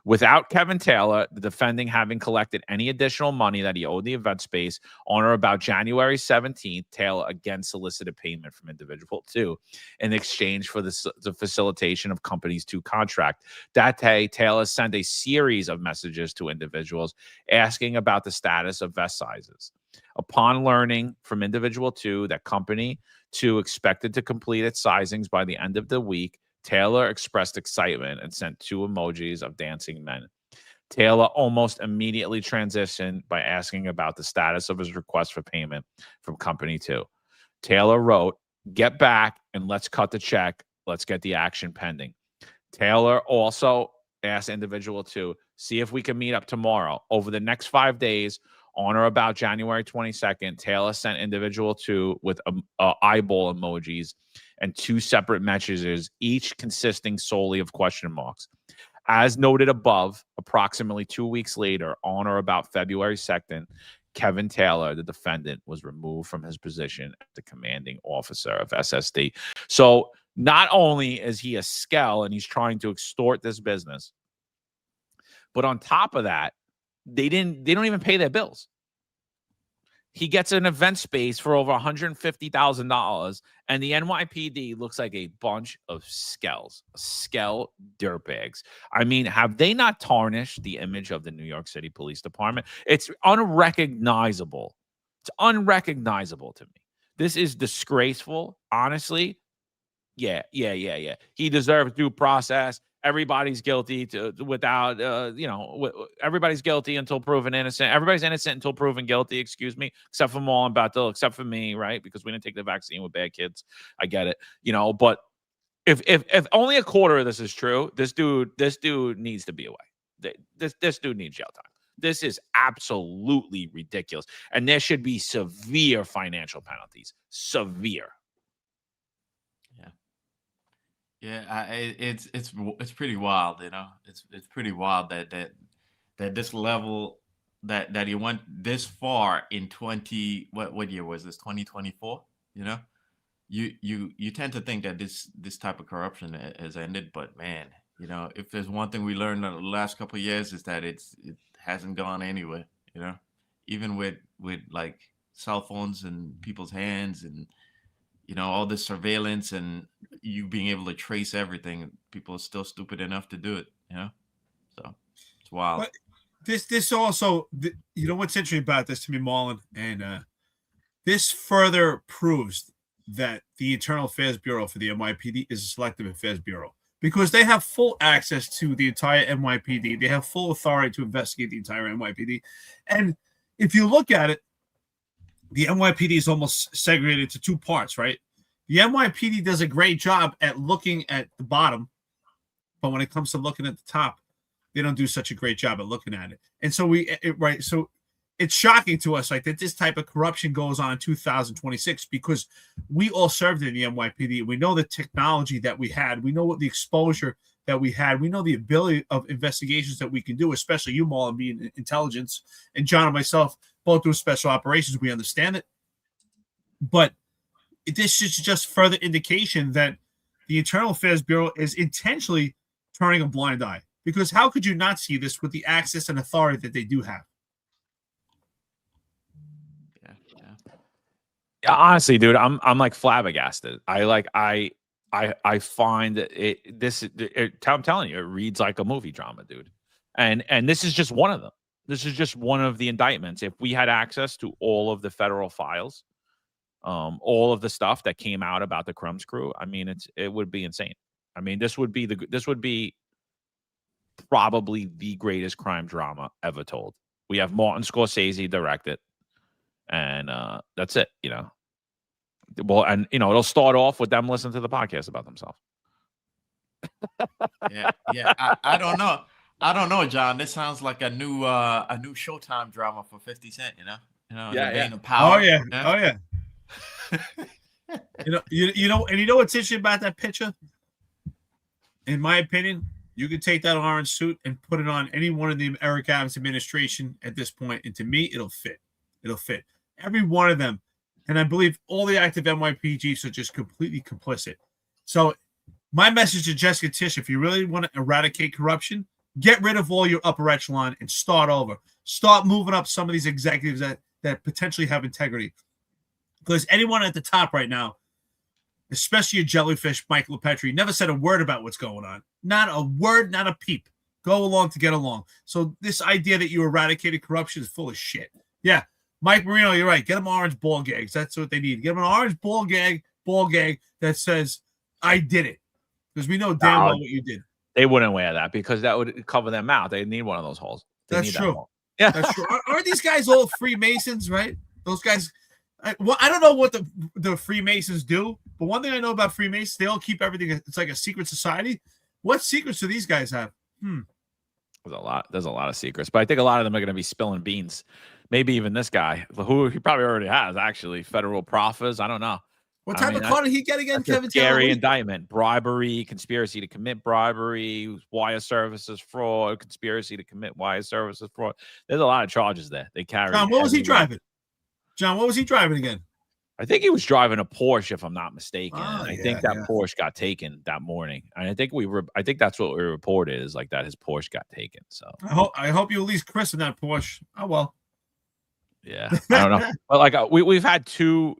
Without Kevin Taylor, the defendant having collected any additional money that he owed the event space, on or about January 17th, Taylor again solicited payment from individual 2 in exchange for the facilitation of Company's 2 contract. That day, Taylor sent a series of messages to individuals asking about the status of vest sizes. Upon learning from individual 2 that Company 2 expected to complete its sizings by the end of the week, Taylor expressed excitement and sent 2 emojis of dancing men. Taylor almost immediately transitioned by asking about the status of his request for payment from Company 2. Taylor wrote, "Get back and let's cut the check. Let's get the action pending." Taylor also asked individual 2, "See if we can meet up tomorrow." Over the next 5 days, on or about January 22nd, Taylor sent individual 2 with eyeball emojis and 2 separate messages, each consisting solely of question marks. As noted above, approximately 2 weeks later, on or about February 2nd, Kevin Taylor, the defendant, was removed from his position as the commanding officer of SSD. So not only is he a skell and he's trying to extort this business, but on top of that, they don't even pay their bills. He gets an event space for over $150,000, and the NYPD looks like a bunch of skell dirtbags. I mean, have they not tarnished the image of the New York City Police Department? It's unrecognizable. It's unrecognizable to me. This is disgraceful, honestly. Yeah. He deserves due process. Everybody's guilty everybody's guilty until proven innocent. Everybody's innocent until proven guilty, excuse me, except for Maul and Bethel, except for me, right? Because we didn't take the vaccine with bad kids. I get it, but if only a quarter of this is true, this dude needs to be away. This dude needs jail time. This is absolutely ridiculous. And there should be severe financial penalties. Severe. Yeah, it's pretty wild, It's pretty wild that this level that he went this far in what year was this? 2024. You tend to think that this type of corruption has ended, but man, if there's one thing we learned in the last couple of years is that it hasn't gone anywhere. Even with like cell phones in people's hands and all this surveillance and you being able to trace everything, people are still stupid enough to do it, So it's wild. But this also, what's interesting about this to me, Marlon, and this further proves that the Internal Affairs Bureau for the NYPD is a selective affairs bureau because they have full access to the entire NYPD. They have full authority to investigate the entire NYPD. And if you look at it, the NYPD is almost segregated to two parts, right? The NYPD does a great job at looking at the bottom, but when it comes to looking at the top, they don't do such a great job at looking at it. And so so it's shocking to us like that this type of corruption goes on in 2026 because we all served in the NYPD. We know the technology that we had. We know what the exposure that we had. We know the ability of investigations that we can do, especially you, Marlon, being intelligence, and John and myself both do special operations. We understand it. But this is just further indication that the Internal Affairs Bureau is intentionally turning a blind eye. Because how could you not see this with the access and authority that they do have? Yeah, honestly, dude, I'm like flabbergasted. I find I'm telling you, it reads like a movie drama, dude. And this is just one of them. This is just one of the indictments. If we had access to all of the federal files, all of the stuff that came out about the Crumbs crew, I mean, it would be insane. I mean, this would be probably the greatest crime drama ever told. We have Martin Scorsese direct it, and that's it. Well, and it'll start off with them listening to the podcast about themselves. Yeah. I don't know. I don't know, John. This sounds like a new Showtime drama for 50 Cent. Yeah. Power, Oh yeah. And you know what's interesting about that picture? In my opinion, you could take that orange suit and put it on any one of the Eric Adams administration at this point, and to me, it'll fit. It'll fit. Every one of them. And I believe all the active NYPGs are just completely complicit. So my message to Jessica Tisch, if you really want to eradicate corruption, get rid of all your upper echelon and start over. Start moving up some of these executives that potentially have integrity. Because anyone at the top right now, especially a jellyfish, Mike LaPetri, never said a word about what's going on. Not a word, not a peep. Go along to get along. So this idea that you eradicated corruption is full of shit. Yeah, Mike Marino, you're right. Get them orange ball gags. That's what they need. Get them an orange ball gag that says, I did it. Because we know damn well what you did. They wouldn't wear that because that would cover their mouth. They need one of those holes. That's true. Yeah, that's true. Aren't these guys all Freemasons, right? Those guys. I don't know what the Freemasons do, but one thing I know about Freemasons, they all keep everything. It's like a secret society. What secrets do these guys have? There's a lot of secrets, but I think a lot of them are going to be spilling beans. Maybe even this guy, who he probably already has, actually, federal proffers. I don't know. What I type mean, of car did he get again, that's a Kevin Taylor? scary indictment: bribery, conspiracy to commit bribery, wire services fraud, conspiracy to commit wire services fraud. There's a lot of charges there. They carry. John, what was he heavy- driving? John, what was he driving again? I think he was driving a Porsche, if I'm not mistaken. Oh, I think that Porsche got taken that morning, and I think that's what we reported, is like that his Porsche got taken. So I hope you at least christen that Porsche. Oh well. yeah, I don't know, but like we've had two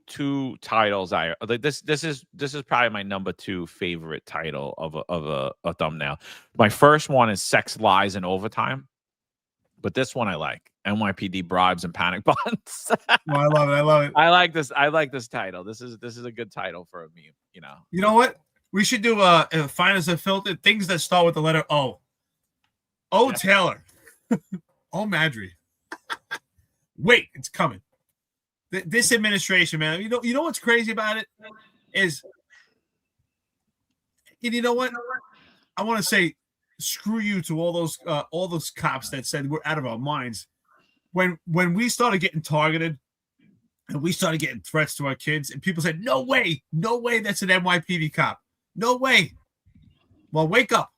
titles. This is probably my number 2 favorite title of a thumbnail. My first one is Sex, Lies, and Overtime, but this one I like: NYPD Bribes and Panic Buttons. Oh, I love it. I love it. I like this title. This is a good title for a meme. You know what? We should do fine as a filter, things that start with the letter O. O Yeah. Taylor. O Madry. Wait, it's coming. This administration, man. You know what's crazy about it is, and you know what? I want to say, screw you to all those cops that said we're out of our minds. When we started getting targeted and we started getting threats to our kids, and people said, no way, that's an NYPD cop. No way. Well, wake up.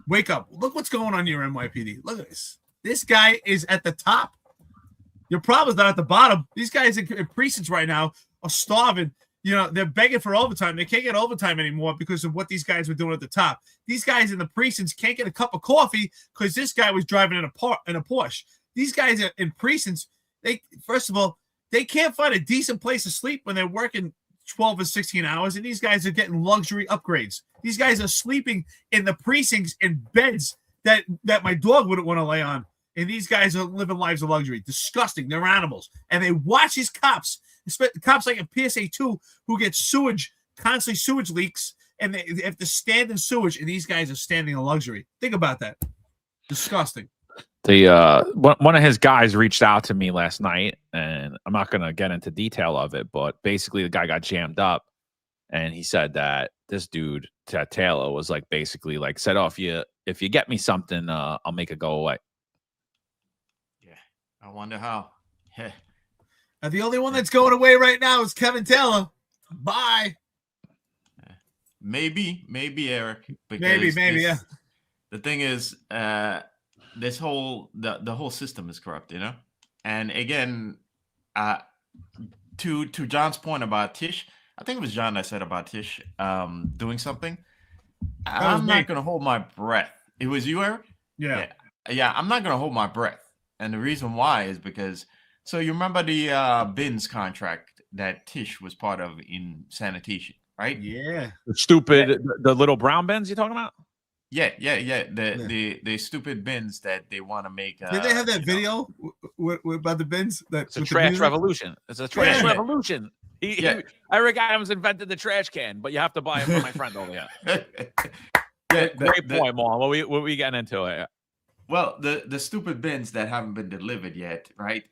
Look what's going on in your NYPD. Look at this. This guy is at the top. Your problem's not at the bottom. These guys in precincts right now are starving. They're begging for overtime. They can't get overtime anymore because of what these guys were doing at the top. These guys in the precincts can't get a cup of coffee because this guy was driving in a Porsche. These guys are in precincts. First of all, they can't find a decent place to sleep when they're working 12 or 16 hours, and these guys are getting luxury upgrades. These guys are sleeping in the precincts in beds that my dog wouldn't want to lay on. And these guys are living lives of luxury. Disgusting. They're animals. And they watch these cops, cops like a PSA 2 who get constantly sewage leaks, and they have to stand in sewage, and these guys are standing in luxury. Think about that. Disgusting. One of his guys reached out to me last night, and I'm not going to get into detail of it, but basically the guy got jammed up, and he said that this dude, Taylor, was like basically like said, "Oh, if you get me something, I'll make it go away." Yeah, I wonder how. And the only one that's going away right now is Kevin Taylor. Bye. Maybe Eric. Maybe, yeah. The thing is, this whole the whole system is corrupt, And again, to John's point about Tish, I think it was John that said about Tish doing something. I'm not going to hold my breath. It was you, Eric? Yeah. I'm not going to hold my breath. And the reason why is because, so you remember the bins contract that Tish was part of in sanitation, right? Yeah. The little brown bins you're talking about? Yeah. The stupid bins that they want to make. Did they have that video about the bins? It's a trash revolution. It's a trash revolution. Eric Adams invented the trash can, but you have to buy it from my friend over here. Great point, Mom. What we getting into it? Well, the stupid bins that haven't been delivered yet, right?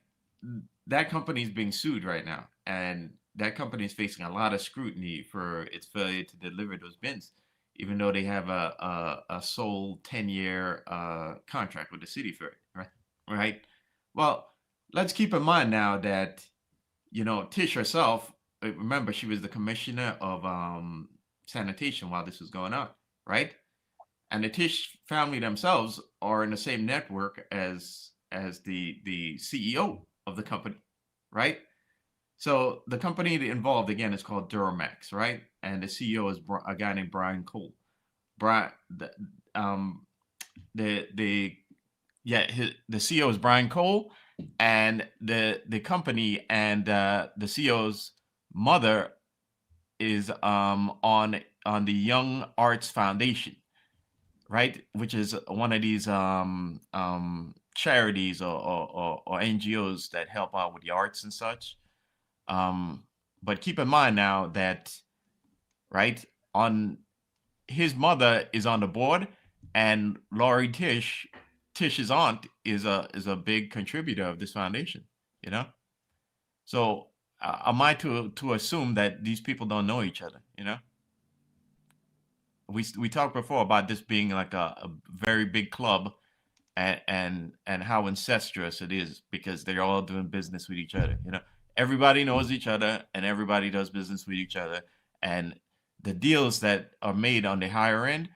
That company's being sued right now, and that company is facing a lot of scrutiny for its failure to deliver those bins, even though they have a sole 10-year contract with the city for it, right? Well, let's keep in mind now that, Tish herself, remember, she was the commissioner of sanitation while this was going on, right? And the Tish family themselves are in the same network as the CEO of the company, right? So the company involved, again, is called Duramax, right? And the CEO is a guy named Brian Cole. The CEO is Brian Cole, and the company and the CEO's mother is on the Young Arts Foundation, right? Which is one of these charities or NGOs that help out with the arts and such. But keep in mind now that, right, on his mother is on the board, and Laurie Tish's aunt is a big contributor of this foundation, So am I to assume that these people don't know each other, We talked before about this being like a very big club, and how incestuous it is because they're all doing business with each other. Everybody knows each other, and everybody does business with each other, And the deals that are made on the higher end,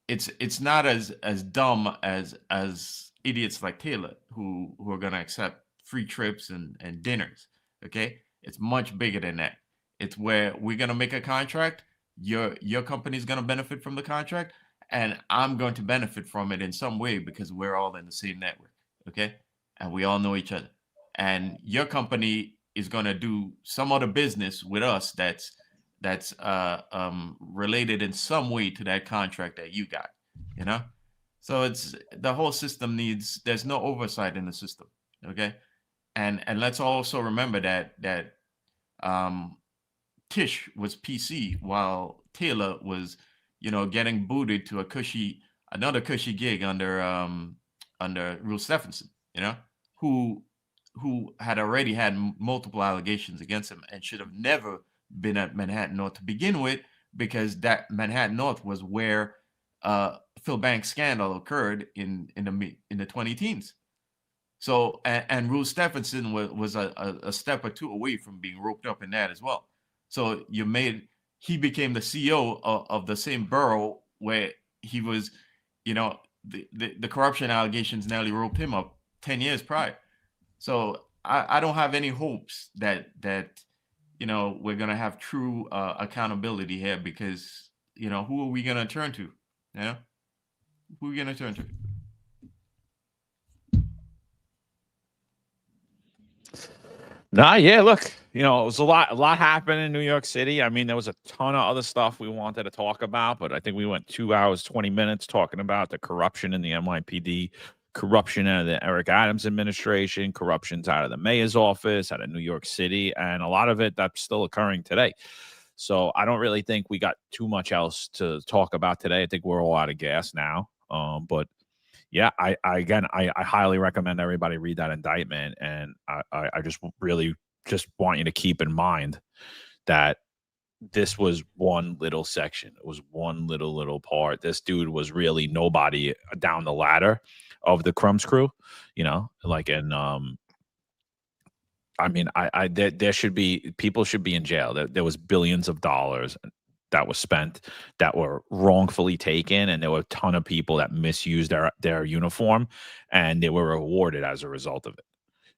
it's not as dumb as idiots like Taylor who are gonna accept free trips and dinners. Okay, it's much bigger than that. It's where we're gonna make a contract. Your company's gonna benefit from the contract, and I'm going to benefit from it in some way because we're all in the same network. Okay, and we all know each other. And your company is gonna do some other business with us that's related in some way to that contract that you got, you know? So it's the whole system there's no oversight in the system. Okay. And let's also remember that Tish was PC while Taylor was, getting booted to another cushy gig under Rule Stephenson, who had already had multiple allegations against him and should have never been at Manhattan North to begin with, because that Manhattan North was where Phil Banks scandal occurred in the 2010s. So and Rule Stephenson was a step or two away from being roped up in that as well. So he became the CEO of the same borough where he was, the corruption allegations nearly roped him up 10 years prior. So I don't have any hopes that we're gonna have true accountability here, because who are we gonna turn to? Who are we gonna turn to? Nah, yeah, look, it was a lot happened in New York City. I mean, there was a ton of other stuff we wanted to talk about, but I think we went 2 hours, 20 minutes talking about the corruption in the NYPD, corruption out of the Eric Adams administration, corruptions out of the mayor's office, out of New York City, and a lot of it that's still occurring today. So I don't really think we got too much else to talk about today. I think we're all out of gas now. But yeah, I highly recommend everybody read that indictment, and I just really just want you to keep in mind that this was one little section. It was one little part. This dude was really nobody down the ladder of the Crumbs crew, I mean, there should be, people should be in jail. There was billions of dollars that was spent that were wrongfully taken, and there were a ton of people that misused their uniform, and they were rewarded as a result of it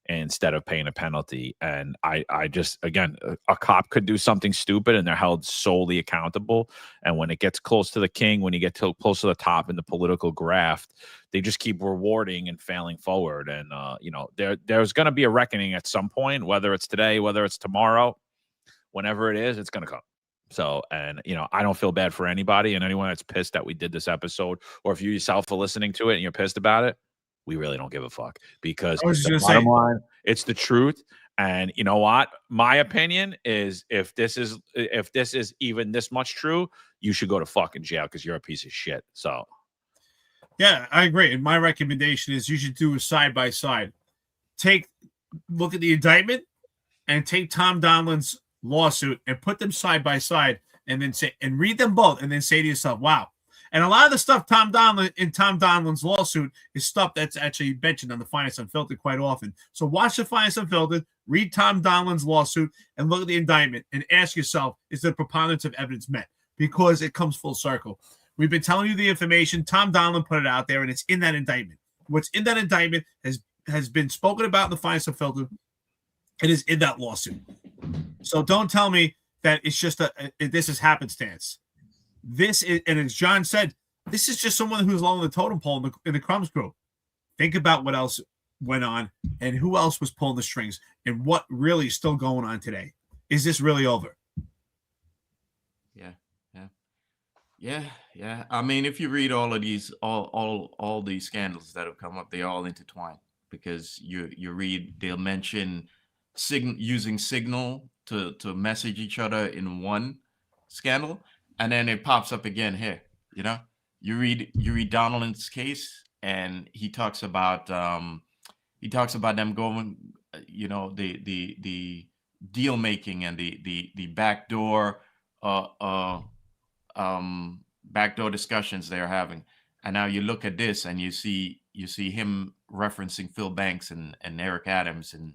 instead of paying a penalty. And I just, again, a cop could do something stupid and they're held solely accountable. And when it gets close to the king, when you get close to the top in the political graft, they just keep rewarding and failing forward. And, there's going to be a reckoning at some point, whether it's today, whether it's tomorrow, whenever it is, it's going to come. So, and, I don't feel bad for anybody, and anyone that's pissed that we did this episode, or if you yourself are listening to it and you're pissed about it, we really don't give a fuck, because the bottom line, it's the truth. And you know what? My opinion is, if this is even this much true, you should go to fucking jail, because you're a piece of shit. So, yeah, I agree. And my recommendation is you should do a side by side. Look at the indictment and take Tom Donlin's lawsuit and put them side by side, and then read them both, and then say to yourself, wow. And a lot of the stuff Tom Donlin's lawsuit is stuff that's actually mentioned on the Finance Unfiltered quite often. So watch the Finance Unfiltered, read Tom Donlin's lawsuit, and look at the indictment and ask yourself, is the preponderance of evidence met? Because it comes full circle. We've been telling you the information. Tom Donlin put it out there, and it's in that indictment. What's in that indictment has been spoken about in the Finance Unfiltered. It is in that lawsuit. So don't tell me that it's just this is happenstance. This is, and as John said, this is just someone who's along the totem pole in the Crumbs crew. Think about what else went on and who else was pulling the strings and what really is still going on today. Is this really over? Yeah. I mean, if you read all of these, all these scandals that have come up, they all intertwine, because you read, they'll mention using Signal to message each other in one scandal, and then it pops up again here. You read Donlin's case, and he talks about them going, the deal making and the backdoor discussions they're having. And now you look at this and you see him referencing Phil Banks and Eric Adams and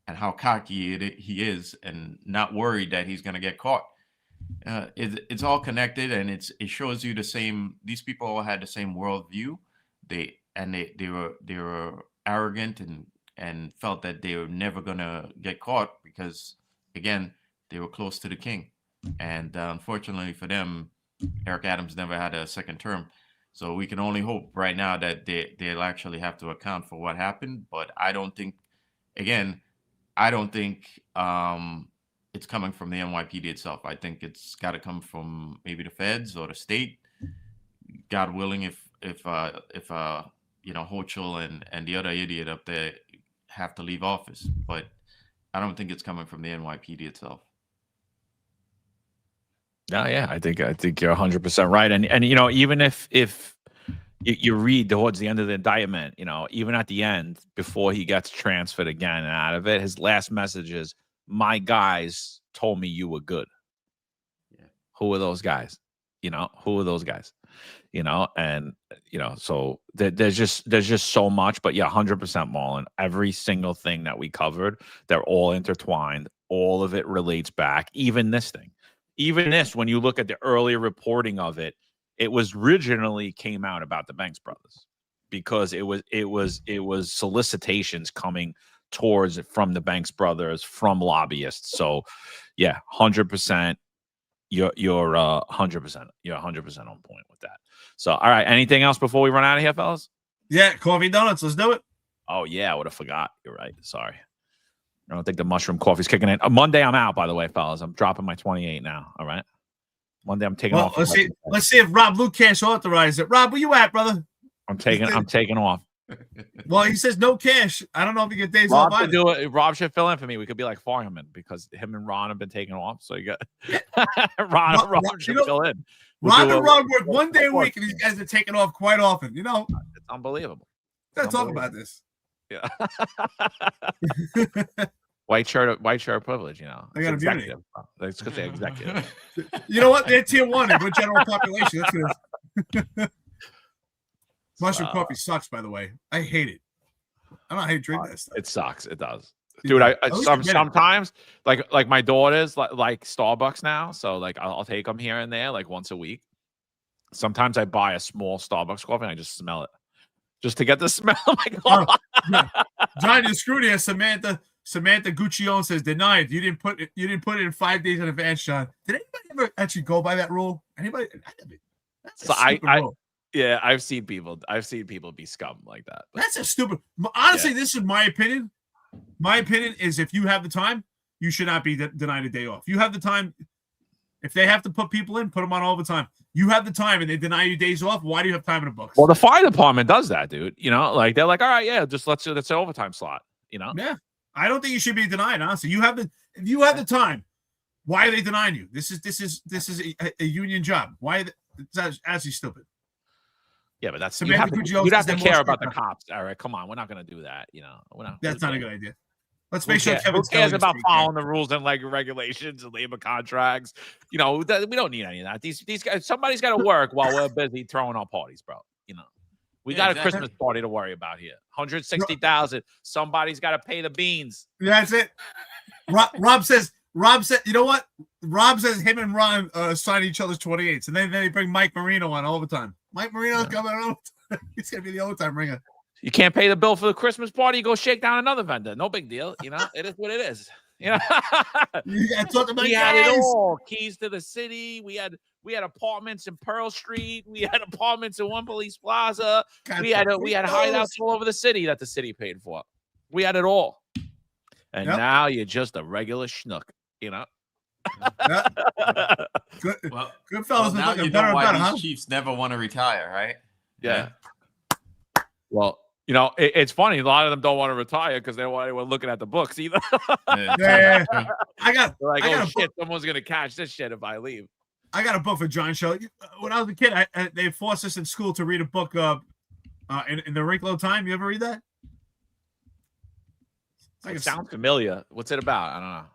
how cocky he is, and not worried that he's going to get caught. it's all connected, and it shows you the same. These people all had the same worldview. They were arrogant and felt that they were never gonna get caught because, again, they were close to the king. And unfortunately for them, Eric Adams never had a second term. So we can only hope right now that they'll actually have to account for what happened. But I don't think, again, it's coming from the NYPD itself. I think it's got to come from maybe the feds or the state. God willing, if Hochul and the other idiot up there have to leave office. But I don't think it's coming from the NYPD itself. No, yeah, I think you're 100% right. And even if you read towards the end of the indictment, even at the end, before he gets transferred again and out of it, his last message is, "My guys told me you were good." Yeah. Who are those guys? Who are those guys? And so there's just so much. But yeah, 100%, Marlon. Every single thing that we covered, they're all intertwined. All of it relates back. Even this thing. Even this, when you look at the earlier reporting of it, it was originally came out about the Banks brothers because it was solicitations coming towards it from the Banks brothers, from lobbyists. So yeah, 100%. You're 100%. You're 100% on point with that. So all right, anything else before we run out of here, fellas? Yeah, coffee donuts. Let's do it. Oh yeah, I would have forgot. You're right. Sorry. I don't think the mushroom coffee's kicking in. Monday, I'm out, by the way, fellas. I'm dropping my 28 now. All right. Monday, I'm taking off. Let's see if Rob Lucash authorized it. Rob, where you at, brother? I'm taking off. Well, he says no cash. I don't know if you get days off. Rob should fill in for me. We could be like firemen because him and Ron have been taking off. So you got Rob should fill in. Rob and Ron work one day a week, and these guys are taking off quite often. It's unbelievable. Let's talk about this. Yeah. white shirt privilege, I got immunity. That's because they're executive. You know what? They're tier 1 in general population. That's mushroom coffee sucks, by the way. I hate it. I don't know how you drink that stuff. It sucks. It does. Dude, I sometimes like my daughters like Starbucks now, so like I'll take them here and there like once a week. Sometimes I buy a small Starbucks coffee and I just smell it. Just to get the smell. John, you're screwed here. Samantha Guccione says denied. You didn't put it in 5 days in advance, John. Did anybody ever actually go by that rule? Anybody? So yeah, I've seen people be scum like that. That's a stupid. Honestly, This is my opinion. My opinion is if you have the time, you should not be denied a day off. You have the time. If they have to put people in, put them on all the time. You have the time and they deny you days off. Why do you have time in the books? Well, the fire department does that, dude. Like they're like, all right, yeah, just that's an overtime slot. Yeah. I don't think you should be denied, honestly. If you have the time, why are they denying you? This is a union job. Why? It's actually stupid. Yeah, but that's you'd have to care about the cops. All right, come on, we're not going to do that. That's not a good idea. Let's make sure Kevin Who cares about following the rules and like regulations and labor contracts? We don't need any of that. These guys, somebody's got to work while we're busy throwing our parties, bro. We got a Christmas party to worry about here. 160,000. Somebody's got to pay the beans. That's it. Rob says, you know what? Rob says him and Ron sign each other's 28s, and then they bring Mike Marino on all the time. Mike Marino's coming on. He's gonna be the overtime ringer. You can't pay the bill for the Christmas party. You go shake down another vendor. No big deal. It is what it is. We had it all. Keys to the city. We had apartments in Pearl Street. We had apartments in One Police Plaza. We had hideouts all over the city that the city paid for. We had it all. And now you're just a regular schnook. Good fellas. Now you know why these Chiefs never want to retire, right? Yeah. Well, it's funny. A lot of them don't want to retire because they were looking at the books either. Yeah. They're like, oh shit, someone's gonna catch this shit if I leave. I got a book for John Show. When I was a kid, they forced us in school to read a book in the wrinkle of time. You ever read that? It sounds familiar. What's it about? I don't know.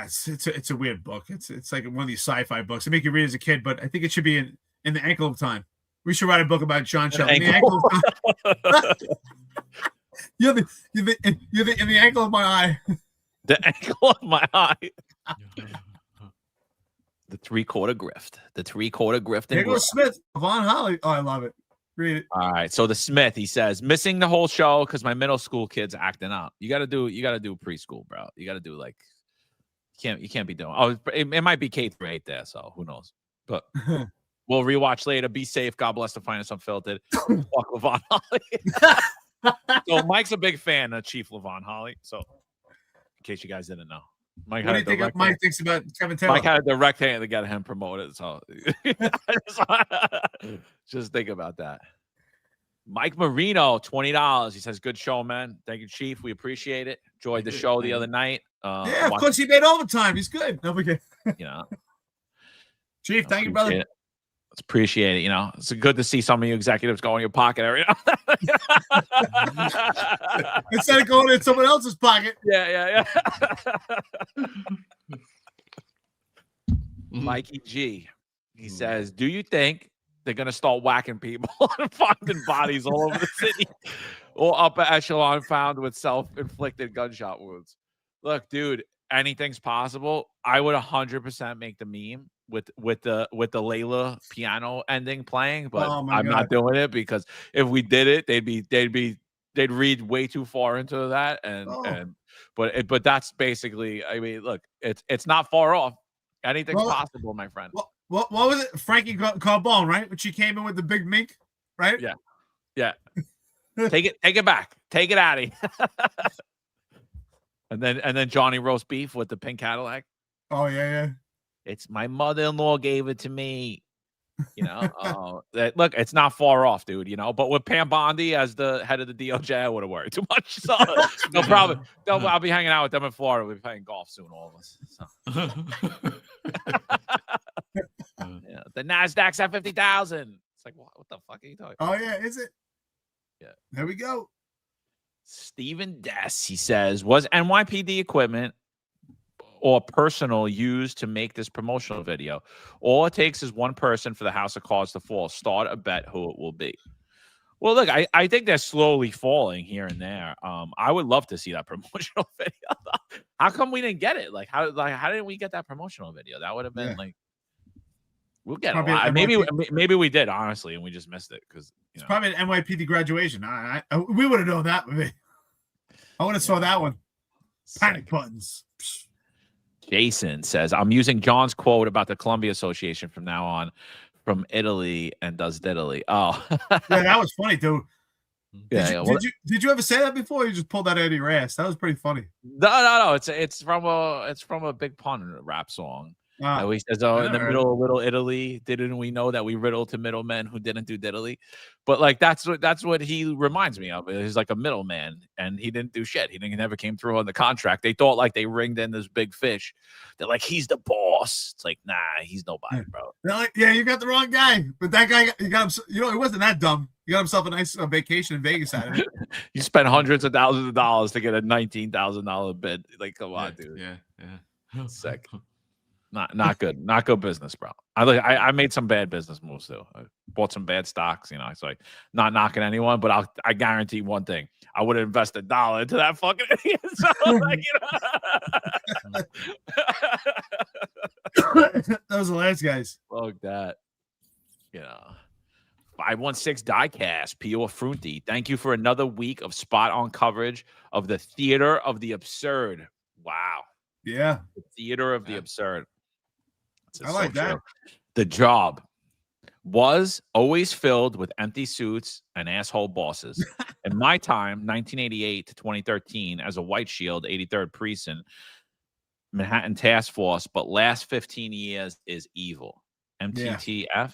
It's a weird book. It's like one of these sci-fi books. They make you read as a kid, but I think it should be in the ankle of time. We should write a book about John Shell. In the ankle of time. You're in the ankle of my eye. The ankle of my eye. three-quarter grift. The three-quarter grift. Here And goes grift. Smith. Von Holly. Oh, I love it. Read it. All right. So the Smith, he says, missing the whole show because my middle school kids acting up. You gotta do preschool, bro. You gotta do like you can't be doing. Oh, it might be K-8 there, so who knows? But we'll rewatch later. Be safe. God bless the finest unfiltered. Fuck Levon Holly. So Mike's a big fan of Chief Levon Holly. So in case you guys didn't know. Mike What do you think Mike thinks about Kevin Taylor? Mike had a direct hand to get him promoted. So just think about that. Mike Marino, $20. He says, good show, man. Thank you, Chief. We appreciate it. Enjoyed the show the other night. Yeah, of course he made overtime. He's good. No, we can. You know, Chief, thank you, brother. Let's appreciate it. You know, it's good to see some of you executives go in your pocket every now. Instead of going in someone else's pocket. Yeah. Mikey G. He says, do you think they're going to start whacking people and finding bodies all over the city or upper echelon found with self-inflicted gunshot wounds? Look, dude, anything's possible. I would 100% make the meme with the Layla piano ending playing, but I'm not doing it because if we did it, they'd read way too far into that but that's basically, I mean, look, it's not far off. Anything's possible, my friend. What was it? Frankie Carbone, right? When she came in with the big mink, right? Yeah. Take it back. Take it out of here. and then Johnny roast beef with the pink Cadillac. Oh yeah. It's my mother-in-law gave it to me. You know, look, it's not far off, dude. You know, but with Pam Bondi as the head of the DOJ, I wouldn't worry too much. So no problem. I'll be hanging out with them in Florida. We'll be playing golf soon, all of us. So. Yeah, the Nasdaq's at 50,000. It's like, what the fuck are you talking about? Oh yeah, is it? Yeah. There we go. Stephen Dess, he says, was NYPD equipment or personal used to make this promotional video? All it takes is one person for the House of Cards to fall. Start a bet who it will be. Well, look, I think they're slowly falling here and there. I would love to see that promotional video. How come we didn't get it? How didn't we get that promotional video? That would have been we'll get it. Maybe we did, honestly, and we just missed it because it's probably an NYPD graduation. We would have known that with me. I would have saw that one. Panic buttons. Jason says, I'm using John's quote about the Columbia Association from now on, from Italy and does diddly. Oh, yeah, that was funny, dude. Did you ever say that before? Or you just pulled that out of your ass. That was pretty funny. No. It's from a Big Pun rap song. He says, in the middle of Little Italy, didn't we know that we riddled to middlemen who didn't do diddly? But that's what he reminds me of. He's like a middleman, and he didn't do shit. He never came through on the contract. They thought they ringed in this big fish. They're like, he's the boss. It's like, nah, he's nobody, bro. Yeah, you got the wrong guy. But that guy, he got him. He wasn't that dumb. He got himself a nice vacation in Vegas out of it. You spent hundreds of thousands of dollars to get a $19,000 bid. Like, come on, dude. Yeah. Sick. Not good. Not good business, bro. I made some bad business moves too. I bought some bad stocks, It's like not knocking anyone, but I guarantee one thing. I would have invested $1 into that fucking idiot. So that was the last guys. Fuck that. 516 Diecast, Pio Frunti. Thank you for another week of spot on coverage of the theater of the absurd. Wow. Yeah. The theater of the absurd. I like that. The job was always filled with empty suits and asshole bosses. In my time, 1988 to 2013, as a White Shield 83rd Precinct, Manhattan Task Force, but last 15 years is evil. MTTF?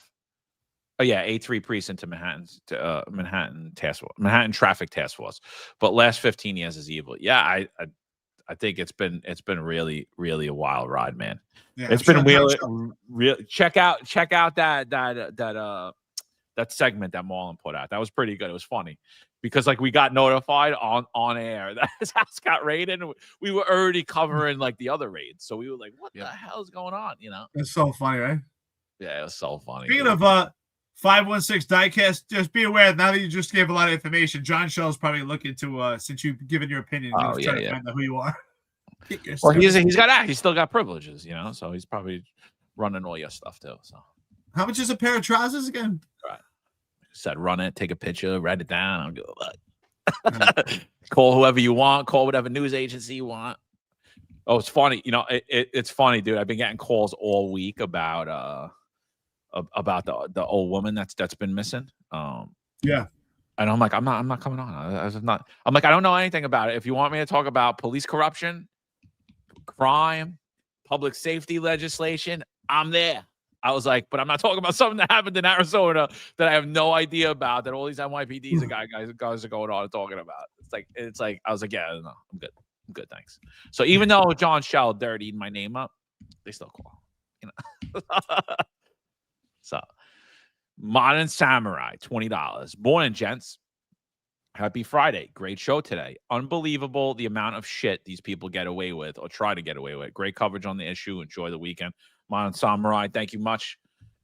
Oh, yeah, A3 Precinct to Manhattan Task Force, Manhattan Traffic Task Force. But last 15 years is evil. Yeah, I think it's been really, really a wild ride, man. Yeah, it's been real. Check out that segment that Marlon put out. That was pretty good. It was funny because we got notified on air that his house got raided, and we were already covering the other raids. So we were like, "What the hell is going on?" It's so funny, right? Yeah, it was so funny. Speaking of 516 Diecast, just be aware now that you just gave a lot of information. John Shell's probably looking to since you've given your opinion, trying to find out who you are. Well, he's still got privileges, so he's probably running all your stuff too. So How much is a pair of trousers again? right. Said run it, take a picture, write it down. I'll give a fuck. Call whoever you want. Call whatever news agency you want. Oh, it's funny. You know, it's funny, dude. I've been getting calls all week about the old woman that's been missing. Yeah. And I'm like, I'm not coming on. I'm like, I don't know anything about it. If you want me to talk about police corruption, crime, public safety legislation, I'm there. I was like, but I'm not talking about something that happened in Arizona that I have no idea about, that all these NYPDs and guys are going on and talking about. It's like I was like, yeah, no, I'm good, thanks. So even though John Shell dirtied my name up, they still call, you know. So Modern Samurai, $20. Morning, gents. Happy Friday. Great show today. Unbelievable the amount of shit these people get away with or try to get away with. Great coverage on the issue. Enjoy the weekend. Modern Samurai, thank you much.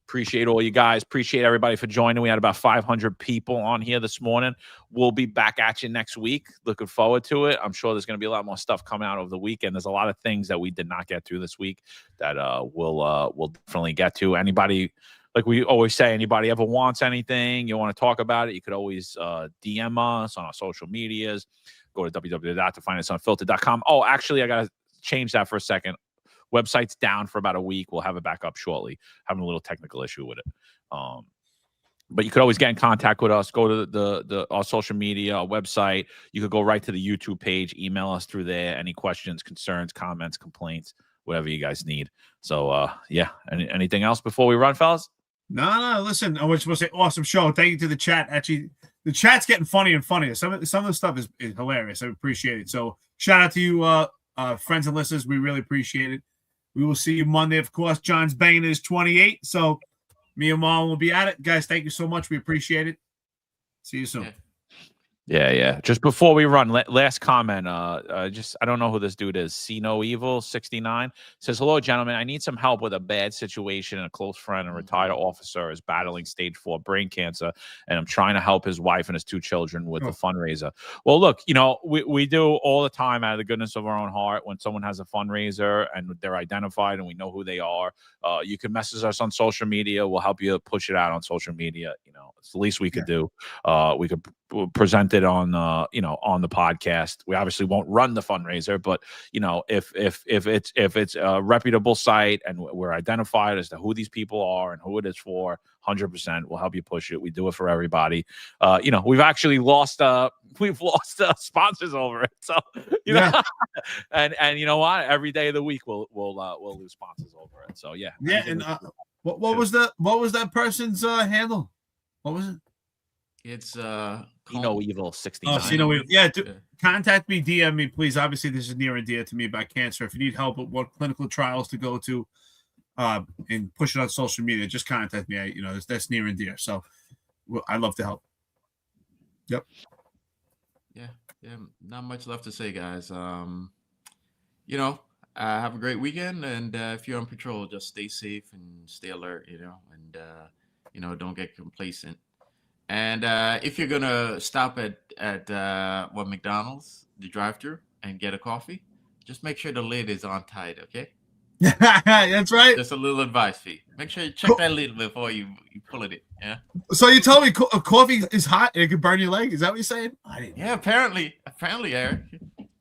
Appreciate all you guys. Appreciate everybody for joining. We had about 500 people on here this morning. We'll be back at you next week. Looking forward to it. I'm sure there's going to be a lot more stuff coming out over the weekend. There's a lot of things that we did not get to this week that we'll definitely get to. Anybody, like we always say, anybody ever wants anything, you want to talk about it, you could always DM us on our social medias. Go to www.tofinanceunfiltered.com. Oh, actually, I got to change that for a second. Website's down for about a week. We'll have it back up shortly. Having a little technical issue with it. But you could always get in contact with us. Go to our social media, our website. You could go right to the YouTube page. Email us through there. Any questions, concerns, comments, complaints, whatever you guys need. So, yeah. Anything else before we run, fellas? No. Listen, I was supposed to say awesome show. Thank you to the chat. Actually, the chat's getting funnier and funnier. Some of the stuff is hilarious. I appreciate it. So shout out to you, friends and listeners. We really appreciate it. We will see you Monday, of course. John's banging his 28. So me and Mom will be at it. Guys, thank you so much. We appreciate it. See you soon. Yeah. Just before we run, last comment. I don't know who this dude is. See No Evil 69 says, "Hello, gentlemen. I need some help with a bad situation. And a close friend and retired officer is battling stage 4 brain cancer, and I'm trying to help his wife and his 2 children with the fundraiser." Well, look, you know, we do all the time out of the goodness of our own heart when someone has a fundraiser and they're identified and we know who they are. You can message us on social media. We'll help you push it out on social media. You know, it's the least we could do. We could present it on on the podcast. We obviously won't run the fundraiser, but you know, if it's a reputable site and we're identified as to who these people are and who it is for, 100% we'll help you push it. We do it for everybody. You know, we've actually lost sponsors over it. So you know, and you know what? Every day of the week we'll lose sponsors over it. So yeah. And what was that person's handle? What was it? It's No Evil 69. Oh, No Evil. Yeah, contact me, DM me, please. Obviously, this is near and dear to me about cancer. If you need help with what clinical trials to go to, and push it on social media, just contact me. That's near and dear. So, I'd love to help. Yep. Yeah. Not much left to say, guys. Have a great weekend, and if you're on patrol, just stay safe and stay alert. And don't get complacent. And if you're gonna stop at McDonald's, the drive-thru, and get a coffee, just make sure the lid is on tight, okay? That's right. Just a little advice fee. Make sure you check that lid before you pull it. Yeah. So you told me coffee is hot and it can burn your leg. Is that what you're saying? Yeah. Apparently, Eric.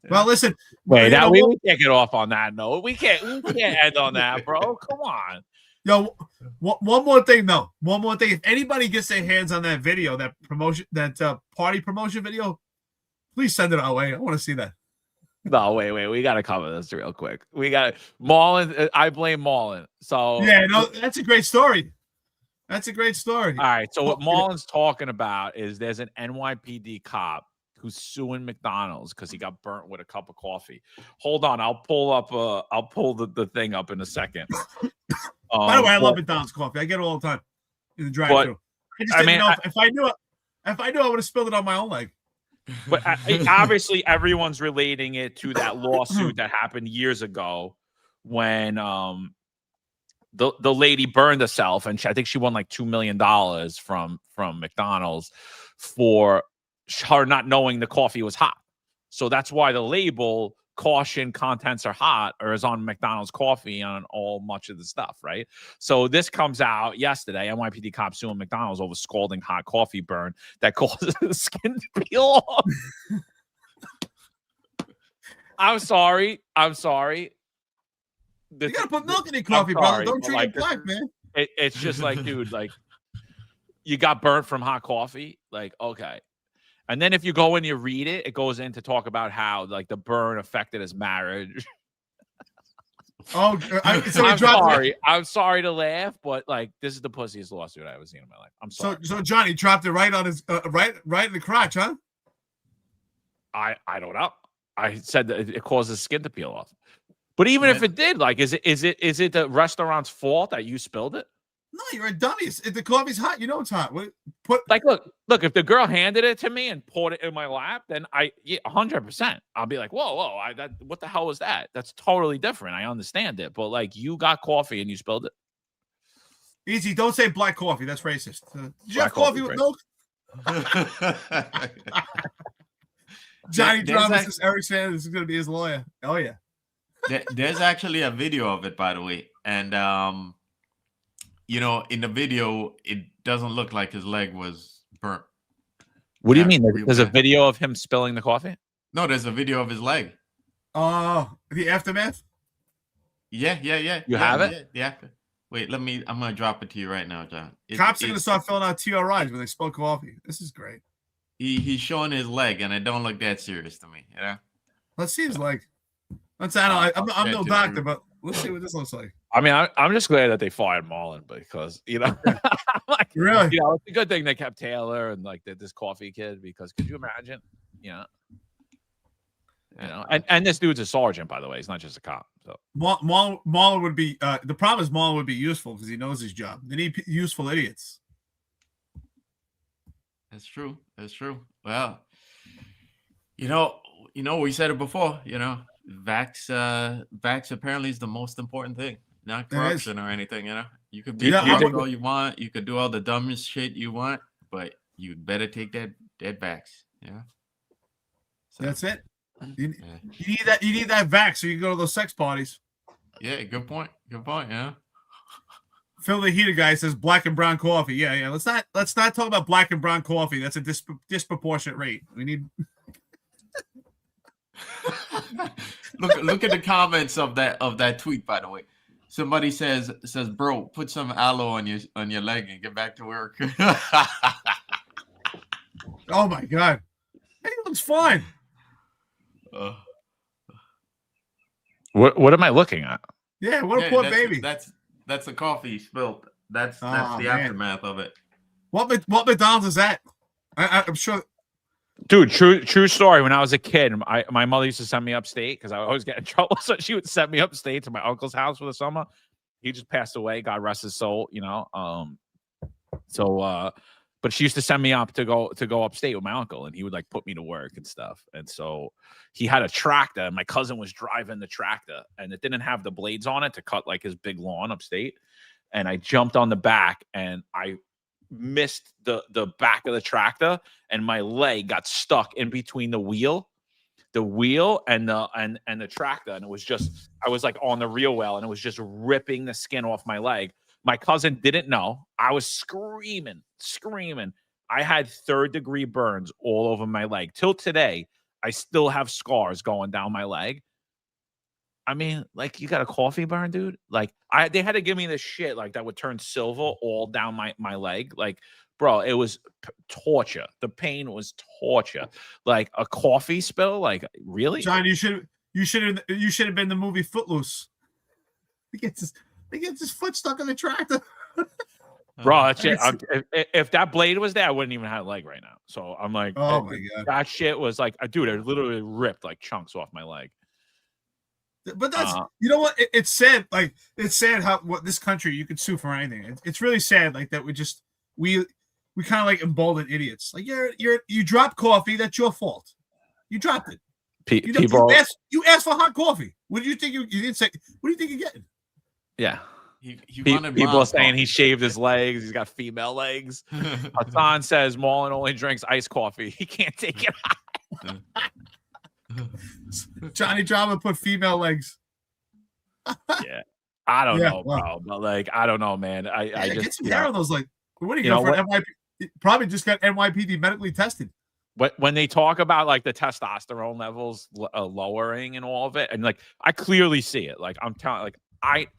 Well, listen. Wait, now we can't get off on that note. We can't end on that, bro. Come on. Yo, one more thing though. One more thing. If anybody gets their hands on that video, that promotion, that party promotion video, please send it our way. I want to see that. No, wait. We got to cover this real quick. We got Marlon. I blame Marlon. So yeah, no, that's a great story. All right. So what Marlon's talking about is there's an NYPD cop who's suing McDonald's because he got burnt with a cup of coffee. Hold on, I'll pull the thing up in a second. By the way, I love McDonald's coffee. I get it all the time in the drive-thru. If I knew, I would have spilled it on my own leg. But obviously, everyone's relating it to that lawsuit that happened years ago when the lady burned herself, and I think she won like $2 million from McDonald's for her not knowing the coffee was hot. So that's why the label caution contents are hot or is on McDonald's coffee on all much of the stuff, right? So this comes out yesterday. NYPD cops suing McDonald's over scalding hot coffee burn that causes the skin to peel off. I'm sorry. You gotta put milk in your coffee, brother. Don't treat it black, man. It's just like, dude, like you got burnt from hot coffee. Like, okay. And then if you go and you read it, it goes in to talk about how like the burn affected his marriage. Oh, so I'm sorry to laugh, but like this is the pussiest lawsuit I've ever seen in my life. I'm sorry. So Johnny dropped it right on his right in the crotch, huh? I don't know. I said that it causes skin to peel off. But even if it did, like, is it the restaurant's fault that you spilled it? No, you're a dummy. If the coffee's hot, you know it's hot. Look. If the girl handed it to me and poured it in my lap, then 100%. I'll be like, whoa, what the hell was that? That's totally different. I understand it, but like, you got coffee and you spilled it. Easy. Don't say black coffee. That's racist. Did you have coffee with milk? Johnny Dramas is Eric Sanders. This is going to be his lawyer. Oh yeah. There's actually a video of it, by the way, and in the video, it doesn't look like his leg was burnt. What do you mean? There's a video of him spilling the coffee? No, there's a video of his leg. Oh, the aftermath? Yeah. You have it? Yeah. Wait, I'm gonna drop it to you right now, John. Cops are gonna start filling out TRIs when they spill coffee. This is great. He's showing his leg, and it don't look that serious to me. Let's see his leg. I'm no doctor, but let's see what this looks like. I mean, I'm just glad that they fired Marlon because like, really, it's a good thing they kept Taylor and like this coffee kid because could you imagine, and this dude's a sergeant, by the way, he's not just a cop. So Marlon would be the problem is Marlon would be useful because he knows his job. They need useful idiots. That's true. Well, we said it before. Vax apparently is the most important thing, not corruption or anything. You could be all you want, you could do all the dumbest shit you want, but you better take that vax. So, that's it. You need that vax so you can go to those sex parties. Yeah, good point. Yeah. Phil the Heater guy says black and brown coffee. Yeah. Let's not talk about black and brown coffee. That's a disproportionate rate. We need. Look at the comments of that tweet. By the way, somebody says, bro, put some aloe on your leg and get back to work. Oh my god, he looks fine. What am I looking at? Yeah, what a poor baby. That's the coffee spilled. That's the aftermath of it. What McDonald's is that? I'm sure. Dude, true story. When I was a kid, my mother used to send me upstate because I would always get in trouble. So she would send me upstate to my uncle's house for the summer. He just passed away. God rest his soul. But she used to send me up to go upstate with my uncle, and he would like put me to work and stuff. And so he had a tractor, and my cousin was driving the tractor, and it didn't have the blades on it to cut like his big lawn upstate. And I jumped on the back, and I missed the back of the tractor, and my leg got stuck in between the wheel and the tractor, and it was just I was like on the rear wheel, and it was just ripping the skin off my leg. My cousin didn't know. I was screaming. I had 3rd-degree burns all over my leg. Till today, I still have scars going down my leg. I mean, like, you got a coffee burn, dude? Like, they had to give me this shit, like, that would turn silver all down my leg. Like, bro, it was torture. The pain was torture. Like, a coffee spill? Like, really? John, you should have been the movie Footloose. He gets his foot stuck in the tractor. Bro, that's it. If that blade was there, I wouldn't even have a leg right now. So I'm like, oh my god, that shit was like, dude, it literally ripped like chunks off my leg. But that's you know what? It's sad. Like it's sad how this country you could sue for anything. It's really sad like that. We kind of like embolden idiots. Like you drop coffee, that's your fault. You dropped it. You asked for hot coffee. What do you think you didn't say? What do you think you're getting? Yeah. People are saying he shaved his legs. He's got female legs. Hassan says Marlon only drinks iced coffee. He can't take it hot. Johnny Drama put female legs. Yeah. I don't Yeah, know, well. bro. But like, I don't know, man. I Get just some hair on those. Like, what do you You go know for? NYPD? Probably just got NYPD medically tested. when they talk about like the testosterone levels lowering and all of it, and like I clearly see it. Like I'm telling, like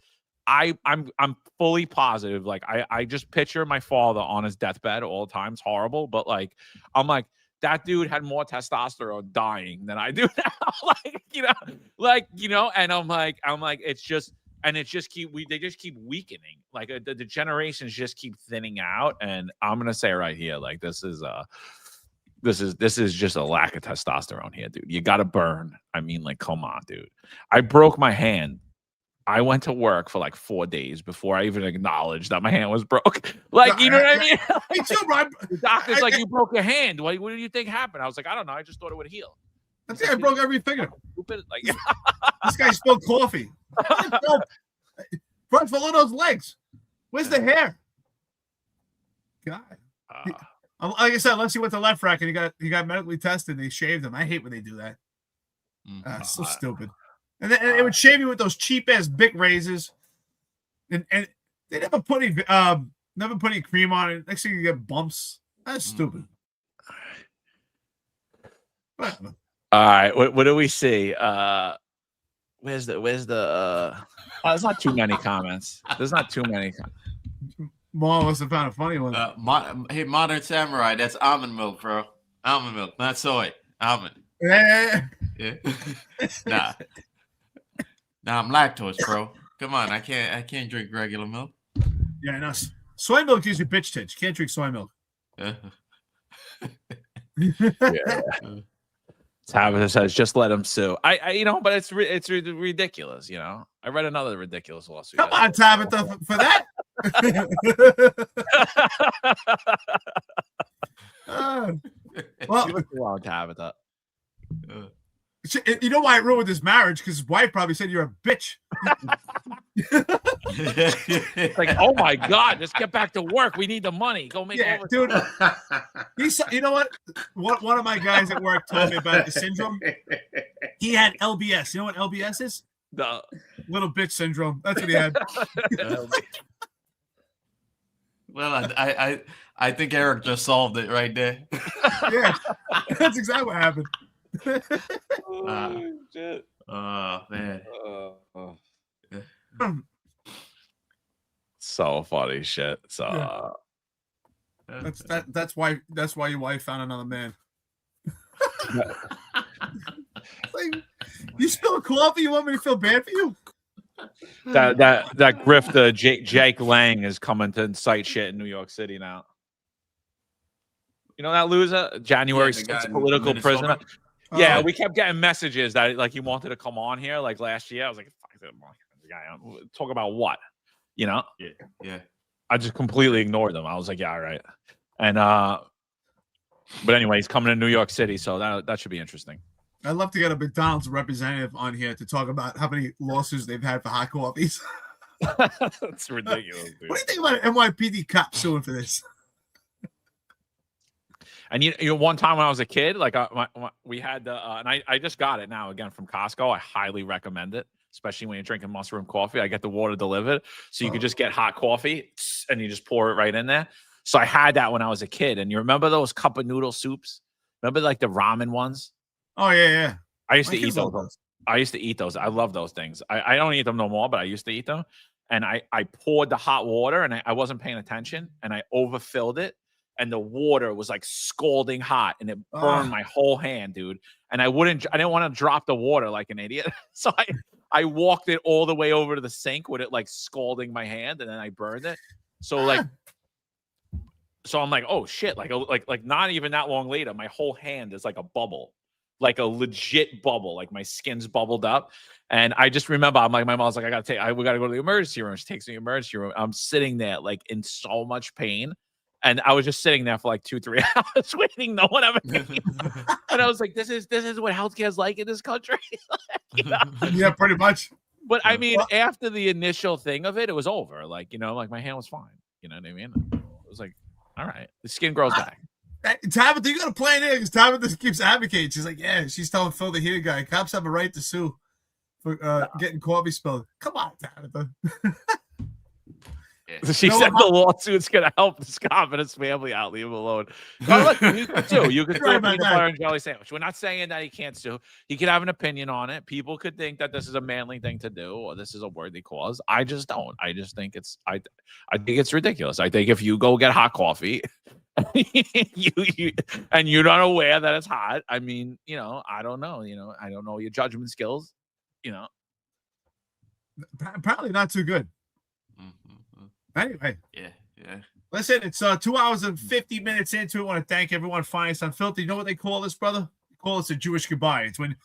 I'm fully positive. Like I just picture my father on his deathbed all the time. It's horrible, but like I'm like that dude had more testosterone dying than I do now. And I'm like it's just. And it just they just keep weakening. Like the generations just keep thinning out. And I'm gonna say right here, like this is just a lack of testosterone here, dude. You gotta burn. I mean, like, come on, dude. I broke my hand. I went to work for like 4 days before I even acknowledged that my hand was broke. Like, you know what I mean? Me too, bro. The doctor's like, you broke your hand. What do you think happened? I was like, I don't know. I just thought it would heal. I think I broke every finger. Stupid. Like, This guy spilled coffee. Front full of those legs. Where's the hair? God. Like I said, unless he went to left rack and he got medically tested and they shaved him. I hate when they do that. So stupid. And then it would shave you with those cheap ass Bic razors. And they never put any cream on it. Next thing you get bumps. That's stupid. Whatever. all right. What do we see? Where's the there's not too many comments. There's not too many. Mom must have found a funny one. Hey, Modern Samurai, that's almond milk, bro. Almond milk, not soy. Almond. Yeah. Nah, I'm lactose, bro. Come on, I can't drink regular milk. Yeah, no. Soy milk gives you bitch tits. You can't drink soy milk. Yeah. Tabitha says, just let him sue. But it's ridiculous. I read another ridiculous lawsuit. Come on, Tabitha, for that. Well, What's wrong, Tabitha? You know why it ruined his marriage? Because his wife probably said you're a bitch. It's like, oh my God, let's get back to work. We need the money. Go make dude. You know what? One of my guys at work told me about the syndrome. He had LBS. You know what LBS is? The little bitch syndrome. That's what he had. Well, I think Eric just solved it right there. Yeah, that's exactly what happened. Shit. Oh man. So funny shit. So that's why your wife found another man. Like, you spill coffee, you want me to feel bad for you? that grifter Jake Lang is coming to incite shit in New York City now. You know that loser? January 6th, political prisoner. Yeah, we kept getting messages that like he wanted to come on here like last year. I was like, fuck that guy. Talk about what? Yeah. I just completely ignored them. I was like, yeah, all right. And but anyway, he's coming to New York City, so that should be interesting. I'd love to get a McDonald's representative on here to talk about how many lawsuits they've had for hot coffees. That's ridiculous, dude. What do you think about an NYPD cop suing for this? And one time when I was a kid, like we had the and I just got it now again from Costco. I highly recommend it, especially when you're drinking mushroom coffee. I get the water delivered, so you could just get hot coffee and you just pour it right in there. So I had that when I was a kid. And you remember those cup of noodle soups? Remember like the ramen ones? Oh yeah. I used to eat those. I used to eat those. I love those things. I don't eat them no more, but I used to eat them. And I poured the hot water and I wasn't paying attention and I overfilled it. And the water was like scalding hot and it burned my whole hand, dude. And I didn't want to drop the water like an idiot. So I walked it all the way over to the sink with it like scalding my hand and then I burned it. So I'm like, oh shit. Like not even that long later, my whole hand is like a bubble, like a legit bubble. Like my skin's bubbled up. And I just remember, I'm like, my mom's like, we got to go to the emergency room. She takes me to the emergency room. I'm sitting there like in so much pain. And I was just sitting there for like 2-3 hours waiting. No one ever came. And I was like, this is what healthcare is like in this country. Yeah, pretty much. But I mean, after the initial thing of it, it was over. Like, like my hand was fine. You know what I mean? It was like, all right, the skin grows back. Tabitha, you got a plan here because Tabitha keeps advocating. She's like, yeah, she's telling Phil the here guy, cops have a right to sue for getting coffee spilled. Come on, Tabitha. She said the lawsuit's going to help this cop and his family out. Leave him alone. Look, you can sue. You can sue a peanut butter and jelly sandwich. We're not saying that he can't sue. He could have an opinion on it. People could think that this is a manly thing to do or this is a worthy cause. I just don't. I just think it's I think it's ridiculous. I think if you go get hot coffee and you're not aware that it's hot, I mean, I don't know. I don't know your judgment skills. Apparently not too good. Anyway, yeah. Listen, it's 2 hours and 50 minutes into it. I want to thank everyone finding us unfiltered. You know what they call this, brother? They call this a Jewish goodbye. It's when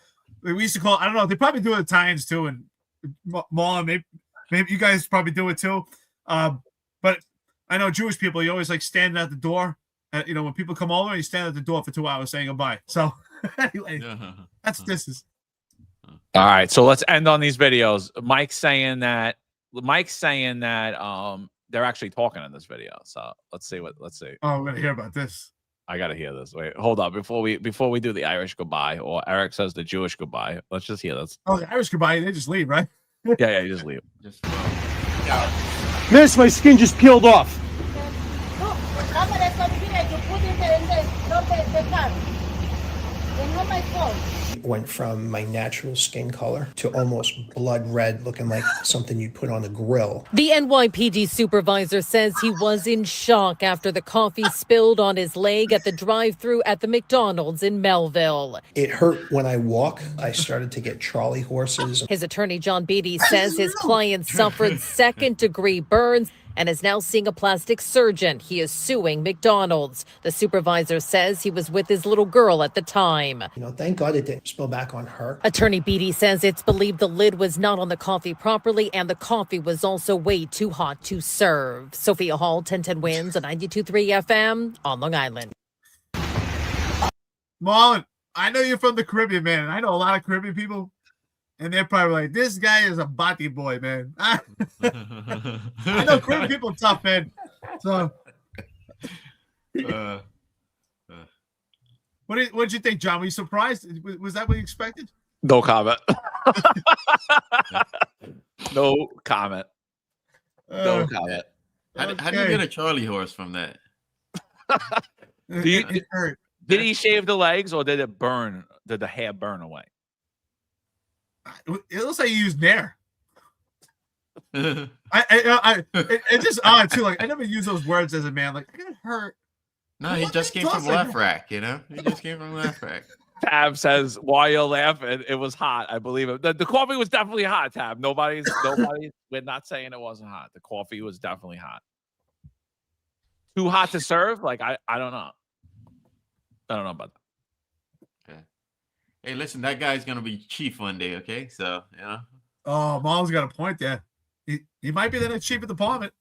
we used to call. I don't know. They probably do it Italians too, and Marlon, maybe you guys probably do it too. But I know Jewish people. You always like standing at the door. When people come over, you stand at the door for 2 hours saying goodbye. So anyway, that's this is. All right, so let's end on these videos. Mike's saying that they're actually talking in this video. So let's see. Oh, we're gonna hear about this. I gotta hear this. Wait, hold up. Before we do the Irish goodbye, or Eric says the Jewish goodbye. Let's just hear this. Oh, the Irish goodbye. They just leave, right? Yeah, you just leave. Miss, my skin just peeled off. Went from my natural skin color to almost blood red, looking like something you put on a grill. The NYPD supervisor says he was in shock after the coffee spilled on his leg at the drive-thru at the McDonald's in Melville. It hurt when I walk. I started to get Charlie horses. His attorney, John Beatty, says his client suffered second-degree burns and is now seeing a plastic surgeon. He is suing McDonald's. The supervisor says he was with his little girl at the time. Thank God it didn't spill back on her. Attorney Beatty says it's believed the lid was not on the coffee properly and the coffee was also way too hot to serve. Sophia Hall, 1010 Wins, a 92.3 FM on Long Island. Marlon, I know you're from the Caribbean, man. And I know a lot of Caribbean people. And they're probably like, this guy is a bati boy, man. I know Caribbean people are tough, man. So, what did you think, John? Were you surprised? Was that what you expected? No comment. No comment. No comment. How do you get a Charlie horse from that? Did he shave the legs or did it burn? Did the hair burn away? It looks like you used Nair. It's just odd too. Like I never use those words as a man. Like I got hurt. No, he just came from Laugh Rack. He just came from Laugh Rack. Tab says, "While you're laughing, it was hot." I believe it. The coffee was definitely hot. Tab. Nobody. We're not saying it wasn't hot. The coffee was definitely hot. Too hot to serve? Like I don't know. I don't know about that. Hey, listen, that guy's gonna be chief one day, okay? So, Oh, Mom's got a point there. He might be the next chief of the department.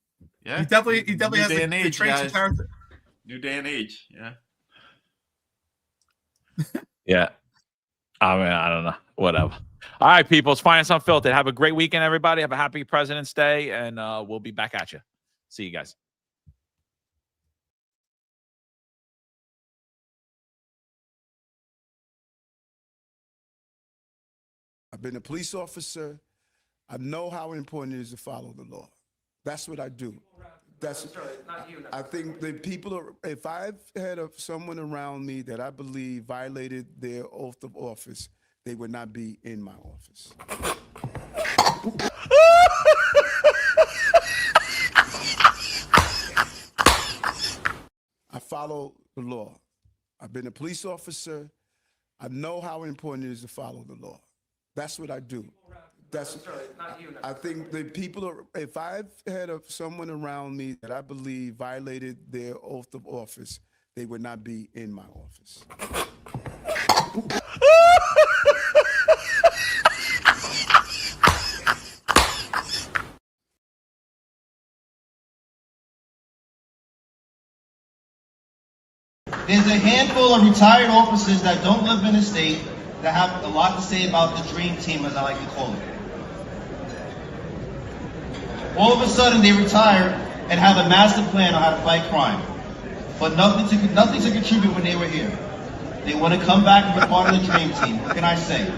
Yeah. He definitely has the traits and character. New day and age, yeah. Yeah. I mean, I don't know. Whatever. All right, people. It's Finance Unfiltered. Have a great weekend, everybody. Have a happy President's Day, and we'll be back at you. See you guys. I've been a police officer. I know how important it is to follow the law. That's what I do. I think the people if I've had someone around me that I believe violated their oath of office, they would not be in my office. I follow the law. I've been a police officer. I know how important it is to follow the law. That's what I do. I think the people if I've had someone around me that I believe violated their oath of office, they would not be in my office. There's a handful of retired officers that don't live in the state that have a lot to say about the dream team, as I like to call it. All of a sudden, they retire and have a master plan on how to fight crime. but nothing to contribute when they were here. They want to come back and be part of the dream team. What can I say?